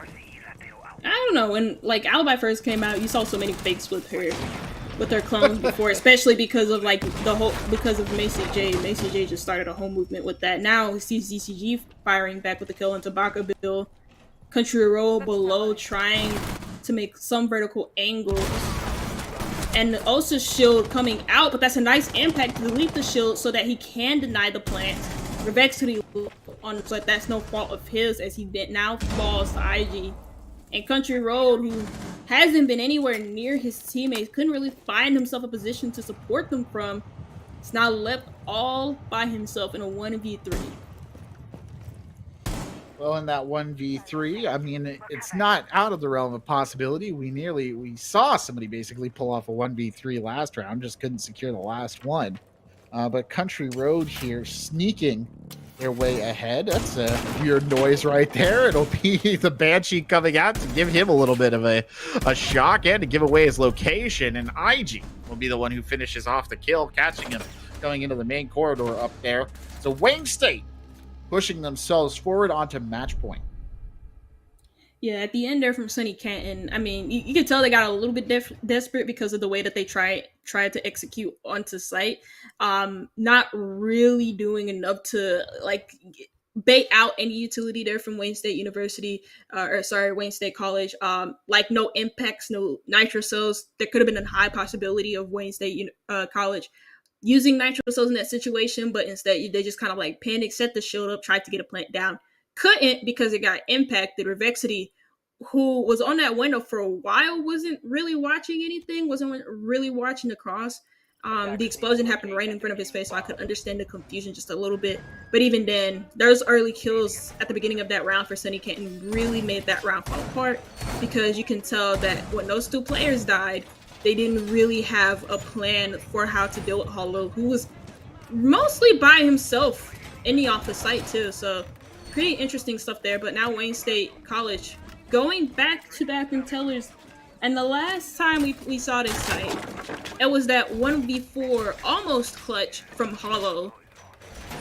don't know, when like Alibi first came out, you saw so many fakes with her clones before, especially because of like because of Macy J. Macy J just started a whole movement with that. Now we see ZCG firing back with the kill on Tabaka Bill. Country Road below trying to make some vertical angles. And also shield coming out, but that's a nice impact to delete the shield so that he can deny the plant. Revexity on, but that's no fault of his as he now falls to IG. And Country Road, who hasn't been anywhere near his teammates, couldn't really find himself a position to support them from, is now left all by himself in a 1v3. Well, in that 1v3, I mean, it's not out of the realm of possibility. We saw somebody basically pull off a 1v3 last round, just couldn't secure the last one. But Country Road here sneaking their way ahead. That's a weird noise right there. It'll be the Banshee coming out to give him a little bit of a shock and to give away his location. And IG will be the one who finishes off the kill, catching him going into the main corridor up there. So Wayne State pushing themselves forward onto match point. Yeah, at the end there from Sunny Canton, I mean, you could tell they got a little bit desperate because of the way that they tried to execute onto site. Not really doing enough to like bait out any utility there from Wayne State University, Wayne State College. Like no impacts, no nitro cells. There could have been a high possibility of Wayne State College using nitro cells in that situation, but instead they just kind of like panicked, set the shield up, tried to get a plant down. Couldn't because it got impacted. Revexity, who was on that window for a while, wasn't really watching anything, wasn't really watching the cross. The explosion happened right in front of his face, so I could understand the confusion just a little bit. But even then, those early kills at the beginning of that round for Sunny Canton really made that round fall apart, because you can tell that when those two players died, they didn't really have a plan for how to deal with Hollow, who was mostly by himself in the office site too. So pretty interesting stuff there. But now Wayne State College going back to back in tellers. And the last time we saw this site, it was that 1v4 almost clutch from Hollow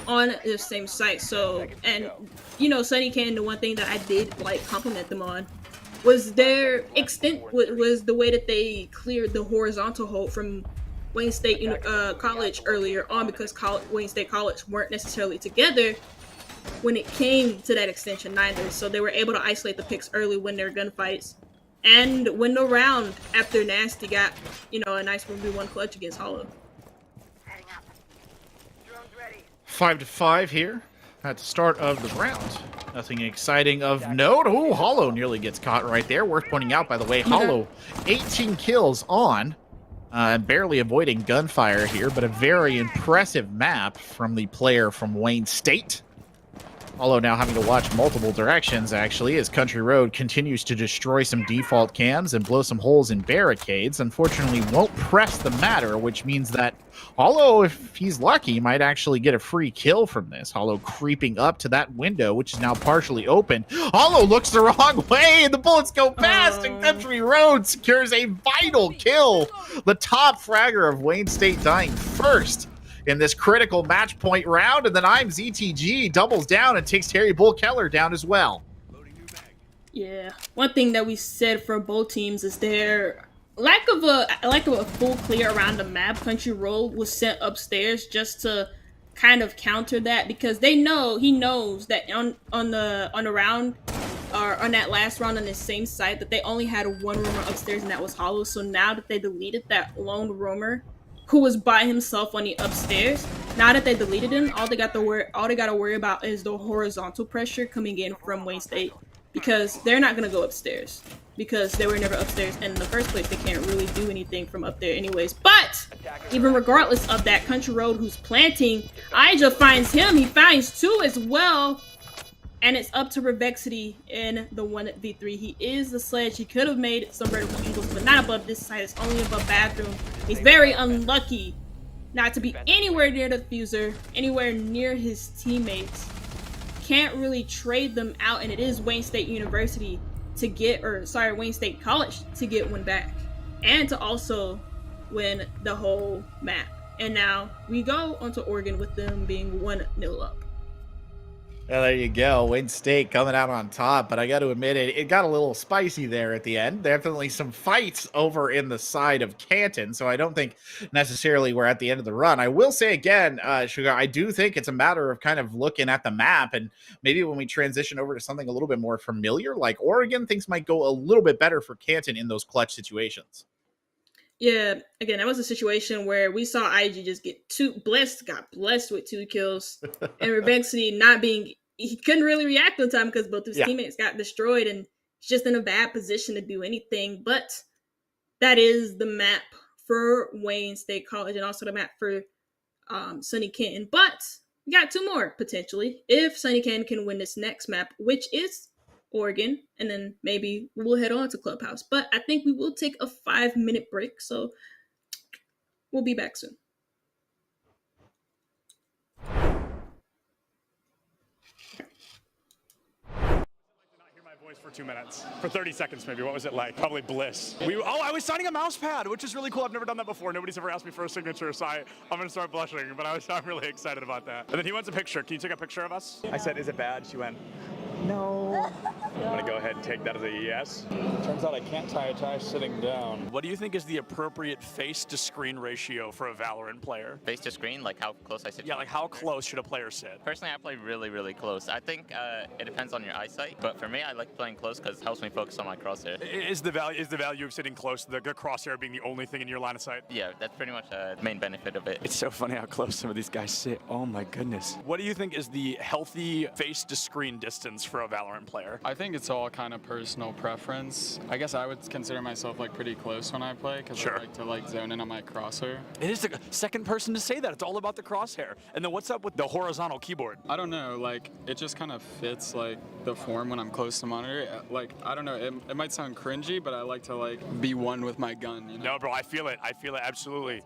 on the same site. So, and you know, Sunny Canton, the one thing that I did like compliment them on was their extent, was the way that they cleared the horizontal hold from Wayne State College earlier on, because Wayne State College weren't necessarily together when it came to that extension neither. So they were able to isolate the picks early, win their gunfights, and win the round after Nasty got, you know, a nice 1v1 clutch against Hollow. 5-5 here at the start of the round. Nothing exciting of note. Oh, Hollow nearly gets caught right there. Worth pointing out, by the way, Hollow 18 kills on, barely avoiding gunfire here, but a very impressive map from the player from Wayne State. Hollow now having to watch multiple directions, actually, as Country Road continues to destroy some default cams and blow some holes in barricades. Unfortunately, won't press the matter, which means that Hollow, if he's lucky, might actually get a free kill from this. Hollow creeping up to that window, which is now partially open. Hollow looks the wrong way, and the bullets go past, and Country Road secures a vital kill. The top fragger of Wayne State dying first in this critical match point round, and then I'm ZTG doubles down and takes Terry Bull Keller down as well. Yeah, one thing that we said for both teams is their lack of a full clear around the map. Country Road was sent upstairs just to kind of counter that, because he knows that on the round, or on that last round on the same site, that they only had one roamer upstairs, and that was Hollow. So now that they deleted that lone roamer who was by himself on the upstairs, now that they deleted him, all they got to worry about is the horizontal pressure coming in from Wayne State, because they're not gonna go upstairs because they were never upstairs, and in the first place they can't really do anything from up there anyways. But even regardless of that, Country Road, who's planting, Ija finds him. He finds two as well, and it's up to Revexity in the 1v3. He is the sledge. He could have made some vertical angles, but not above this side. It's only above bathroom. He's very unlucky not to be anywhere near the diffuser, anywhere near his teammates. Can't really trade them out, and it is Wayne State University to get, Wayne State College to get one back, and to also win the whole map. And now we go onto Oregon with them being 1-0 up. Well, there you go. Wayne State coming out on top, but I got to admit it got a little spicy there at the end. Definitely some fights over in the side of Canton, so I don't think necessarily we're at the end of the run. I will say again, Sugar, I do think it's a matter of kind of looking at the map, and maybe when we transition over to something a little bit more familiar, like Oregon, things might go a little bit better for Canton in those clutch situations. Yeah, again, that was a situation where we saw IG just get got blessed with 2 kills, and Revexity he couldn't really react on time because both of his teammates got destroyed, and he's just in a bad position to do anything. But that is the map for Wayne State College, and also the map for SUNY Canton. But we got 2 more, potentially, if SUNY Canton can win this next map, which is Oregon, and then maybe we'll head on to Clubhouse. But I think we will take a 5-minute break, so we'll be back soon. For 2 minutes, for 30 seconds maybe. What was it like? Probably bliss. I was signing a mouse pad, which is really cool. I've never done that before. Nobody's ever asked me for a signature, so I'm gonna start blushing. But I'm really excited about that. And then he wants a picture. Can you take a picture of us? I said, "Is it bad?" She went, "No." I'm gonna go ahead and take that as a yes. Turns out I can't tie a tie sitting down. What do you think is the appropriate face-to-screen ratio for a Valorant player? Face to screen, like how close I sit? Yeah, like how close should a player sit? Personally, I play really, really close. I think it depends on your eyesight, but for me, I like playing close because it helps me focus on my crosshair. Is the value of sitting close, the crosshair being the only thing in your line of sight? Yeah, that's pretty much the main benefit of it. It's so funny how close some of these guys sit. Oh my goodness. What do you think is the healthy face-to-screen distance for a Valorant player? I think it's all kind of personal preference. I guess I would consider myself like pretty close when I play because I like to zone in on my crosshair. It is the second person to say that. It's all about the crosshair. And then what's up with the horizontal keyboard? I don't know, like it just kind of fits like the form when I'm close to monitor. Like I don't know, it might sound cringy, but I like to like be one with my gun, you know? No, bro, I feel it. I feel it absolutely.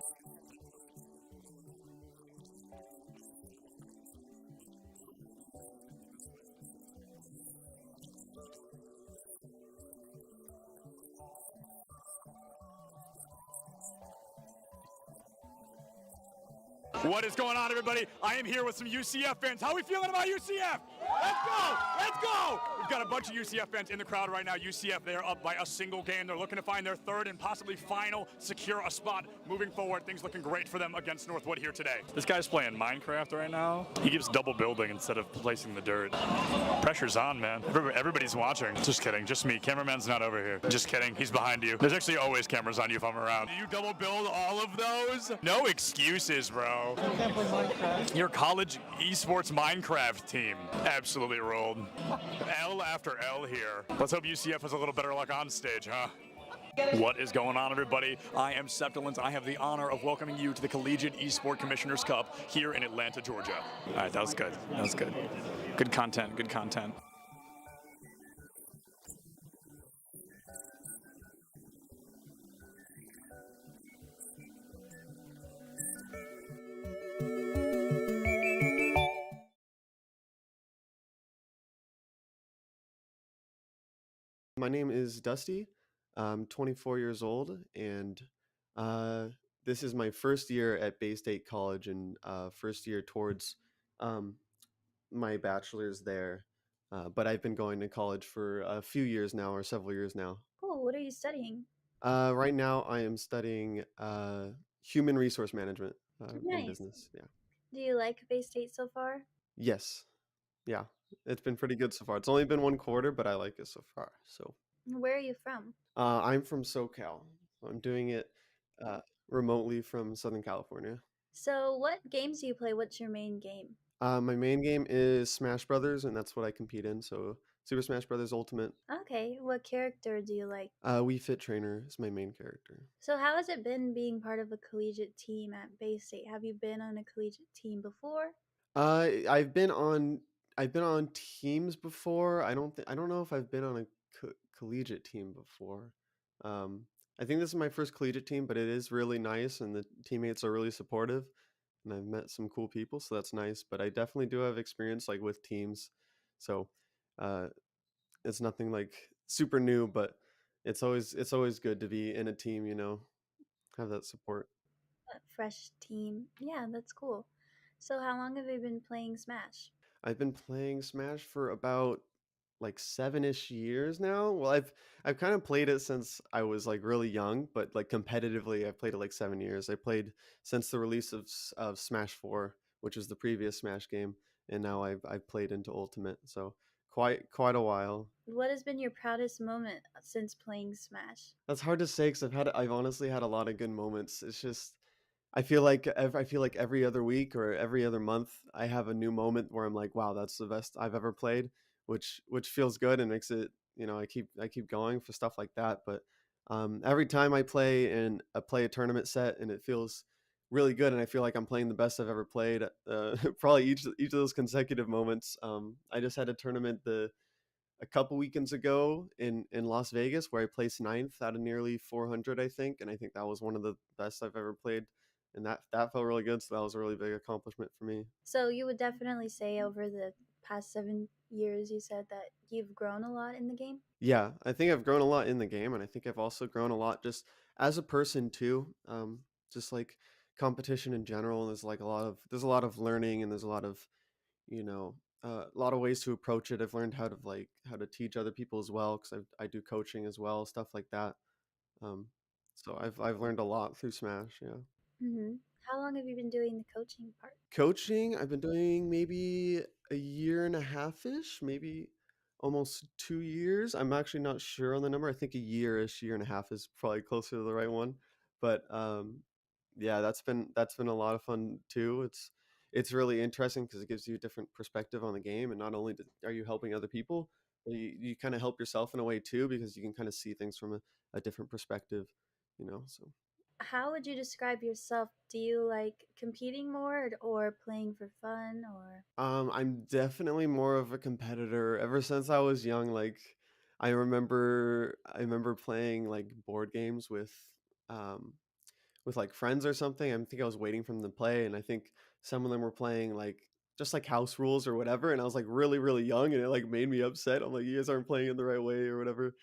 What is going on, everybody? I am here with some UCF fans. How are we feeling about UCF? Let's go! Let's go! We've got a bunch of UCF fans in the crowd right now. UCF, they're up by a single game. They're looking to find their third and possibly final, secure a spot moving forward. Things looking great for them against Northwood here today. This guy's playing Minecraft right now. He keeps double building instead of placing the dirt. Pressure's on, man. Everybody's watching. Just kidding. Just me. Cameraman's not over here. Just kidding. He's behind you. There's actually always cameras on you if I'm around. Do you double build all of those? No excuses, bro. Your college esports Minecraft team absolutely rolled. L after L here. Let's hope UCF has a little better luck on stage, huh? What is going on, everybody? I am Septilins. I have the honor of welcoming you to the Collegiate Esport Commissioners Cup here in Atlanta, Georgia. All right, that was good. That was good. Good content, good content. My name is Dusty. I'm 24 years old, and this is my first year at Bay State College and first year towards my bachelor's there. But I've been going to college for a few years now, or several years now. Cool. What are you studying? Right now, I am studying human resource management in Nice. business. Yeah. Do you like Bay State so far? Yes. Yeah. It's been pretty good so far. It's only been one quarter, but I like it so far. So. Where are you from? I'm from SoCal. I'm doing it remotely from Southern California. So, what games do you play? What's your main game? My main game is Smash Brothers, and that's what I compete in. So Super Smash Brothers Ultimate. Okay. What character do you like? Wii Fit Trainer is my main character. So, how has it been being part of a collegiate team at Bay State? Have you been on a collegiate team before? I've been on teams before. I don't know if I've been on a collegiate team before. I think this is my first collegiate team, but it is really nice, and the teammates are really supportive, and I've met some cool people, so that's nice. But I definitely do have experience like with teams, so it's nothing like super new, but it's always good to be in a team, have that support. A fresh team. Yeah, that's cool. So, how long have you been playing Smash? I've been playing Smash for about like 7-ish years now. Well, I've kind of played it since I was like really young, but like competitively, I've played it like 7 years. I played since the release of Smash 4, which was the previous Smash game, and now I've played into Ultimate, so quite a while. What has been your proudest moment since playing Smash? That's hard to say because I've honestly had a lot of good moments. It's just I feel like every other week or every other month I have a new moment where I'm like, wow, that's the best I've ever played, which feels good and makes it, I keep going for stuff like that. But every time I play a tournament set and it feels really good and I feel like I'm playing the best I've ever played, probably each of those consecutive moments. I just had a tournament a couple weekends ago in Las Vegas where I placed 9th out of nearly 400, I think, and I think that was one of the best I've ever played. And that felt really good, so that was a really big accomplishment for me. So you would definitely say over the past 7 years, you said that you've grown a lot in the game? Yeah, I think I've grown a lot in the game, and I think I've also grown a lot just as a person too. Just like competition in general, there's like a lot of learning, and there's a lot of ways to approach it. I've learned how to teach other people as well, because I do coaching as well, stuff like that. So I've learned a lot through Smash. Yeah. Mm-hmm. How long have you been doing the coaching part? Coaching, I've been doing maybe a year and a half-ish, maybe almost 2 years. I'm actually not sure on the number. I think a year-ish, year and a half is probably closer to the right one. But yeah, that's been a lot of fun too. It's really interesting because it gives you a different perspective on the game, and not only are you helping other people, but you kind of help yourself in a way too, because you can kind of see things from a different perspective, so. How would you describe yourself? Do you like competing more or playing for fun, or? I'm definitely more of a competitor. Ever since I was young, like I remember playing like board games with like friends or something. I think I was waiting for them to play, and I think some of them were playing like just like house rules or whatever, and I was like really, really young, and it like made me upset. I'm like, you guys aren't playing it the right way or whatever.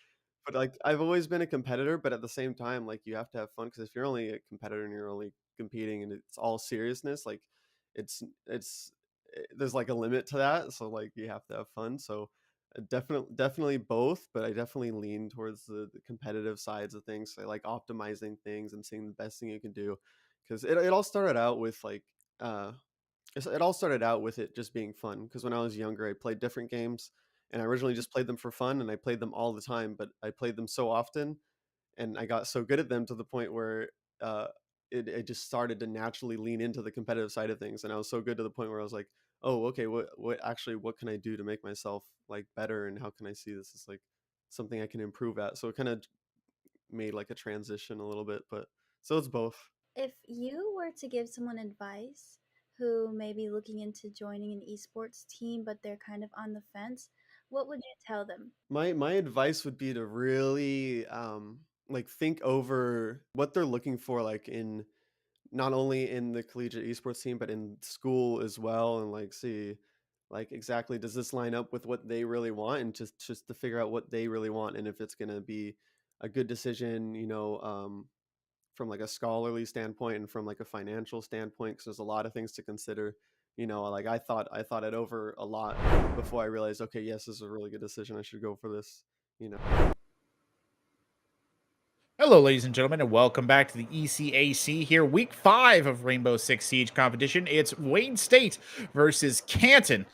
But like I've always been a competitor, but at the same time, like you have to have fun, because if you're only a competitor and you're only competing and it's all seriousness, like it's there's like a limit to that. So like you have to have fun. So Definitely both, but I definitely lean towards the competitive sides of things. I like optimizing things and seeing the best thing you can do, because it all started out with like it all started out with it just being fun. Because when I was younger, I played different games, and I originally just played them for fun, and I played them all the time. But I played them so often, and I got so good at them to the point where uh, it just started to naturally lean into the competitive side of things. And I was so good to the point where I was like, oh, okay, what can I do to make myself like better, and how can I see this as like something I can improve at? So it kind of made like a transition a little bit, but so it's both. If you were to give someone advice who may be looking into joining an esports team, but they're kind of on the fence, what would you tell them? My advice would be to really like think over what they're looking for, like in not only in the collegiate esports team but in school as well, and like see like exactly does this line up with what they really want, and just to figure out what they really want, and if it's going to be a good decision, from like a scholarly standpoint and from like a financial standpoint, because there's a lot of things to consider. Like I thought it over a lot before I realized, okay, yes, this is a really good decision, I should go for this. Hello, ladies and gentlemen, and welcome back to the ECAC here, week 5 of Rainbow Six Siege competition. It's Wayne State versus Canton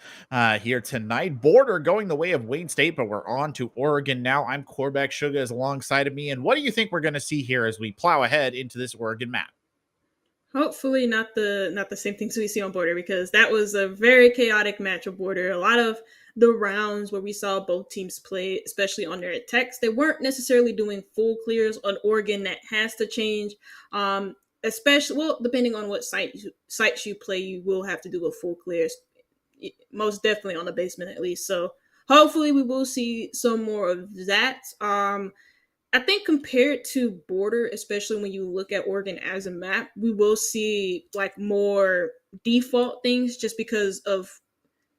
here tonight. Border going the way of Wayne State, but we're on to Oregon now. I'm Corbeck. Suga is alongside of me, and what do you think we're going to see here as we plow ahead into this Oregon map? Hopefully not the same things we see on Border, because that was a very chaotic match of Border. A lot of the rounds where we saw both teams play, especially on their attacks, they weren't necessarily doing full clears. On Oregon, that has to change. Especially, well, depending on what sites you play, you will have to do a full clear. Most definitely on the basement, at least. So hopefully we will see some more of that. I think compared to Border, especially when you look at Oregon as a map, we will see like more default things just because of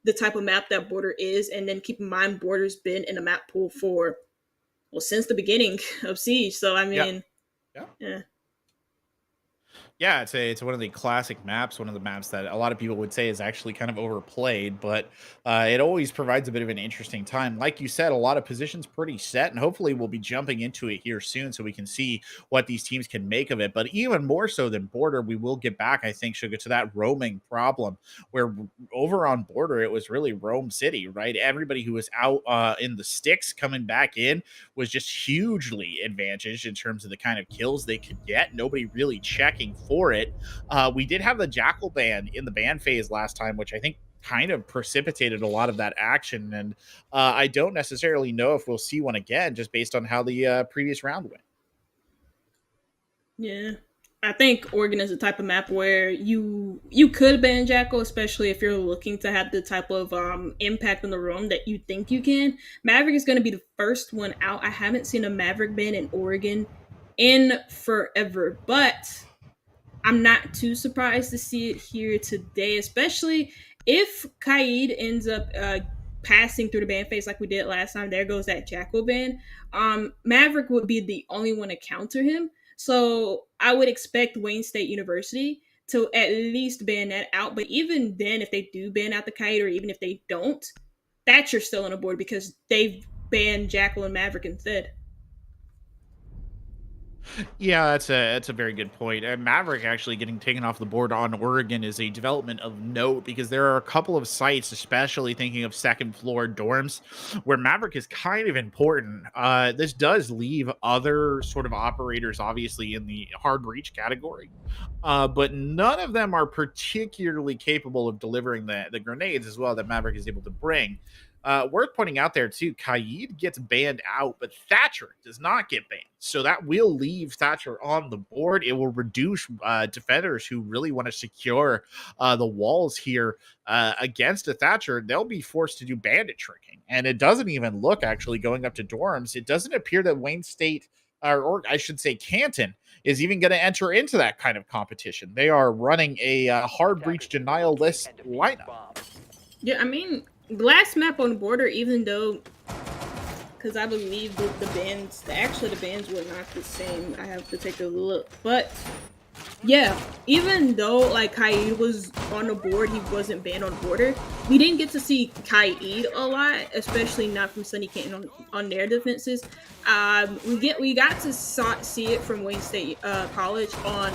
the type of map that Border is. And then keep in mind, Border's been in a map pool for, well, since the beginning of Siege. So, I mean, yeah. Yeah, it's one of the classic maps, one of the maps that a lot of people would say is actually kind of overplayed, but it always provides a bit of an interesting time. Like you said, a lot of positions pretty set, and hopefully we'll be jumping into it here soon so we can see what these teams can make of it. But even more so than Border, we will get back, I think, Suga, to that roaming problem, where over on Border, it was really roam city, right? Everybody who was out in the sticks coming back in was just hugely advantaged in terms of the kind of kills they could get. Nobody really checking for it. We did have the Jackal ban in the ban phase last time, which I think kind of precipitated a lot of that action. And I don't necessarily know if we'll see one again, just based on how the previous round went. Yeah. I think Oregon is the type of map where you could ban Jackal, especially if you're looking to have the type of impact on the room that you think you can. Maverick is going to be the first one out. I haven't seen a Maverick ban in Oregon in forever, but I'm not too surprised to see it here today, especially if Kaid ends up passing through the ban phase like we did last time. There goes that Jackal ban. Maverick would be the only one to counter him. So I would expect Wayne State University to at least ban that out. But even then, if they do ban out the Kaid, or even if they don't, Thatcher's still on the board because they've banned Jackal and Maverick instead. Yeah, that's a very good point. And Maverick actually getting taken off the board on Oregon is a development of note, because there are a couple of sites, especially thinking of second floor dorms, where Maverick is kind of important. This does leave other sort of operators, obviously, in the hard reach category, but none of them are particularly capable of delivering the grenades as well that Maverick is able to bring. Worth pointing out there too, Kaid gets banned out, but Thatcher does not get banned. So that will leave Thatcher on the board. It will reduce defenders who really want to secure the walls here against a Thatcher. They'll be forced to do bandit tricking. And it doesn't even look, actually, going up to dorms, it doesn't appear that Wayne State, or I should say Canton, is even going to enter into that kind of competition. They are running a hard breach denial-less lineup. Yeah, I mean, last map on Border, even though, because I believe the bans were not the same. I have to take a look, but Yeah, even though like Kaid was on the board, he wasn't banned on border. We didn't get to see Kaid a lot, especially not from Sunny Canton on their defenses. We got to see it from Wayne State College on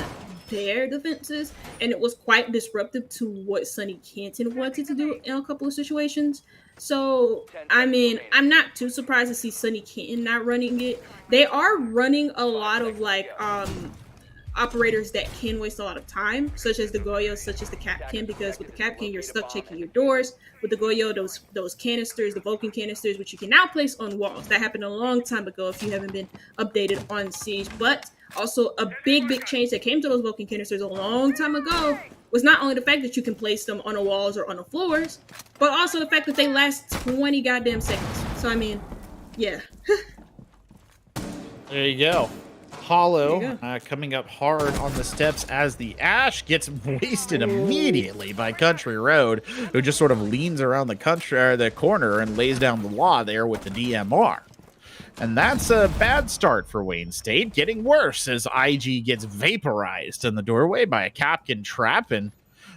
their defenses, and it was quite disruptive to what Sunny Canton wanted to do in a couple of situations. So, I mean, I'm not too surprised to see Sunny Canton not running it. They are running a lot of like operators that can waste a lot of time, such as the Goyo, such as the Capkin, because with the Capkin you're stuck checking your doors. With the Goyo, those canisters, the Vulcan canisters, which you can now place on walls. That happened a long time ago if you haven't been updated on Siege. But also a big change that came to those Vulcan canisters a long time ago was not only the fact that you can place them on the walls or on the floors, but also the fact that they last 20 goddamn seconds. So I mean, yeah. There you go. Hollow coming up hard on the steps as the Ash gets wasted immediately by Country Road, who just sort of leans around the corner and lays down the law there with the DMR. And that's a bad start for Wayne State, getting worse as IG gets vaporized in the doorway by a Capkin trap. And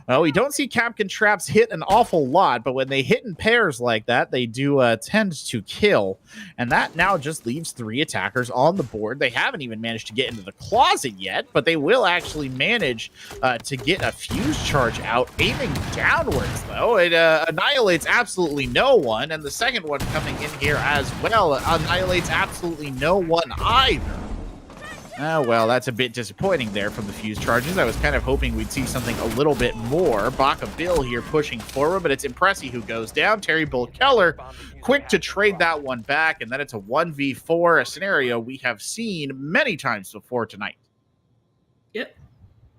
well, we don't see Capkin traps hit an awful lot, but when they hit in pairs like that, they do tend to kill. And that now just leaves 3 attackers on the board. They haven't even managed to get into the closet yet, but they will actually manage to get a fuse charge out, aiming downwards, though. It annihilates absolutely no one, and the second one coming in here as well annihilates absolutely no one either. Well, that's a bit disappointing there from the fuse charges. I was kind of hoping we'd see something a little bit more. Baka Bill here pushing forward, but it's Impressy who goes down. Terry Bull Keller quick to trade that one back, and then it's a 1v4, a scenario we have seen many times before tonight. Yep.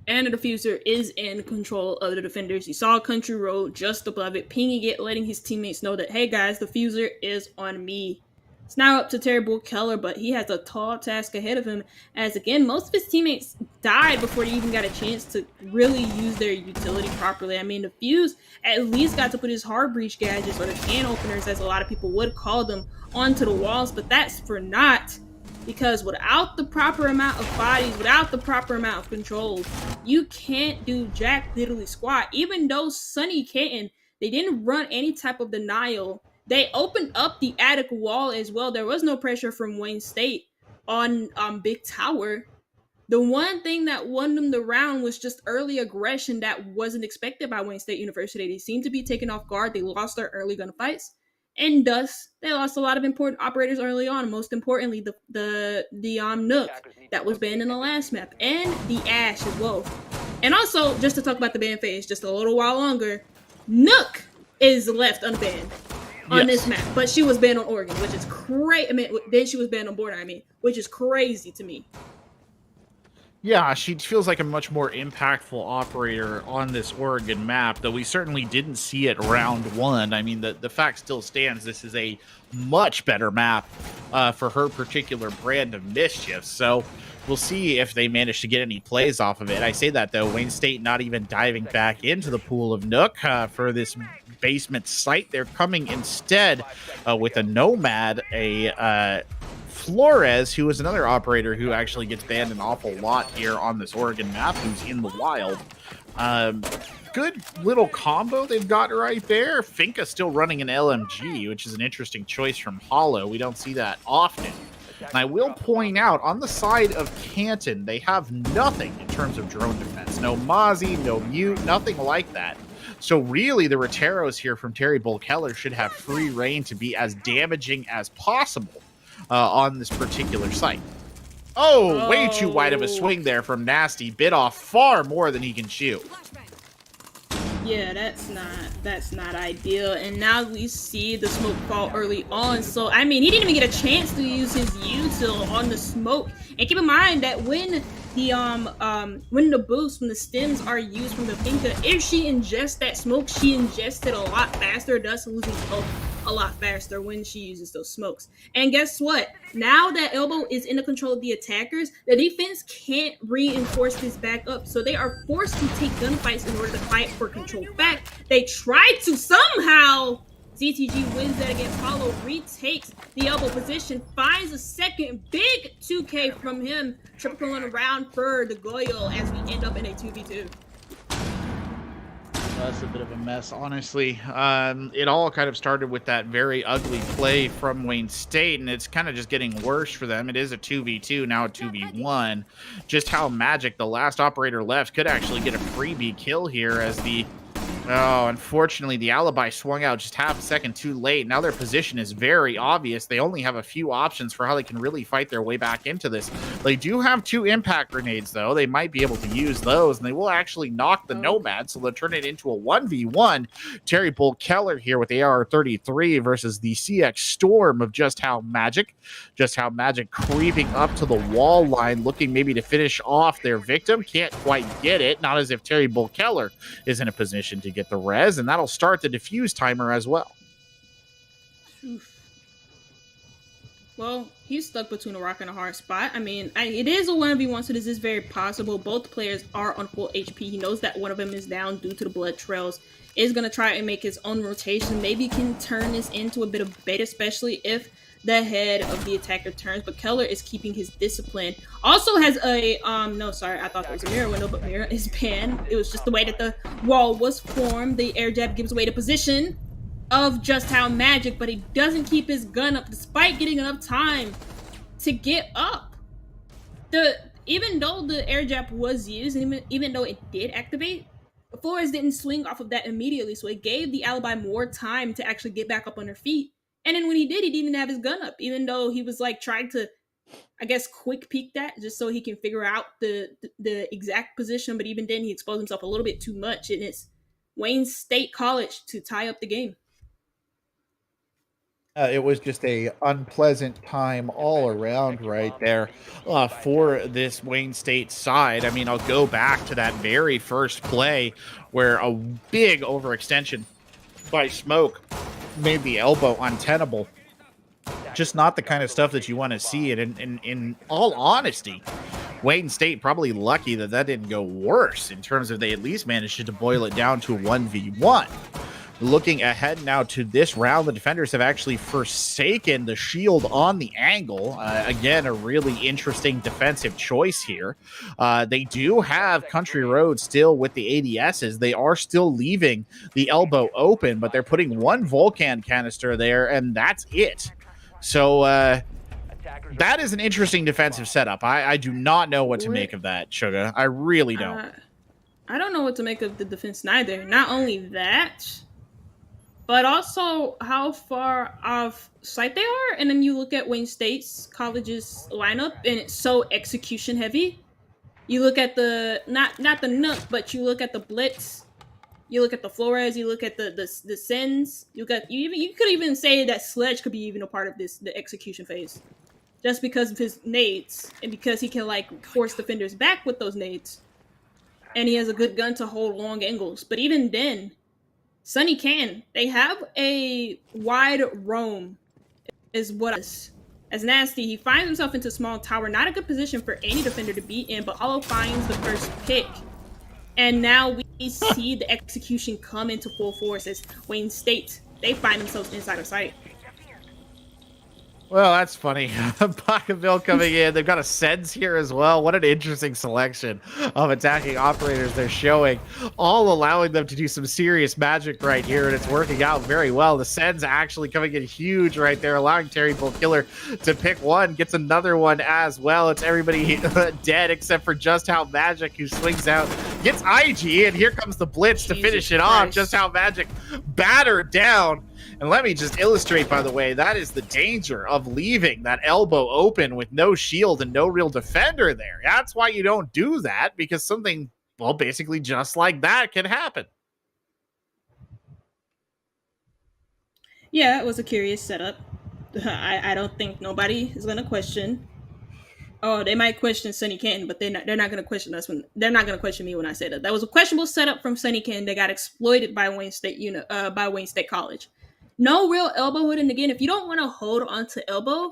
And the diffuser is in control of the defenders. You saw Country Road just above it, pinging it, letting his teammates know that, hey guys, the diffuser is on me. It's now up to Terry Bull Keller, but he has a tall task ahead of him, as again, most of his teammates died before they even got a chance to really use their utility properly. I mean, the Fuse at least got to put his hard breach gadgets, or the can openers, as a lot of people would call them, onto the walls, but that's for naught, because without the proper amount of bodies, without the proper amount of controls, you can't do jack diddly squat. Even though Sunny Canton, they didn't run any type of denial. They opened up the attic wall as well. There was no pressure from Wayne State on Big Tower. The one thing that won them the round was just early aggression that wasn't expected by Wayne State University. They seemed to be taken off guard. They lost their early gunfights, and thus they lost a lot of important operators early on. Most importantly, the Nook that was banned in the last map, and the Ash as well. And also, just to talk about the ban phase just a little while longer, Nook is left unbanned on this map, but she was banned on Oregon, which is crazy. I mean, then she was banned on border, which is crazy to me. Yeah, she feels like a much more impactful operator on this Oregon map, though we certainly didn't see it round 1. I mean, the fact still stands. This is a much better map for her particular brand of mischief. So we'll see if they manage to get any plays off of it. I say that, though, Wayne State not even diving back into the pool of Nook for this basement site. They're coming instead with a Nomad, a Flores, who is another operator who actually gets banned an awful lot here on this Oregon map, who's in the wild. Good little combo they've got right there. Finka still running an LMG, which is an interesting choice from Hollow. We don't see that often. And I will point out, on the side of Canton, they have nothing in terms of drone defense. No Mozzie, no Mute, nothing like that. So really, the Roteros here from Terry Bull Keller should have free reign to be as damaging as possible on this particular site. Oh, way too wide of a swing there from Nasty. Bit off far more than he can chew. Yeah, that's not ideal. And now we see the smoke fall early on. So I mean, he didn't even get a chance to use his util on the smoke. And keep in mind that when the boosts from the stems are used from the Finka, if she ingests that smoke, she ingests it a lot faster, thus losing health a lot faster when she uses those smokes. And guess what? Now that Elbow is in the control of the attackers, the defense can't reinforce this back up, so they are forced to take gunfights in order to fight for control back. They tried to somehow ZTG wins that against Hollow, retakes the elbow position, finds a second big 2K from him, tripling around for the Goyo as we end up in a 2v2. That's a bit of a mess, honestly. It all kind of started with that very ugly play from Wayne State, and it's kind of just getting worse for them. It is a 2v2, now a 2v1. Just how Magic, the last operator left, could actually get a freebie kill here as the... Oh, unfortunately, the alibi swung out just half a second too late. Now their position is very obvious. They only have a few options for how they can really fight their way back into this. They do have 2 impact grenades, though. They might be able to use those, and they will actually knock the Nomad, so they'll turn it into a 1v1. Terry Bull Keller here with the AR-33 versus the CX Storm of Just How Magic. Just How Magic creeping up to the wall line, looking maybe to finish off their victim. Can't quite get it. Not as if Terry Bull Keller is in a position to get the res, and that'll start the defuse timer as well. Well, he's stuck between a rock and a hard spot. I mean, it is a 1v1, so this is very possible. Both players are on full HP. He knows that one of them is down due to the blood trails. Is going to try and make his own rotation. Maybe can turn this into a bit of bait, especially if the head of the attacker turns, but Keller is keeping his discipline. Also has a, no, sorry, I thought that was a mirror window, but mirror is banned. It was just the way that the wall was formed. The air jab gives away the position of Just How Magic, but he doesn't keep his gun up despite getting enough time to get up. Even though the air jab was used, and even though it did activate, Flores didn't swing off of that immediately, so it gave the alibi more time to actually get back up on her feet. And then when he did, he didn't even have his gun up, even though he was like trying to, I guess, quick peek that just so he can figure out the exact position. But even then, he exposed himself a little bit too much, and it's Wayne State College to tie up the game. It was just a unpleasant time all around right there for this Wayne State side. I mean, I'll go back to that very first play where a big overextension by Smoke made the elbow untenable. Just not the kind of stuff that you want to see. And in all honesty, Wayne State probably lucky that didn't go worse in terms of they at least managed to boil it down to a 1v1. Looking ahead now to this round, the defenders have actually forsaken the shield on the angle. Again, a really interesting defensive choice here. They do have Country Road still with the ADSs. They are still leaving the elbow open, but they're putting 1 Volcan canister there, and that's it. So that is an interesting defensive setup. I do not know what to make of that, Sugar. I really don't. I don't know what to make of the defense neither. Not only that, but also how far off site they are. And then you look at Wayne State's college's lineup, and it's so execution heavy. You look at the not the Nook, but you look at the Blitz. You look at the Flores. You look at the Sens. You could even say that Sledge could be even a part of the execution phase, just because of his nades and because he can like force defenders back with those nades, and he has a good gun to hold long angles. But even then, Sunny can. They have a wide roam, is what is as nasty. He finds himself into small tower, not a good position for any defender to be in, but Hollow finds the first pick. And now we see the execution come into full force as Wayne State, they find themselves inside of sight. Well, that's funny. Pacaville coming in. They've got a Sens here as well. What an interesting selection of attacking operators they're showing, all allowing them to do some serious magic right here, and it's working out very well. The Sens actually coming in huge right there, allowing Terry Bull Killer to pick one, gets another one as well. It's everybody dead except for Just How Magic, who swings out, gets IG, and here comes the Blitz to finish it off. Just How Magic battered down. And let me just illustrate, by the way, that is the danger of leaving that elbow open with no shield and no real defender there. That's why you don't do that, because something, well, basically just like that can happen. Yeah, it was a curious setup. I don't think nobody is going to question. Oh, they might question Sunny Canton, but they're not going to question us when they're not going to question me when I say that. That was a questionable setup from Sunny Canton that got exploited by Wayne State College. No real elbow hood, and again, if you don't want to hold onto elbow,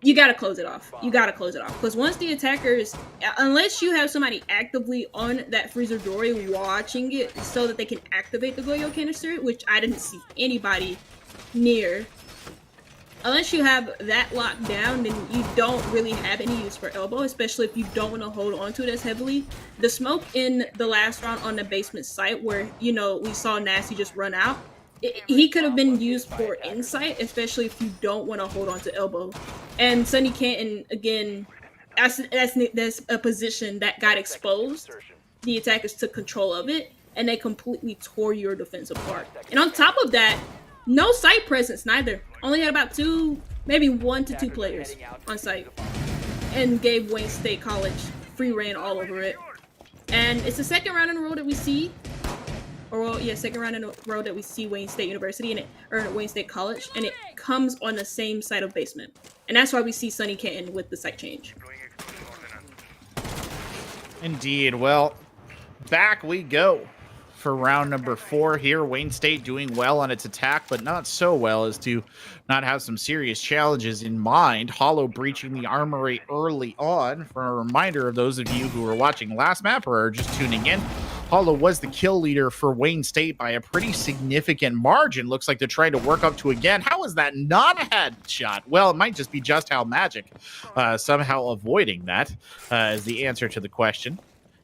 you got to close it off. You got to close it off, because once the attackers, unless you have somebody actively on that freezer dory watching it so that they can activate the Goyo canister, which I didn't see anybody near. Unless you have that locked down, then you don't really have any use for elbow, especially if you don't want to hold on to it as heavily. The smoke in the last round on the basement site where, you know, we saw Nasty just run out, he could have been used for insight, especially if you don't want to hold on to elbow. And Sunny Canton, again, that's a position that got exposed. The attackers took control of it, and they completely tore your defense apart. And on top of that, no site presence neither. Only had about maybe 1 to 2 players on site, and gave Wayne State College free reign all over it. And it's the second round in a row that we see, second round in a row that we see Wayne State University or Wayne State College, and it comes on the same side of basement. And that's why we see Sunny Canton with the site change. Indeed. Well, back we go for round number 4 here. Wayne State doing well on its attack, but not so well as to not have some serious challenges in mind. Hollow breaching the armory early on. For a reminder of those of you who were watching last map or are just tuning in, Hollow was the kill leader for Wayne State by a pretty significant margin. Looks like they're trying to work up to again. How is that not a headshot? Well, it might just be Just How Magic somehow avoiding that is the answer to the question.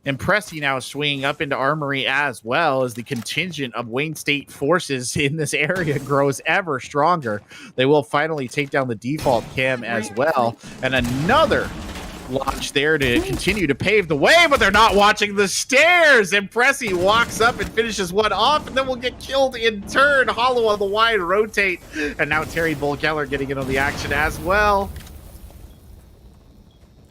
Impressy now swinging up into Armory as well as the contingent of Wayne State forces in this area grows ever stronger. They will finally take down the default cam as well. And another launch there to continue to pave the way, but they're not watching the stairs. Impressy walks up and finishes one off, and then will get killed in turn. Hollow on the wide rotate. And now Terry Bullkeller getting in on the action as well.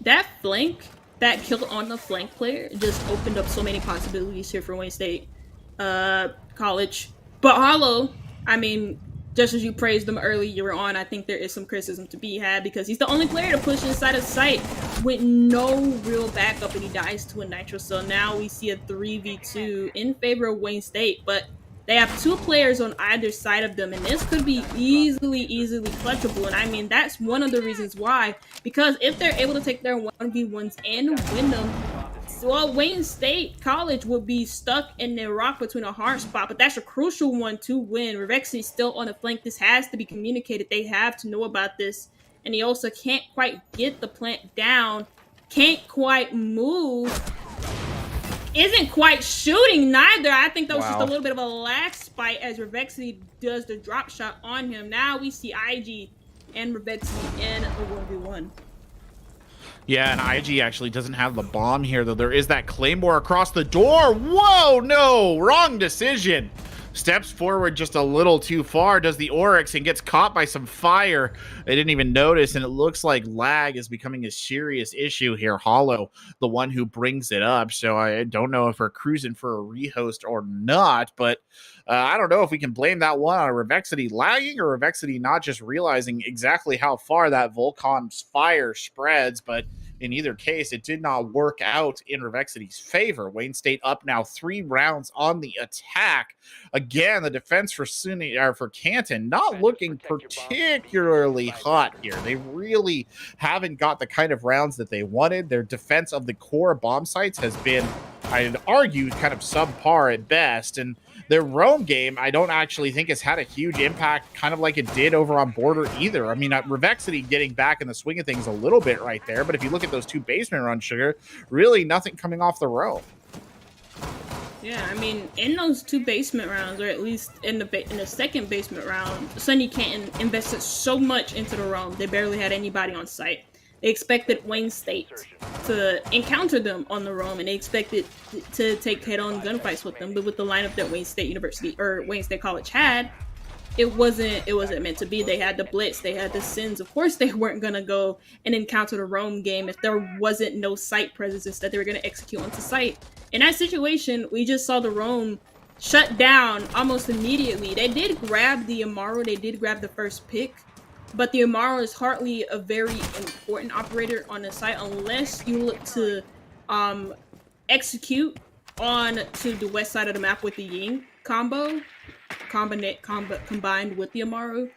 That flank, that kill on the flank player just opened up so many possibilities here for Wayne State College. But Hollow, I mean, just as you praised him earlier on, I think there is some criticism to be had because he's the only player to push inside of sight with no real backup, and he dies to a nitro. So now we see a 3v2 in favor of Wayne State, but they have 2 players on either side of them, and this could be easily clutchable. And I mean, that's one of the reasons why, because if they're able to take their 1v1s and win them, well, Wayne State College would be stuck in the rock between a hard spot, but that's a crucial one to win. Revexy is still on the flank. This has to be communicated. They have to know about this. And he also can't quite get the plant down, can't quite move, isn't quite shooting neither. I think that was just a little bit of a lag spike as Revexy does the drop shot on him. Now we see IG and Revexy in a 1v1. Yeah, and IG actually doesn't have the bomb here, though. There is that Claymore across the door. Whoa, no, wrong decision. Steps forward just a little too far, does the Oryx, and gets caught by some fire. They didn't even notice, and it looks like lag is becoming a serious issue here. Hollow, the one who brings it up, so I don't know if we're cruising for a rehost or not, but I don't know if we can blame that one on Revexity lagging or Revexity not just realizing exactly how far that Volcon's fire spreads, but in either case, it did not work out in Revexity's favor. Wayne State up now 3 rounds on the attack. Again, the defense for SUNY or for Canton not looking particularly hot here. They really haven't got the kind of rounds that they wanted. Their defense of the core bomb sites has been, I'd argue, kind of subpar at best. And their roam game, I don't actually think has had a huge impact, kind of like it did over on Border either. I mean, Revexity getting back in the swing of things a little bit right there, but if you look at those 2 basement runs, Sugar, really nothing coming off the roam. Yeah, I mean, in those 2 basement rounds, or at least in the second basement round, Sunny Canton invested so much into the roam, they barely had anybody on site. They expected Wayne State to encounter them on the roam, and they expected to take head-on gunfights with them. But with the lineup that Wayne State University or Wayne State College had, it wasn't meant to be. They had the blitz, they had the sins. Of course, they weren't gonna go and encounter the roam game if there wasn't no site presence. Instead, they were gonna execute onto site. In that situation, we just saw the roam shut down almost immediately. They did grab the Amaro, they did grab the first pick. But the Amaro is hardly a very important operator on the site unless you look to execute on to the west side of the map with the Ying combo, combined with the Amaro.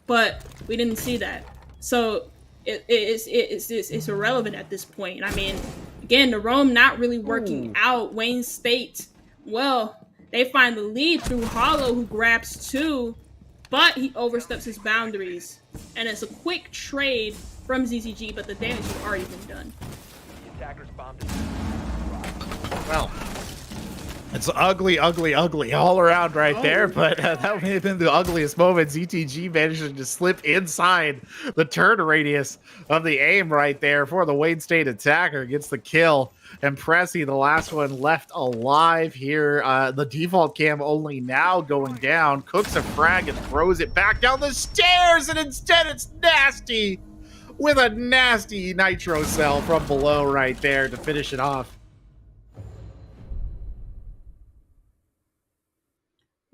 But we didn't see that, so it's irrelevant at this point. I mean, again, the roam not really working out. Wayne State, well, they find the lead through Hollow, who grabs 2. but he oversteps his boundaries. And it's a quick trade from ZZG, but the damage has already been done. The attackers bombed Well, it's ugly, ugly, ugly all around right there, but that may have been the ugliest moment. ZTG managed to slip inside the turn radius of the aim right there for the Wayne State attacker. Gets the kill, and Pressy, the last one left alive here. The default cam only now going down. Cooks a frag and throws it back down the stairs, and instead it's Nasty with a nasty nitro cell from below right there to finish it off.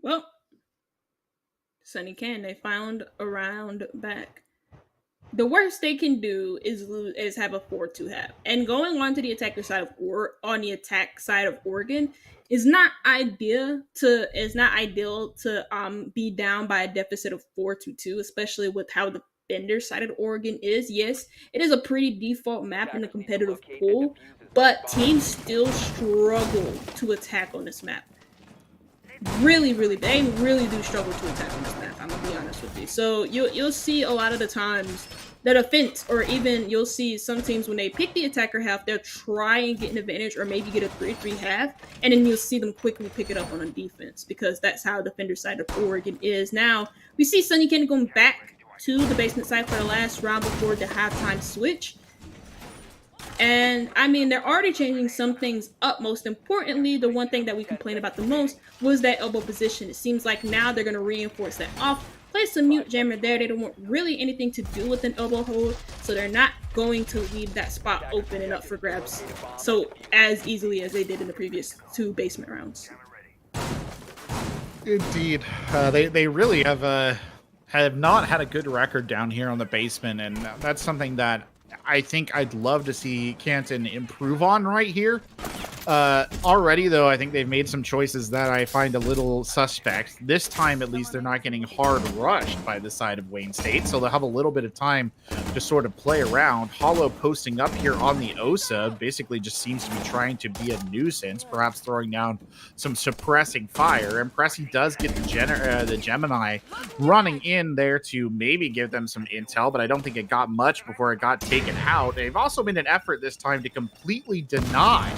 Well, Sunny Can, they found a round back. The worst they can do is have a 4-2 half. And going on to the attacker side on the attack side of Oregon is not ideal to be down by a deficit of 4-2, especially with how the defender side of Oregon is. Yes, it is a pretty default map in the competitive pool, but teams still struggle to attack on this map. They really do struggle to attack on this map, I'm gonna be honest with you. So you'll see a lot of the times that offense, or even you'll see some teams when they pick the attacker half, they'll try and get an advantage or maybe get a 3-3 half, and then you'll see them quickly pick it up on a defense, because that's how the defender side of Oregon is. Now, we see Sunny Ken going back to the basement side for the last round before the halftime switch. And, I mean, they're already changing some things up. Most importantly, the one thing that we complained about the most was that elbow position. It seems like now they're going to reinforce that off. Place a mute jammer there. They don't want really anything to do with an elbow hold, so they're not going to leave that spot open and up for grabs so as easily as they did in the previous 2 basement rounds. Indeed. They really have not had a good record down here on the basement, and that's something that I think I'd love to see Canton improve on right here. Already, though, I think they've made some choices that I find a little suspect. This time, at least, they're not getting hard rushed by the side of Wayne State, so they'll have a little bit of time to sort of play around. Hollow posting up here on the OSA basically just seems to be trying to be a nuisance, perhaps throwing down some suppressing fire. And Pressy does get the Gemini running in there to maybe give them some intel, but I don't think it got much before it got taken out. They've also made an effort this time to completely deny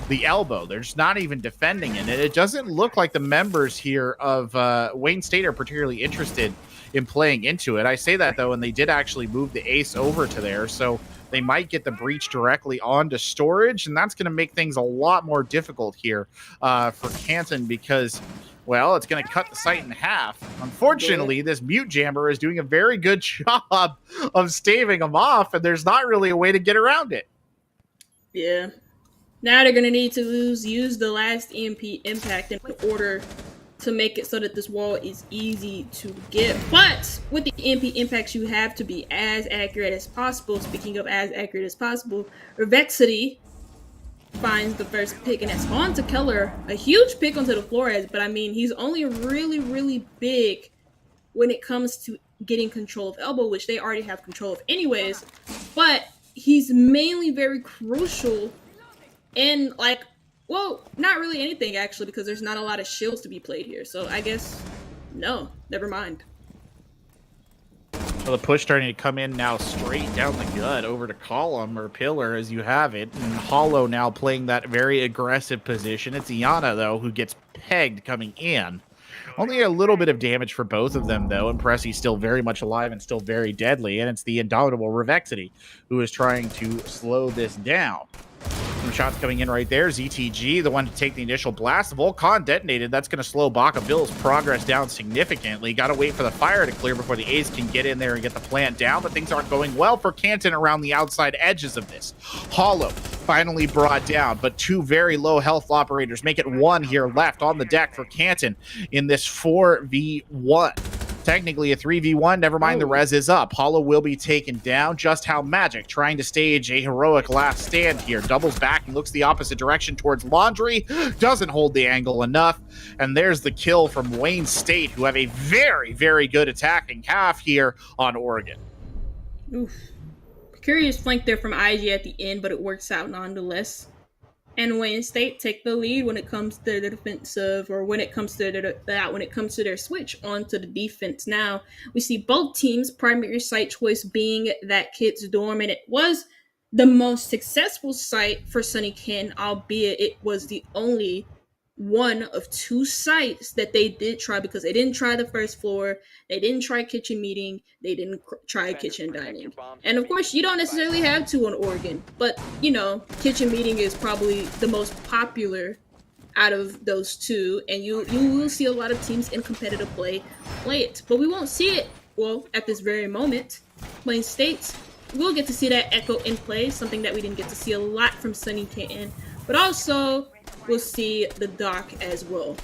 the elbow. They're just not even defending it. It doesn't look like the members here of Wayne State are particularly interested in playing into it. I say that, though, and they did actually move the ace over to there, so they might get the breach directly onto storage, and that's going to make things a lot more difficult here for Canton because, well, it's going to cut the site in half. Unfortunately, this mute jammer is doing a very good job of staving them off, and there's not really a way to get around it. Yeah. Now they're going to need to use the last EMP impact in order to make it so that this wall is easy to get. But with the EMP impacts, you have to be as accurate as possible. Speaking of as accurate as possible, Revexity finds the first pick, and it's on to Keller. A huge pick onto the Flores, but I mean, he's only really big when it comes to getting control of elbow, which they already have control of anyways. But he's mainly very crucial in, like, well, not really anything, actually, because there's not a lot of shields to be played here. So I guess, no, never mind. Well, the push starting to come in now straight down the gut over to column or pillar as you have it. And Hollow now playing that very aggressive position. It's Iana, though, who gets pegged coming in. Only a little bit of damage for both of them, though, and Pressy's still very much alive and still very deadly. And it's the indomitable Revexity who is trying to slow this down. Some shots coming in right there. ZTG, the one to take the initial blast. The Volcon detonated. That's going to slow Baka Bill's progress down significantly. Got to wait for the fire to clear before the Ace can get in there and get the plant down, but things aren't going well for Canton around the outside edges of this. Hollow finally brought down, but 2 very low health operators make it 1 here left on the deck for Canton in this 4v1. Technically a 3v1, never mind, the res is up. Hollow will be taken down. Just how Magic trying to stage a heroic last stand here. Doubles back and looks the opposite direction towards Laundry. Doesn't hold the angle enough. And there's the kill from Wayne State, who have a very good attacking half here on Oregon. Oof. Curious flank there from IG at the end, but it works out nonetheless. and Wayne State take the lead when it comes to the defensive, or when it comes to their switch onto the defense. Now we see both teams' primary site choice being that kid's dorm, and it was the most successful site for Sunny Canton, albeit it was the only one of two sites that they did try, because they didn't try the first floor, they didn't try kitchen meeting, they didn't try kitchen dining. And of course, you don't necessarily have to on Oregon, but kitchen meeting is probably the most popular out of those two, and you will see a lot of teams in competitive play it. But we won't see it, well, at this very moment. Wayne State, we'll get to see that Echo in play, something that we didn't get to see a lot from Sunny Canton, but also we'll see the dock as well.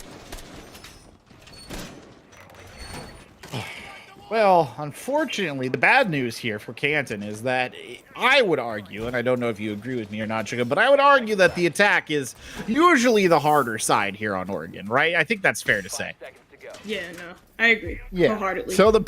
Well, unfortunately, the bad news here for Canton is that I would argue, and I don't know if you agree with me or not, Sugar, but I would argue that the attack is usually the harder side here on Oregon, right? I think that's fair to say. Yeah, no, I agree. Yeah. Wholeheartedly. So the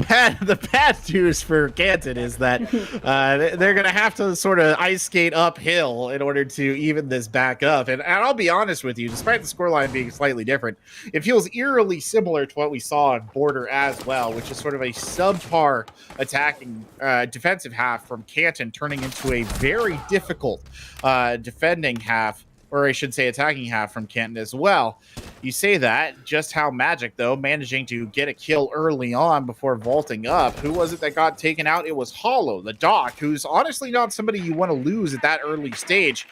bad news for Canton is that they're going to have to sort of ice skate uphill in order to even this back up. And I'll be honest with you, despite the scoreline being slightly different, it feels eerily similar to what we saw on Border as well, which is sort of a subpar attacking defensive half from Canton turning into a very difficult defending half, or I should say attacking half from Canton as well. You say that, just how Magic, though, managing to get a kill early on before vaulting up. Who was it that got taken out? It was Hollow, the Doc, who's honestly not somebody you want to lose at that early stage.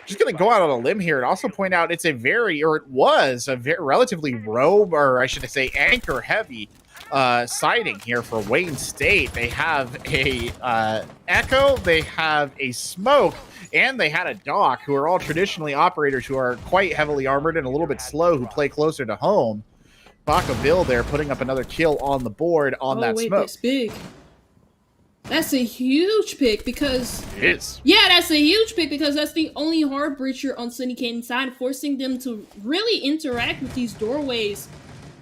Just going to go out on a limb here and also point out it was a very relatively robe, or I should say anchor-heavy sighting here for Wayne State. They have a Echo, they have a Smoke, and they had a Doc, who are all traditionally operators who are quite heavily armored and a little bit slow, who play closer to home. Bakaville there putting up another kill on the board on that Smoke. That's big. That's a huge pick because... It is. Yeah, that's a huge pick because that's the only hard breacher on Sunny Canton's side, forcing them to really interact with these doorways.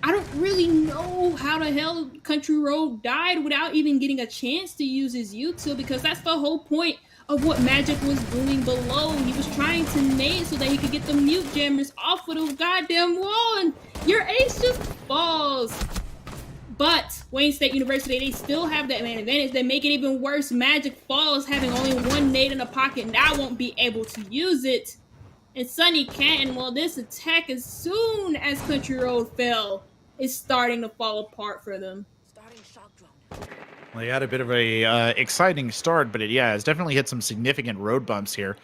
I don't really know how the hell Country Road died without even getting a chance to use his util, because that's the whole point of what Magic was doing below. He was trying to nade so that he could get the mute jammers off of the goddamn wall, and your ace just falls. But Wayne State University, they still have that man advantage. They make it even worse. Magic falls, having only one nade in the pocket, now won't be able to use it. And Sunny Canton, well, this attack, as soon as Country Road fell, is starting to fall apart for them. Well, they had a bit of a exciting start, but it has definitely hit some significant road bumps here.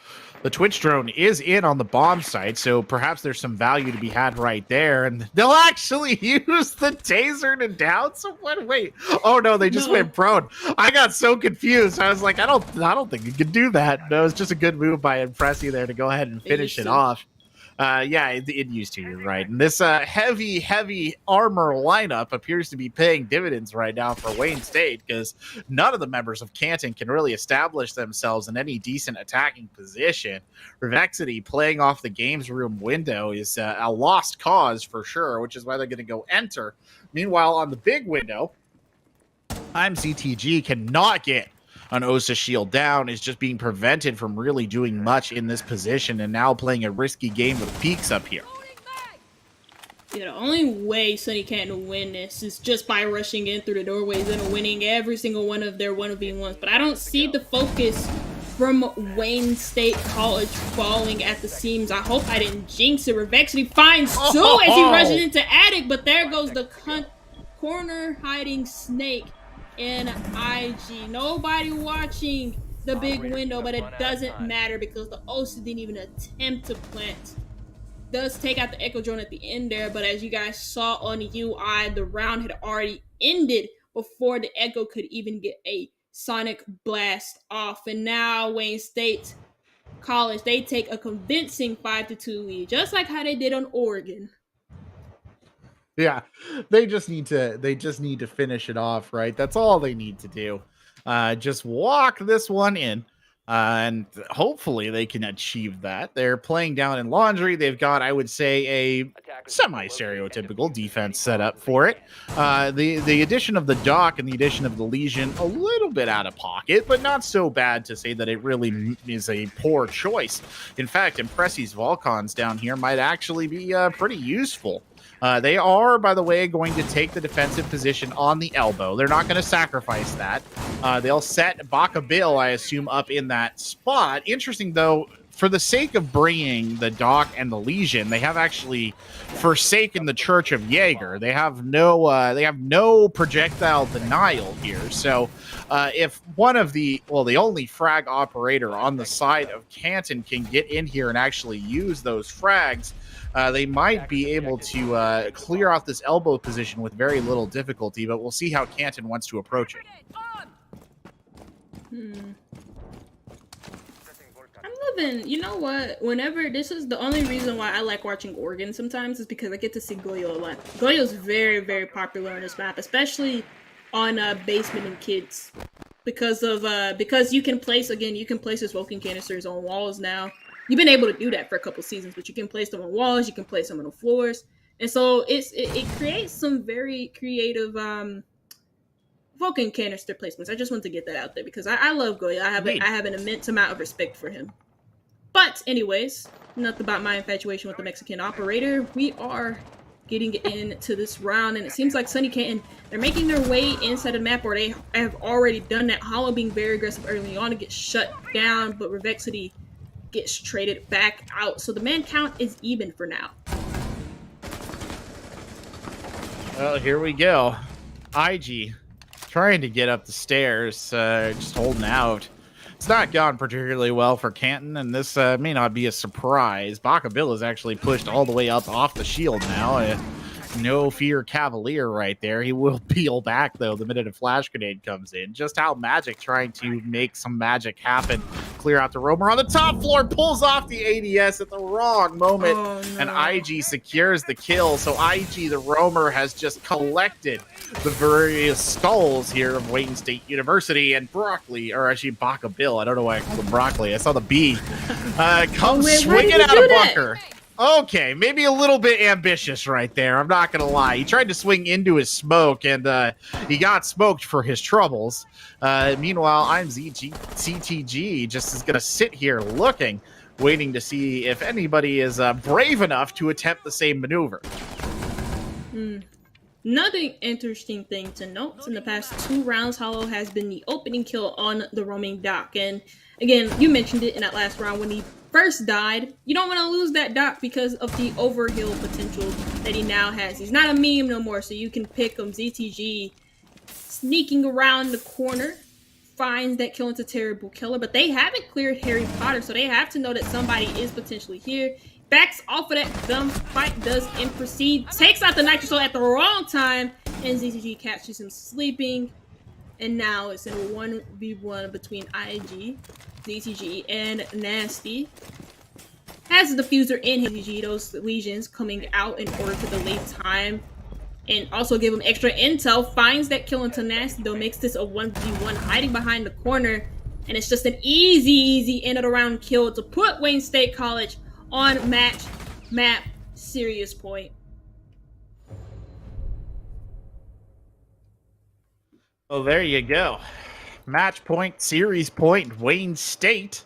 The Twitch drone is in on the bomb site, so perhaps there's some value to be had right there. And they'll actually use the taser to down someone. Wait, oh no, they just went prone. I got so confused. I was like, I don't think you can do that. No, it was just a good move by Impressi there to go ahead and finish it off. Yeah, it used to, you're right. And this heavy armor lineup appears to be paying dividends right now for Wayne State, because none of the members of Canton can really establish themselves in any decent attacking position. Revexity playing off the games room window is a lost cause for sure, which is why they're going to go enter. Meanwhile, on the big window, IMCTG cannot get an Osa shield down, is just being prevented from really doing much in this position, and now playing a risky game with peaks up here. Yeah, the only way Sunny Canton will win this is just by rushing in through the doorways and winning every single one of their 1v1s. But I don't see the focus from Wayne State College falling at the seams. I hope I didn't jinx it. Revexity finds two as he rushes into Attic, but there goes the corner hiding Snake in IG. Nobody watching the big window, but it doesn't matter because the Osa didn't even attempt to plant. Does take out the Echo drone at the end there, but as you guys saw on the UI, the round had already ended before the Echo could even get a sonic blast off. And now Wayne State College, they take a convincing 5-2 lead, just like how they did on Oregon. Yeah, they just need to finish it off, right? That's all they need to do. Just walk this one in. And hopefully they can achieve that. They're playing down in Laundry. They've got, I would say, a semi-stereotypical defense set up for it. The addition of the Doc and the addition of the Legion, a little bit out of pocket, but not so bad to say that it really is a poor choice. In fact, Impressi's Volcons down here might actually be pretty useful. They are, by the way, going to take the defensive position on the elbow. They're not going to sacrifice that. They'll set Baka Bill, I assume, up in that spot. Interesting, though, for the sake of bringing the Doc and the Legion, they have actually forsaken the Church of Jaeger. They have no projectile denial here. So if one of the only frag operator on the side of Canton can get in here and actually use those frags, they might be able to clear off this elbow position with very little difficulty, but we'll see how Canton wants to approach it. I'm loving, you know what, whenever, this is the only reason why I like watching Oregon sometimes is because I get to see Goyo a lot. Goyo's very, very popular on this map, especially on basement and kids. Because you can place his smoking canisters on walls now. You've been able to do that for a couple seasons, but you can place them on walls, you can place them on the floors. And so it creates some very creative Vulcan canister placements. I just want to get that out there because I love Goya. I have an immense amount of respect for him. But anyways, enough about my infatuation with the Mexican operator. We are getting into this round, and it seems like SUNY Canton, they're making their way inside the map, or they have already done that. Hollow being very aggressive early on to get shut down, but Revexity gets traded back out. So the man count is even for now. Well, here we go. IG trying to get up the stairs, just holding out. It's not gone particularly well for Canton, and this may not be a surprise. Baka Bill is actually pushed all the way up off the shield now. No fear Cavalier right there. He will peel back, though, the minute a flash grenade comes in. Just how Magic trying to make some magic happen. Clear out the roamer on the top floor, pulls off the ADS at the wrong moment, and IG secures the kill. So IG, the roamer, has just collected the various skulls here of Wayne State University, and Broccoli, or actually Baka Bill, I don't know why I called him Broccoli. I saw the B. Comes swinging out of bunker. Okay, maybe a little bit ambitious right there. I'm not going to lie. He tried to swing into his smoke, and he got smoked for his troubles. Meanwhile, I'm CTG just is going to sit here looking, waiting to see if anybody is brave enough to attempt the same maneuver. Another interesting thing to note, in the past 2 rounds, Hollow has been the opening kill on the roaming Doc. And again, you mentioned it in that last round when he first died. You don't want to lose that Doc because of the overheal potential that he now has. He's not a meme no more, so you can pick him. ZTG sneaking around the corner, finds that kill into Terrible Killer, but they haven't cleared Harry Potter, so they have to know that somebody is potentially here. Backs off of that gunfight, does and proceed, takes out the Nitro Soul at the wrong time, and ZTG catches him sleeping. And now it's in a 1v1 between IG, ZTG, and Nasty. Has the diffuser in his ZTG, those legions coming out in order to delay time and also give him extra intel. Finds that kill into Nasty, though, makes this a 1v1, hiding behind the corner. And it's just an easy end of the round kill to put Wayne State College on match map serious point. Well, there you go. Match point, series point, Wayne State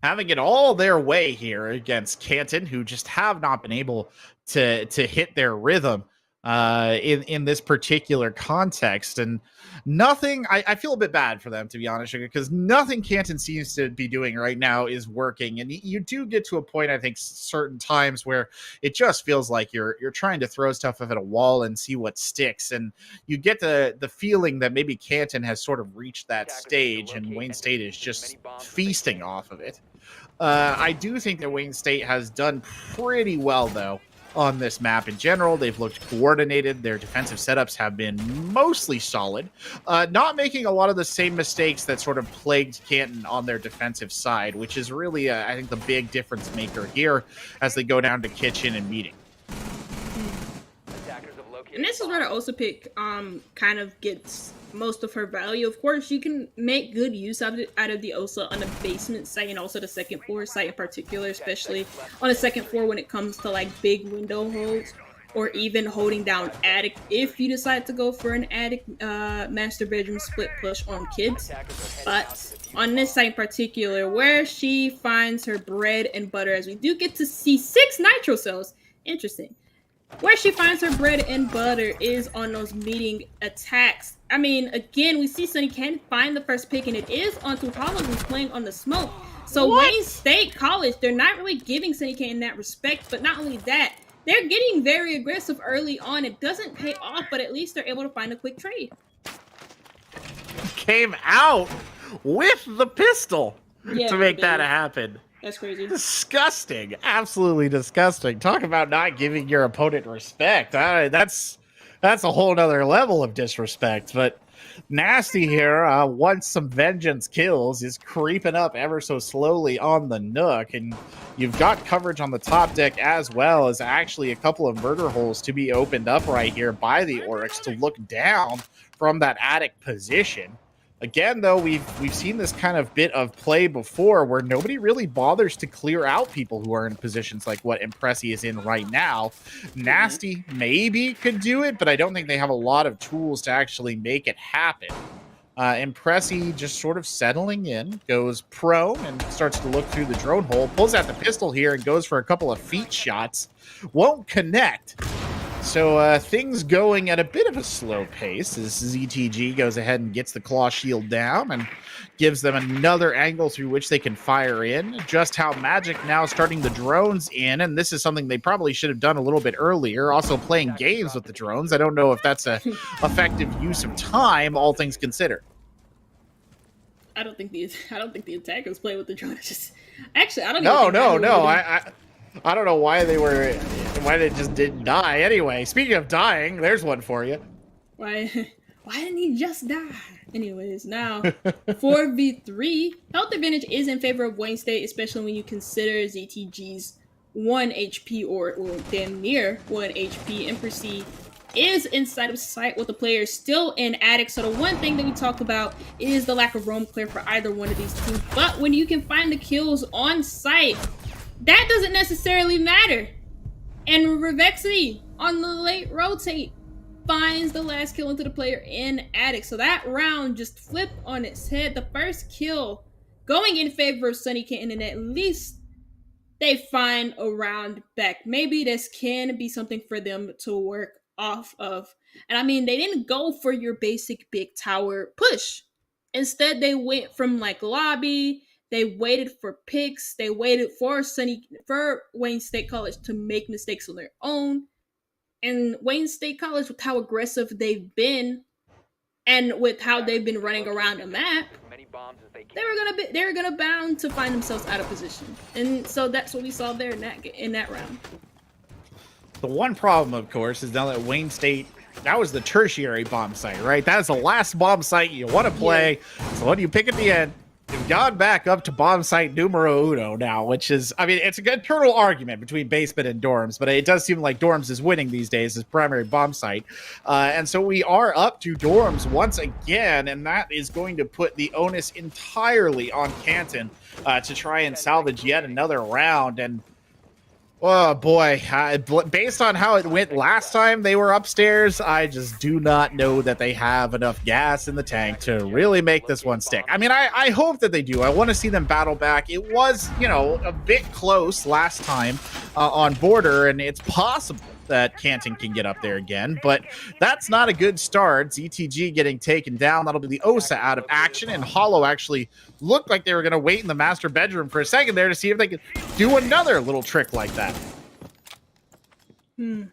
having it all their way here against Canton, who just have not been able to hit their rhythm in this particular context. And nothing, I feel a bit bad for them, to be honest, because nothing Canton seems to be doing right now is working. And you do get to a point, I think, certain times where it just feels like you're trying to throw stuff up at a wall and see what sticks. And you get the feeling that maybe Canton has sort of reached that stage and Wayne State is just feasting off of it. I do think that Wayne State has done pretty well, though, on this map in general. They've looked coordinated. Their defensive setups have been mostly solid, not making a lot of the same mistakes that sort of plagued Canton on their defensive side, which is really, I think, the big difference maker here as they go down to kitchen and meeting. And this is where the Osa pick kind of gets most of her value. Of course, you can make good use of it out of the Osa on the basement site and also the second floor site in particular, especially on the second floor when it comes to like big window holds or even holding down attic if you decide to go for an attic master bedroom split push on kids. But on this site in particular, where she finds her bread and butter, as we do get to see 6 nitro cells, interesting. Where she finds her bread and butter is on those meeting attacks. I mean, again, we see Sunny can find the first pick, and it is onto Hollow, who's playing on the smoke. So Wayne State College, they're not really giving Sunny K in that respect, but not only that, they're getting very aggressive early on. It doesn't pay off, but at least they're able to find a quick trade. Came out with the pistol to make that happen. That's crazy. Disgusting. Absolutely disgusting. Talk about not giving your opponent respect. That's a whole nother level of disrespect. But Nasty here, once some vengeance kills, is creeping up ever so slowly on the Nook. And you've got coverage on the top deck as well as actually a couple of murder holes to be opened up right here by the Oryx to look down from that attic position. Again, though, we've seen this kind of bit of play before where nobody really bothers to clear out people who are in positions like what Impresi is in right now. Nasty maybe could do it, but I don't think they have a lot of tools to actually make it happen. Impresi just sort of settling in, goes prone and starts to look through the drone hole, pulls out the pistol here and goes for a couple of feet shots. Won't connect. So things going at a bit of a slow pace as ZTG goes ahead and gets the claw shield down and gives them another angle through which they can fire in. Just how Magic now starting the drones in, and this is something they probably should have done a little bit earlier. Also playing games with the drones. I don't know if that's a effective use of time, all things considered. I don't think the attackers play with the drone. It's just actually I don't. No. I don't know why they just didn't die. Anyway, speaking of dying, there's one for you. Why didn't he just die? Anyways, now 4v3. Health advantage is in favor of Wayne State, especially when you consider ZTG's 1 HP or damn near 1 HP. Impresi is inside of sight with the players still in attic. So the one thing that we talked about is the lack of roam clear for either one of these teams. But when you can find the kills on site, that doesn't necessarily matter. And Revexity on the late rotate finds the last kill into the player in attic. So that round just flipped on its head. The first kill going in favor of Sunny Canton, and at least they find a round back. Maybe this can be something for them to work off of. And I mean, they didn't go for your basic big tower push. Instead, they went from like lobby. They waited for picks. They waited for Wayne State College to make mistakes on their own. And Wayne State College, with how aggressive they've been, and with how they've been running around the map, they were gonna bound to find themselves out of position. And so that's what we saw there in that round. The one problem, of course, is now that Wayne State, that was the tertiary bomb site, right? That is the last bomb site you want to play. Yeah. So what do you pick at the end? You've gone back up to bomb site numero uno now, which is, I mean, it's a good eternal argument between basement and dorms, but it does seem like dorms is winning these days as primary bomb site. And so we are up to dorms once again, and that is going to put the onus entirely on Canton to try and salvage yet another round. And oh boy, based on how it went last time they were upstairs, I just do not know that they have enough gas in the tank to really make this one stick. I mean, I hope that they do. I want to see them battle back. It was, a bit close last time on border, and it's possible that Canton can get up there again, but that's not a good start. ZTG getting taken down. That'll be the Osa out of action, and Hollow actually looked like they were going to wait in the master bedroom for a second there to see if they could do another little trick like that. Well,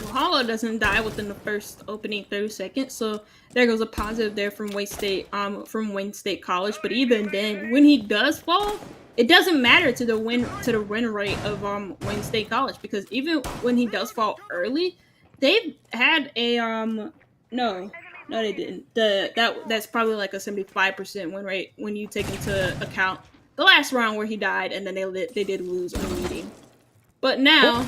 Hollow doesn't die within the first opening 30 seconds, so there goes a positive there from Wayne State College. But even then, when he does fall, it doesn't matter to the win rate of Wayne State College, because even when he does fall early, they've had a no they didn't. That's probably like a 75% win rate when you take into account the last round where he died, and then they did lose on the meeting. But now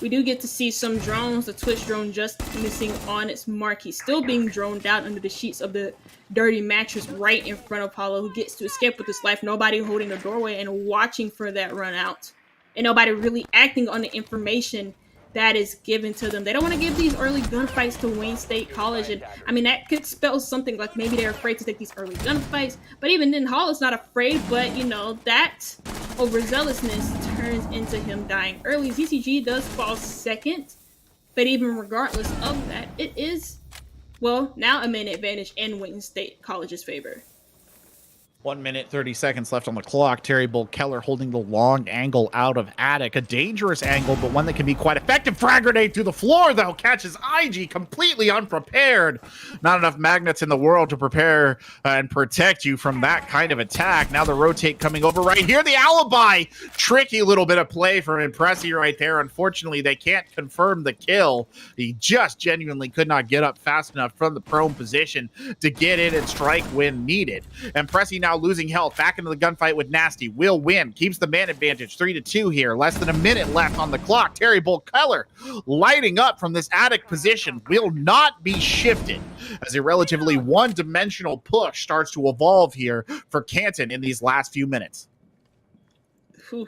We do get to see some drones, the Twitch drone just missing on its mark. He's still being droned down under the sheets of the dirty mattress right in front of Paulo, who gets to escape with his life. Nobody holding the doorway and watching for that run out. And nobody really acting on the information that is given to them. They don't want to give these early gunfights to Wayne State College. And I mean, that could spell something like maybe they're afraid to take these early gunfights. But even then, Hall is not afraid. But, you know, that overzealousness turns into him dying early. ZCG does fall second. But even regardless of that, it is, well, now a minute advantage in Wayne State College's favor. 1 minute, 30 seconds left on the clock. Terry Bull Keller holding the long angle out of Attic. A dangerous angle, but one that can be quite effective. Frag grenade through the floor, though. Catches IG completely unprepared. Not enough magnets in the world to prepare and protect you from that kind of attack. Now the rotate coming over right here. The alibi. Tricky little bit of play from Impresi right there. Unfortunately, they can't confirm the kill. He just genuinely could not get up fast enough from the prone position to get in and strike when needed. Impresi now losing health, back into the gunfight with Nasty. Will win, keeps the man advantage, 3-2 here. Less than a minute left on the clock. Terry Bull Keller lighting up from this attic position, will not be shifted as a relatively one-dimensional push starts to evolve here for Canton in these last few minutes. Whew.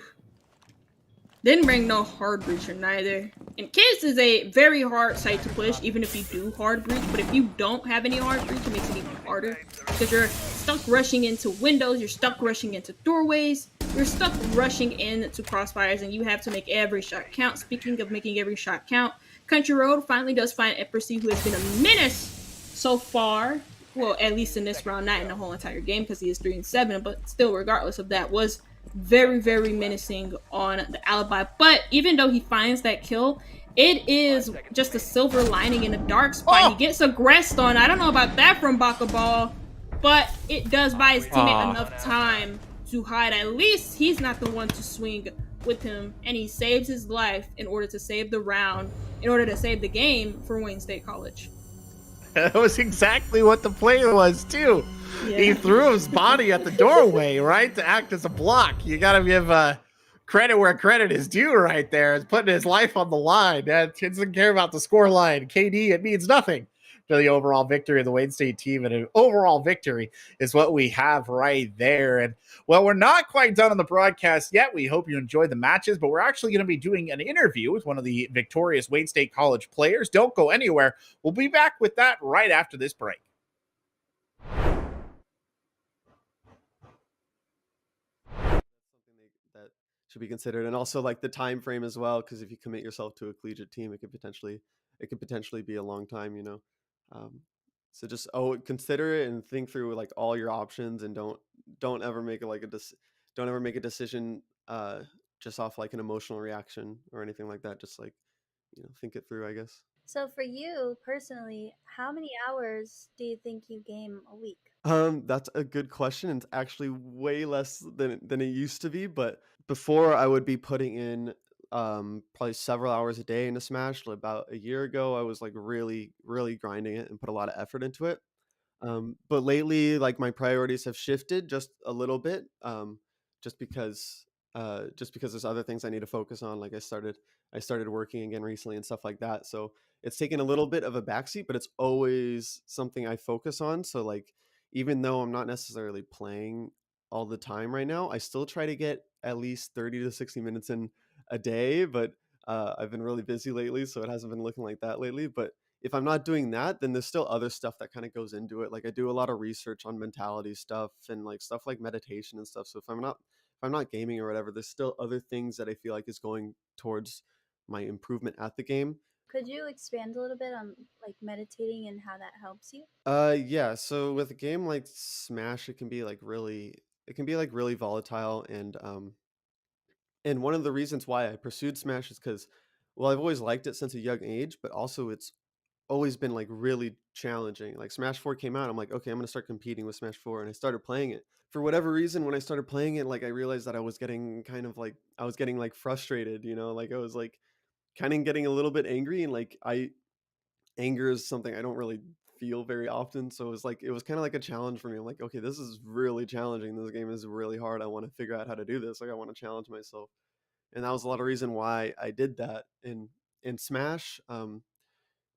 Didn't bring no hard breacher neither. And Kids is a very hard site to push, even if you do hard breach. But if you don't have any hard breach, it makes it even harder. Because you're stuck rushing into windows, you're stuck rushing into doorways, you're stuck rushing into crossfires, and you have to make every shot count. Speaking of making every shot count, Country Road finally does find Eppercy, who has been a menace so far. Well, at least in this round, not in the whole entire game, because he is 3-7. But still, regardless of that, was very, very menacing on the alibi. But even though he finds that kill, it is just a silver lining in a dark spot. He gets aggressed on. I don't know about that from Baka Ball, but it does buy his teammate enough time to hide. At least he's not the one to swing with him, and he saves his life in order to save the round, in order to save the game for Wayne State College. That was exactly what the play was, too. Yeah. He threw his body at the doorway, right, to act as a block. You got to give credit where credit is due right there. It's putting his life on the line. He doesn't care about the score line. KD, it means nothing to the overall victory of the Wayne State team. And an overall victory is what we have right there. And, well, we're not quite done on the broadcast yet. We hope you enjoyed the matches, but we're actually going to be doing an interview with one of the victorious Wayne State College players. Don't go anywhere. We'll be back with that right after this break. Should be considered, and also like the time frame as well, because if you commit yourself to a collegiate team, it could potentially be a long time, you know. So just consider it and think through like all your options, and don't ever make a decision just off like an emotional reaction or anything like that. Just like, you know, think it through, I guess. So for you personally, how many hours do you think you game a week? That's a good question. It's actually way less than it used to be, but before I would be putting in probably several hours a day into Smash. About a year ago, I was like really, really grinding it and put a lot of effort into it. But lately, like my priorities have shifted just a little bit, just because there's other things I need to focus on. Like I started working again recently and stuff like that. So it's taken a little bit of a backseat, but it's always something I focus on. So like, even though I'm not necessarily playing all the time right now, I still try to get at least 30 to 60 minutes in a day. But I've been really busy lately, so it hasn't been looking like that lately. But if I'm not doing that, then there's still other stuff that kind of goes into it. Like I do a lot of research on mentality stuff and like stuff like meditation and stuff. So if I'm not gaming or whatever, there's still other things that I feel like is going towards my improvement at the game. Could you expand a little bit on like meditating and how that helps you? Yeah. So with a game like Smash, it can be like really volatile, and one of the reasons why I pursued Smash is because, well, I've always liked it since a young age, but also it's always been like really challenging. Like Smash 4 came out, I'm like, okay, I'm gonna start competing with Smash 4, and I started playing it. For whatever reason, when I started playing it, like I realized that I was getting frustrated, you know, like I was like kind of getting a little bit angry, and like anger is something I don't really feel very often. So it was kind of like a challenge for me. I'm like, okay, this is really challenging. This game is really hard. I want to figure out how to do this. Like I want to challenge myself. And that was a lot of reason why I did that. And in Smash,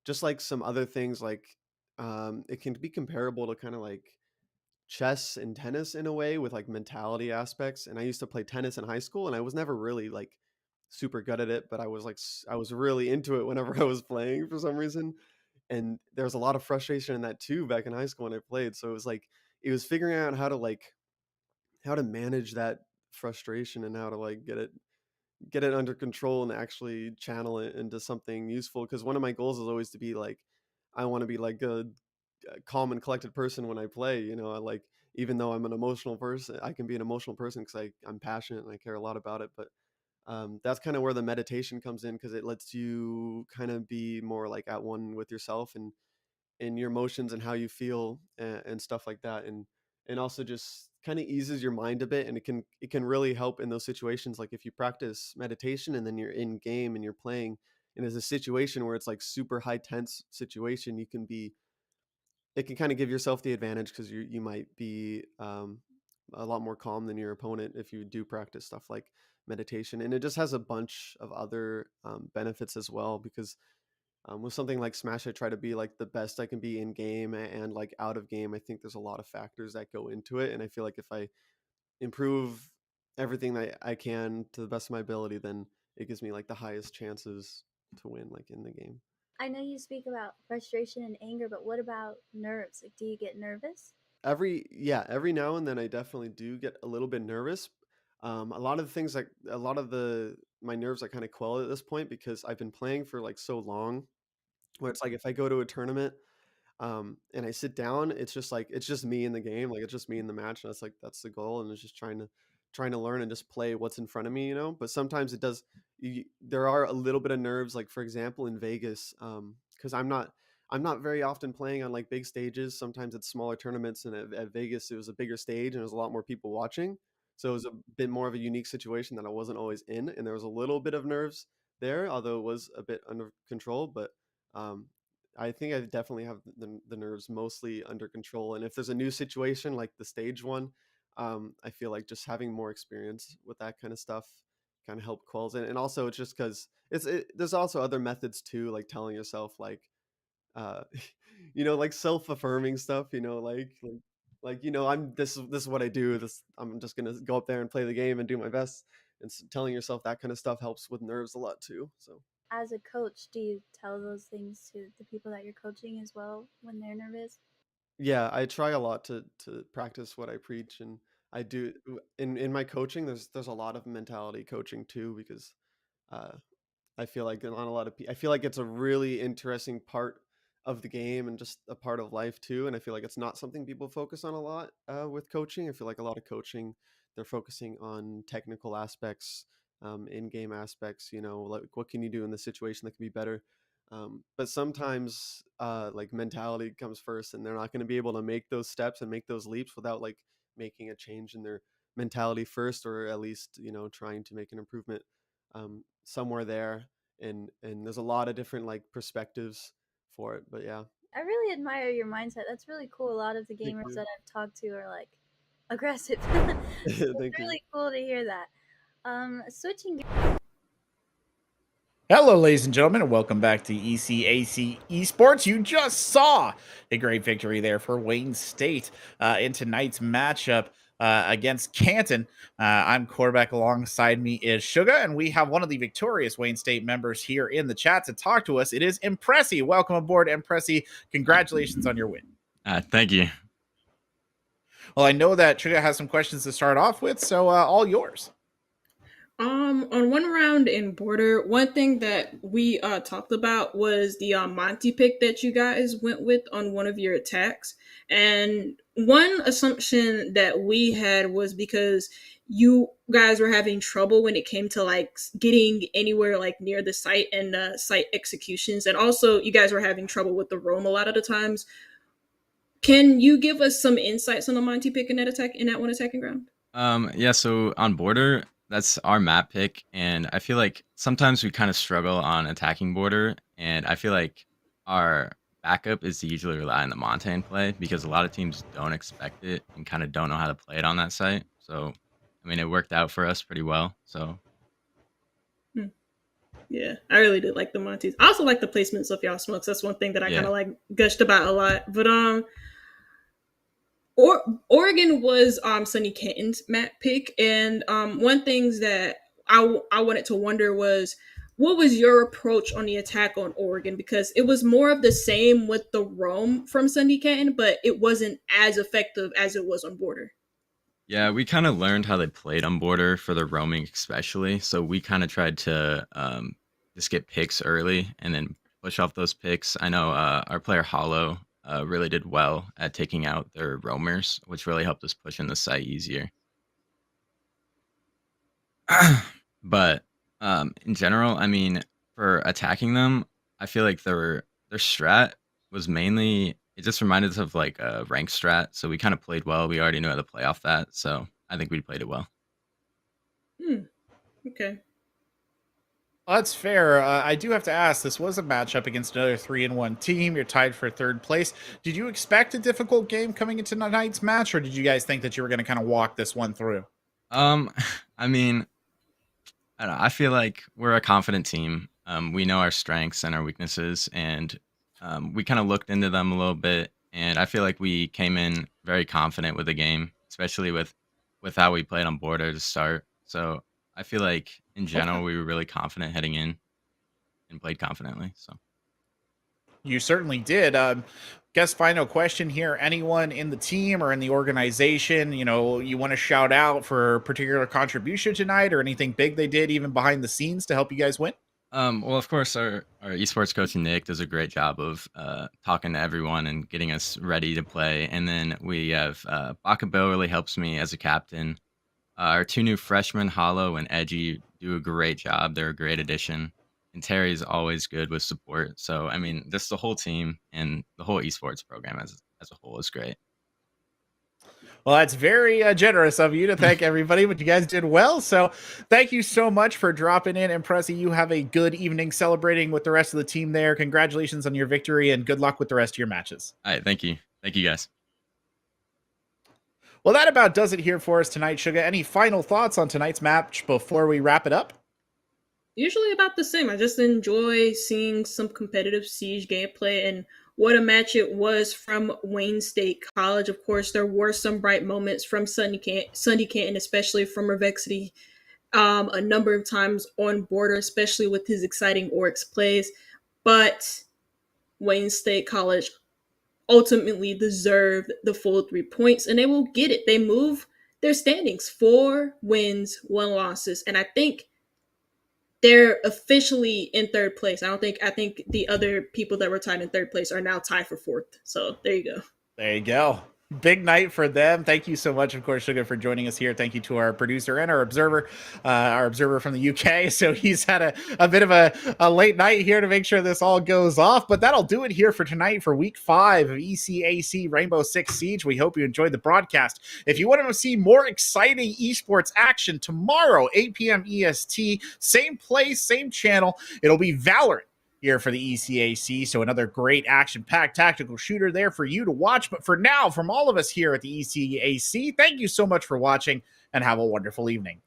just like some other things, like it can be comparable to kind of like chess and tennis in a way with like mentality aspects. And I used to play tennis in high school, and I was never really like super good at it, but I was like I was really into it whenever I was playing for some reason. And there was a lot of frustration in that too back in high school when I played. So it was like it was figuring out how to manage that frustration and how to like get it under control and actually channel it into something useful. Because one of my goals is always to be like, I want to be like a calm and collected person when I play. You know, I like, even though I'm an emotional person, I can be an emotional person because I'm passionate and I care a lot about it. But that's kind of where the meditation comes in, because it lets you kind of be more like at one with yourself and your emotions and how you feel and stuff like that. And also just kind of eases your mind a bit, and it can really help in those situations. Like if you practice meditation and then you're in game and you're playing, and there's a situation where it's like super high tense situation, it can kind of give yourself the advantage, because you might be a lot more calm than your opponent if you do practice stuff like meditation. And it just has a bunch of other benefits as well, because with something like Smash, I try to be like the best I can be in game and like out of game. I think there's a lot of factors that go into it, and I feel like if I improve everything that I can to the best of my ability, then it gives me like the highest chances to win, like in the game. I know you speak about frustration and anger, but what about nerves? Like, do you get nervous? Every now and then I definitely do get a little bit nervous. A lot of the things, like a lot of the my nerves I kind of quell at this point, because I've been playing for like so long, where it's like if I go to a tournament and I sit down, it's just like it's just me in the game, like it's just me in the match, and that's the goal, and it's just trying to learn and just play what's in front of me, you know. But sometimes it does. There are a little bit of nerves, like for example in Vegas, because I'm not very often playing on like big stages. Sometimes it's smaller tournaments, and at Vegas it was a bigger stage and there was a lot more people watching, so it was a bit more of a unique situation that I wasn't always in, and there was a little bit of nerves there, although it was a bit under control. But um, I think I definitely have the nerves mostly under control. And if there's a new situation like the stage one, I feel like just having more experience with that kind of stuff kind of help quells it. And also it's just because there's also other methods too, like telling yourself like, uh, like self-affirming stuff, I'm this is what I do. I'm just gonna go up there and play the game and do my best. And telling yourself that kind of stuff helps with nerves a lot too. So. As a coach, do you tell those things to the people that you're coaching as well when they're nervous? Yeah, I try a lot to practice what I preach, and I do in my coaching. There's a lot of mentality coaching too, because uh, I feel like on a lot of I feel like it's a really interesting part of the game and just a part of life too. And I feel like it's not something people focus on a lot with coaching. I feel like a lot of coaching, they're focusing on technical aspects, in-game aspects. Like what can you do in this situation that can be better. But sometimes like mentality comes first, and they're not going to be able to make those steps and make those leaps without like making a change in their mentality first, or at least trying to make an improvement somewhere there. And there's a lot of different like perspectives for it, but yeah. I really admire your mindset. That's really cool. A lot of the Thank gamers you. that I've talked to are like aggressive. It's Thank you. really cool to hear that. Switching. Hello, ladies and gentlemen, and welcome back to ECAC Esports. You just saw a great victory there for Wayne State in tonight's matchup against Canton. I'm quarterback. Alongside me is Suga, and we have one of the victorious Wayne State members here in the chat to talk to us. It is Impressi. Welcome aboard, Impressi. Congratulations on your win. Thank you. Well, I know that Suga has some questions to start off with, so all yours. On one round in Border, one thing that we talked about was the Monty pick that you guys went with on one of your attacks. And one assumption that we had was because you guys were having trouble when it came to like getting anywhere like near the site and site executions. And also you guys were having trouble with the roam a lot of the times. Can you give us some insights on the Monty pick in that one attacking ground? Yeah, so on Border, that's our map pick, and I feel like sometimes we kind of struggle on attacking Border, and I feel like our backup is to usually rely on the Montane play because a lot of teams don't expect it and kind of don't know how to play it on that site. So, I mean, it worked out for us pretty well. So, Yeah, I really did like the Montes. I also like the placements of y'all smokes. That's one thing that I Yeah. kind of like gushed about a lot. But Oregon was Sunny Canton's map pick, and one things that I wanted to wonder was what was your approach on the attack on Oregon, because it was more of the same with the roam from Sunny Canton, but it wasn't as effective as it was on border. Yeah, we kind of learned how they played on border for the roaming, especially. So we kind of tried to just get picks early and then push off those picks. I know our player Hollow really did well at taking out their roamers, which really helped us push in the site easier. But in general, I mean, for attacking them, I feel like their strat was mainly it just reminded us of like a rank strat. So we kind of played well. We already knew how to play off that. So I think we played it well. Okay. Well, that's fair. I do have to ask, this was a matchup against another 3-1 team. You're tied for third place. Did you expect a difficult game coming into tonight's match, or did you guys think that you were going to kind of walk this one through? I mean, I don't know. I feel like we're a confident team. We know our strengths and our weaknesses, and we kind of looked into them a little bit. And I feel like we came in very confident with the game, especially with how we played on border to start. So I feel like in general we were really confident heading in and played confidently. So You certainly did. Guess final question here. Anyone in the team or in the organization, you want to shout out for a particular contribution tonight or anything big they did even behind the scenes to help you guys win? Well, of course, our esports coach Nick does a great job of talking to everyone and getting us ready to play. And then we have Baka Bill really helps me as a captain. Our two new freshmen, Hollow and Edgy, do a great job. They're a great addition. And Terry's always good with support. So, I mean, just the whole team and the whole esports program as a whole is great. Well, that's very generous of you to thank everybody, but you guys did well. So thank you so much for dropping in. And Prezi, you have a good evening celebrating with the rest of the team there. Congratulations on your victory and good luck with the rest of your matches. All right. Thank you. Thank you, guys. Well, that about does it here for us tonight, Suga. Any final thoughts on tonight's match before we wrap it up? Usually about the same. I just enjoy seeing some competitive Siege gameplay, and what a match it was from Wayne State College. Of course, there were some bright moments from Sunny Canton, especially from Revexity, a number of times on border, especially with his exciting Oryx plays. But Wayne State College ultimately deserved the full 3 points, and they will get it. They move their standings 4 wins, 1 losses, and I think they're officially in third place. I think the other people that were tied in third place are now tied for 4th. So there you go. There you go. Big night for them. Thank you so much, of course, Suga, for joining us here. Thank you to our producer and our observer from the UK. So he's had a bit of a late night here to make sure this all goes off. But that'll do it here for tonight for week 5 of ECAC Rainbow Six Siege. We hope you enjoyed the broadcast. If you want to see more exciting esports action tomorrow, 8 p.m. EST, same place, same channel, it'll be Valorant here for the ECAC. So another great action-packed tactical shooter there for you to watch. But for now, from all of us here at the ECAC, thank you so much for watching and have a wonderful evening.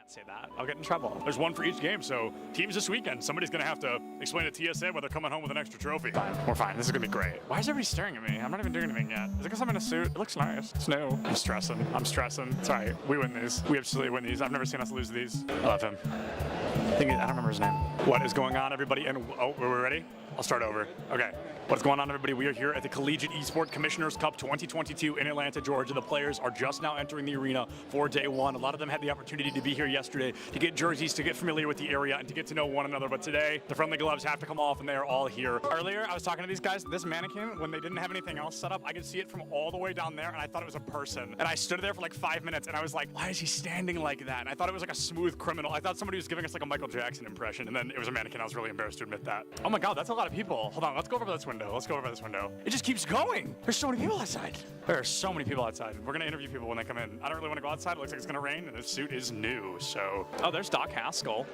Say that. I'll get in trouble. There's one for each game, so teams this weekend, somebody's going to have to explain to TSA why they're coming home with an extra trophy. Fine. We're fine. This is going to be great. Why is everybody staring at me? I'm not even doing anything yet. Is it because I'm in a suit? It looks nice. It's new. I'm stressing. It's all right. We win these. We absolutely win these. I've never seen us lose these. I love him. I don't remember his name. What is going on, everybody? And oh, are we ready? I'll start over. Okay. What's going on, everybody? We are here at the Collegiate Esports Commissioners Cup 2022 in Atlanta, Georgia. The players are just now entering the arena for day 1. A lot of them had the opportunity to be here yesterday to get jerseys, to get familiar with the area, and to get to know one another. But today, the friendly gloves have to come off, and they are all here. Earlier, I was talking to these guys. This mannequin, when they didn't have anything else set up, I could see it from all the way down there, and I thought it was a person. And I stood there for like 5 minutes, and I was like, why is he standing like that? And I thought it was like a smooth criminal. I thought somebody was giving us like a Michael Jackson impression, and then It was a mannequin. I was really embarrassed to admit that. Oh my God, that's a lot of people. Hold on, let's go over this window. Let's go over this window. It just keeps going. There's so many people outside. There are so many people outside. We're gonna interview people when they come in. I don't really want to go outside. It looks like it's gonna rain, and this suit is new. So, oh, there's Doc Haskell.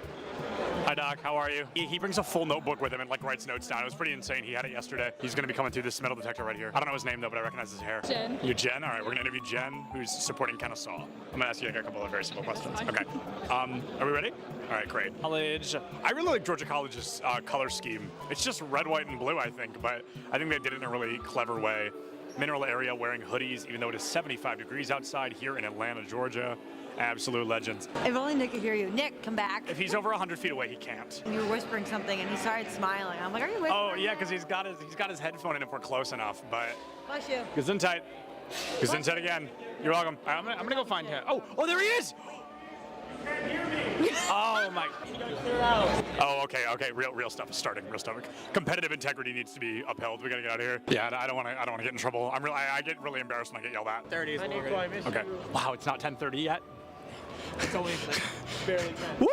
Hi, Doc. How are you? He brings a full notebook with him and like writes notes down. It was pretty insane. He had it yesterday. He's gonna be coming through this metal detector right here. I don't know his name though, but I recognize his hair. Jen. You're Jen. All right, we're gonna interview Jen, who's supporting Kennesaw. I'm gonna ask you like a couple of very simple questions. Okay. Are we ready? All right, great. College. I really like Georgia College's color scheme. It's just red, white, and blue, I think, but I think they did it in a really clever way. Mineral area wearing hoodies, even though it is 75 degrees outside here in Atlanta, Georgia. Absolute legends. If only Nick could hear you. Nick, come back. If he's over 100 feet away, he can't. You were whispering something, and he started smiling. I'm like, are you whispering? Oh yeah, because he's got his headphone in if we're close enough. But Bless you. Gesundheit. Gesundheit again. You're welcome. I'm gonna go find him. Oh, there he is. Oh my. Oh, okay. Real stuff is starting. Real stuff. Competitive integrity needs to be upheld. We gotta get out of here. Yeah, I don't want to get in trouble. I get really embarrassed when I get yelled at. 30 is Okay. Wow, it's not 10:30 yet. It's only barely 10. Woo!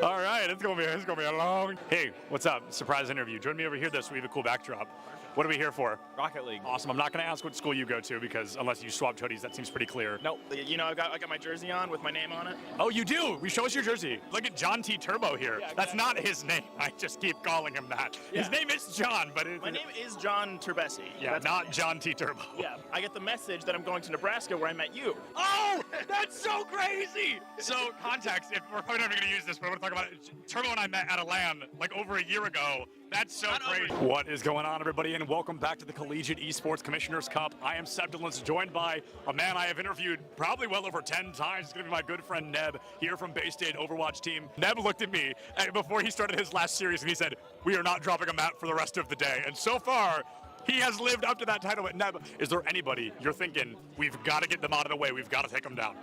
All right, it's gonna be a long. Hey, what's up? Surprise interview. Join me over here this. We have a cool backdrop. What are we here for? Rocket League. Awesome. I'm not going to ask what school you go to because unless you swapped hoodies, that seems pretty clear. Nope. You know, I got my jersey on with my name on it. Oh, you do? Show us your jersey. Look at John T. Turbo here. Yeah, that's not his name. I just keep calling him that. Yeah. His name is John, but my name is John Turbesi. Yeah, that's not John T. Turbo. Yeah, I get the message that I'm going to Nebraska where I met you. Oh, that's so crazy. So context, if we're probably not going to use this, but we're going to talk about it. Turbo and I met at a LAN like over a year ago. That's so crazy. What is going on, everybody, and welcome back to the Collegiate Esports Commissioner's Cup. I am Seb Dillons, joined by a man I have interviewed probably well over 10 times. It's going to be my good friend Neb here from Bay State Overwatch team. Neb looked at me before he started his last series and he said, "We are not dropping a map for the rest of the day." And so far, he has lived up to that title. But Neb, is there anybody you're thinking, we've got to get them out of the way, we've got to take them down?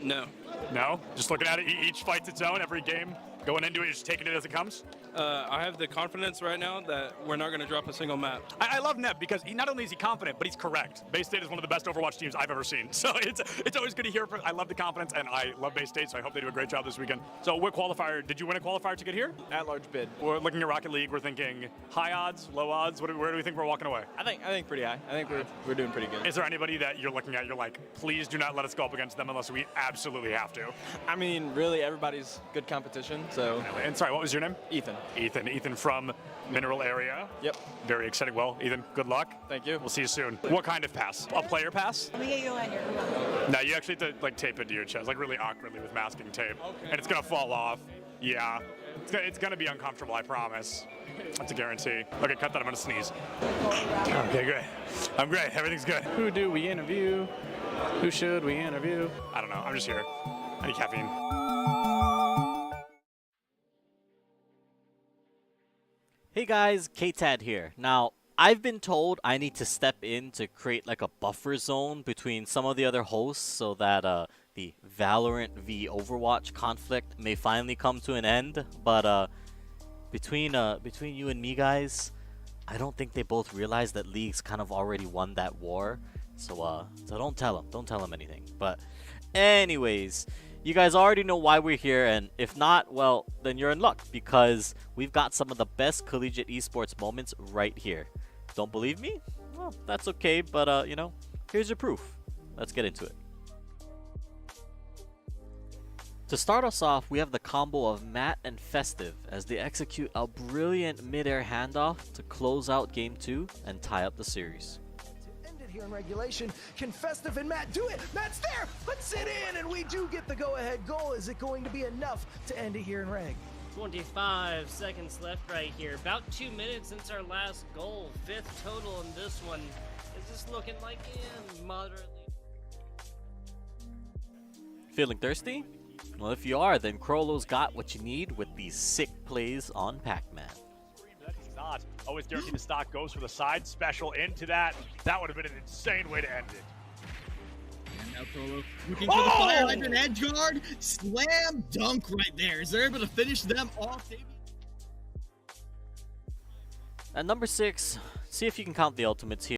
No. No? Just looking at it, each fight's its own, every game? Going into it, just taking it as it comes? I have the confidence right now that we're not going to drop a single map. I love Neb because not only is he confident, but he's correct. Bay State is one of the best Overwatch teams I've ever seen. So it's always good to hear. I love the confidence, and I love Bay State, so I hope they do a great job this weekend. So what qualifier, did you win a qualifier to get here? At-large bid. We're looking at Rocket League, we're thinking high odds, low odds. Where do we think we're walking away? I think pretty high. I think we're doing pretty good. Is there anybody that you're looking at, you're like, please do not let us go up against them unless we absolutely have to? I mean, really, everybody's good competition, so. And sorry, what was your name? Ethan. Ethan from Mineral Area. Yep. Very exciting. Well, Ethan, good luck. Thank you. We'll see you soon. What kind of pass? A player pass? Let me get you a lanyard. No, you actually have to like tape it to your chest, like really awkwardly with masking tape. Okay. And it's gonna fall off. Yeah. It's gonna be uncomfortable, I promise. That's a guarantee. Okay, cut that, I'm gonna sneeze. Okay, great. I'm great, everything's good. Who do we interview? Who should we interview? I don't know, I'm just here. I need caffeine. Hey guys, KTAD here. Now, I've been told I need to step in to create like a buffer zone between some of the other hosts so that the Valorant v Overwatch conflict may finally come to an end. But between you and me guys, I don't think they both realize that League's kind of already won that war. So don't tell them anything. But anyways, you guys already know why we're here, and if not, well, then you're in luck because we've got some of the best collegiate esports moments right here. Don't believe me? Well, that's okay, but you know, here's your proof. Let's get into it. To start us off, we have the combo of Matt and Festive as they execute a brilliant mid-air handoff to close out Game 2 and tie up the series. Here in regulation, can Festive and Matt do it? Matt's there, puts it in, and we do get the go-ahead goal. Is it going to be enough to end it here in reg? 25 seconds left right here. About 2 minutes since our last goal. 5th total in this one. Is this looking like moderately? Feeling thirsty? Well, if you are, then Crollo's got what you need with these sick plays on Pac-Man. Not. Always guaranteed the stock goes for the side special into that. That would have been an insane way to end it. And now Crollo looking for the fire hydrant edge guard. Slam dunk right there. Is there able to finish them off? At number 6, see if you can count the ultimates here.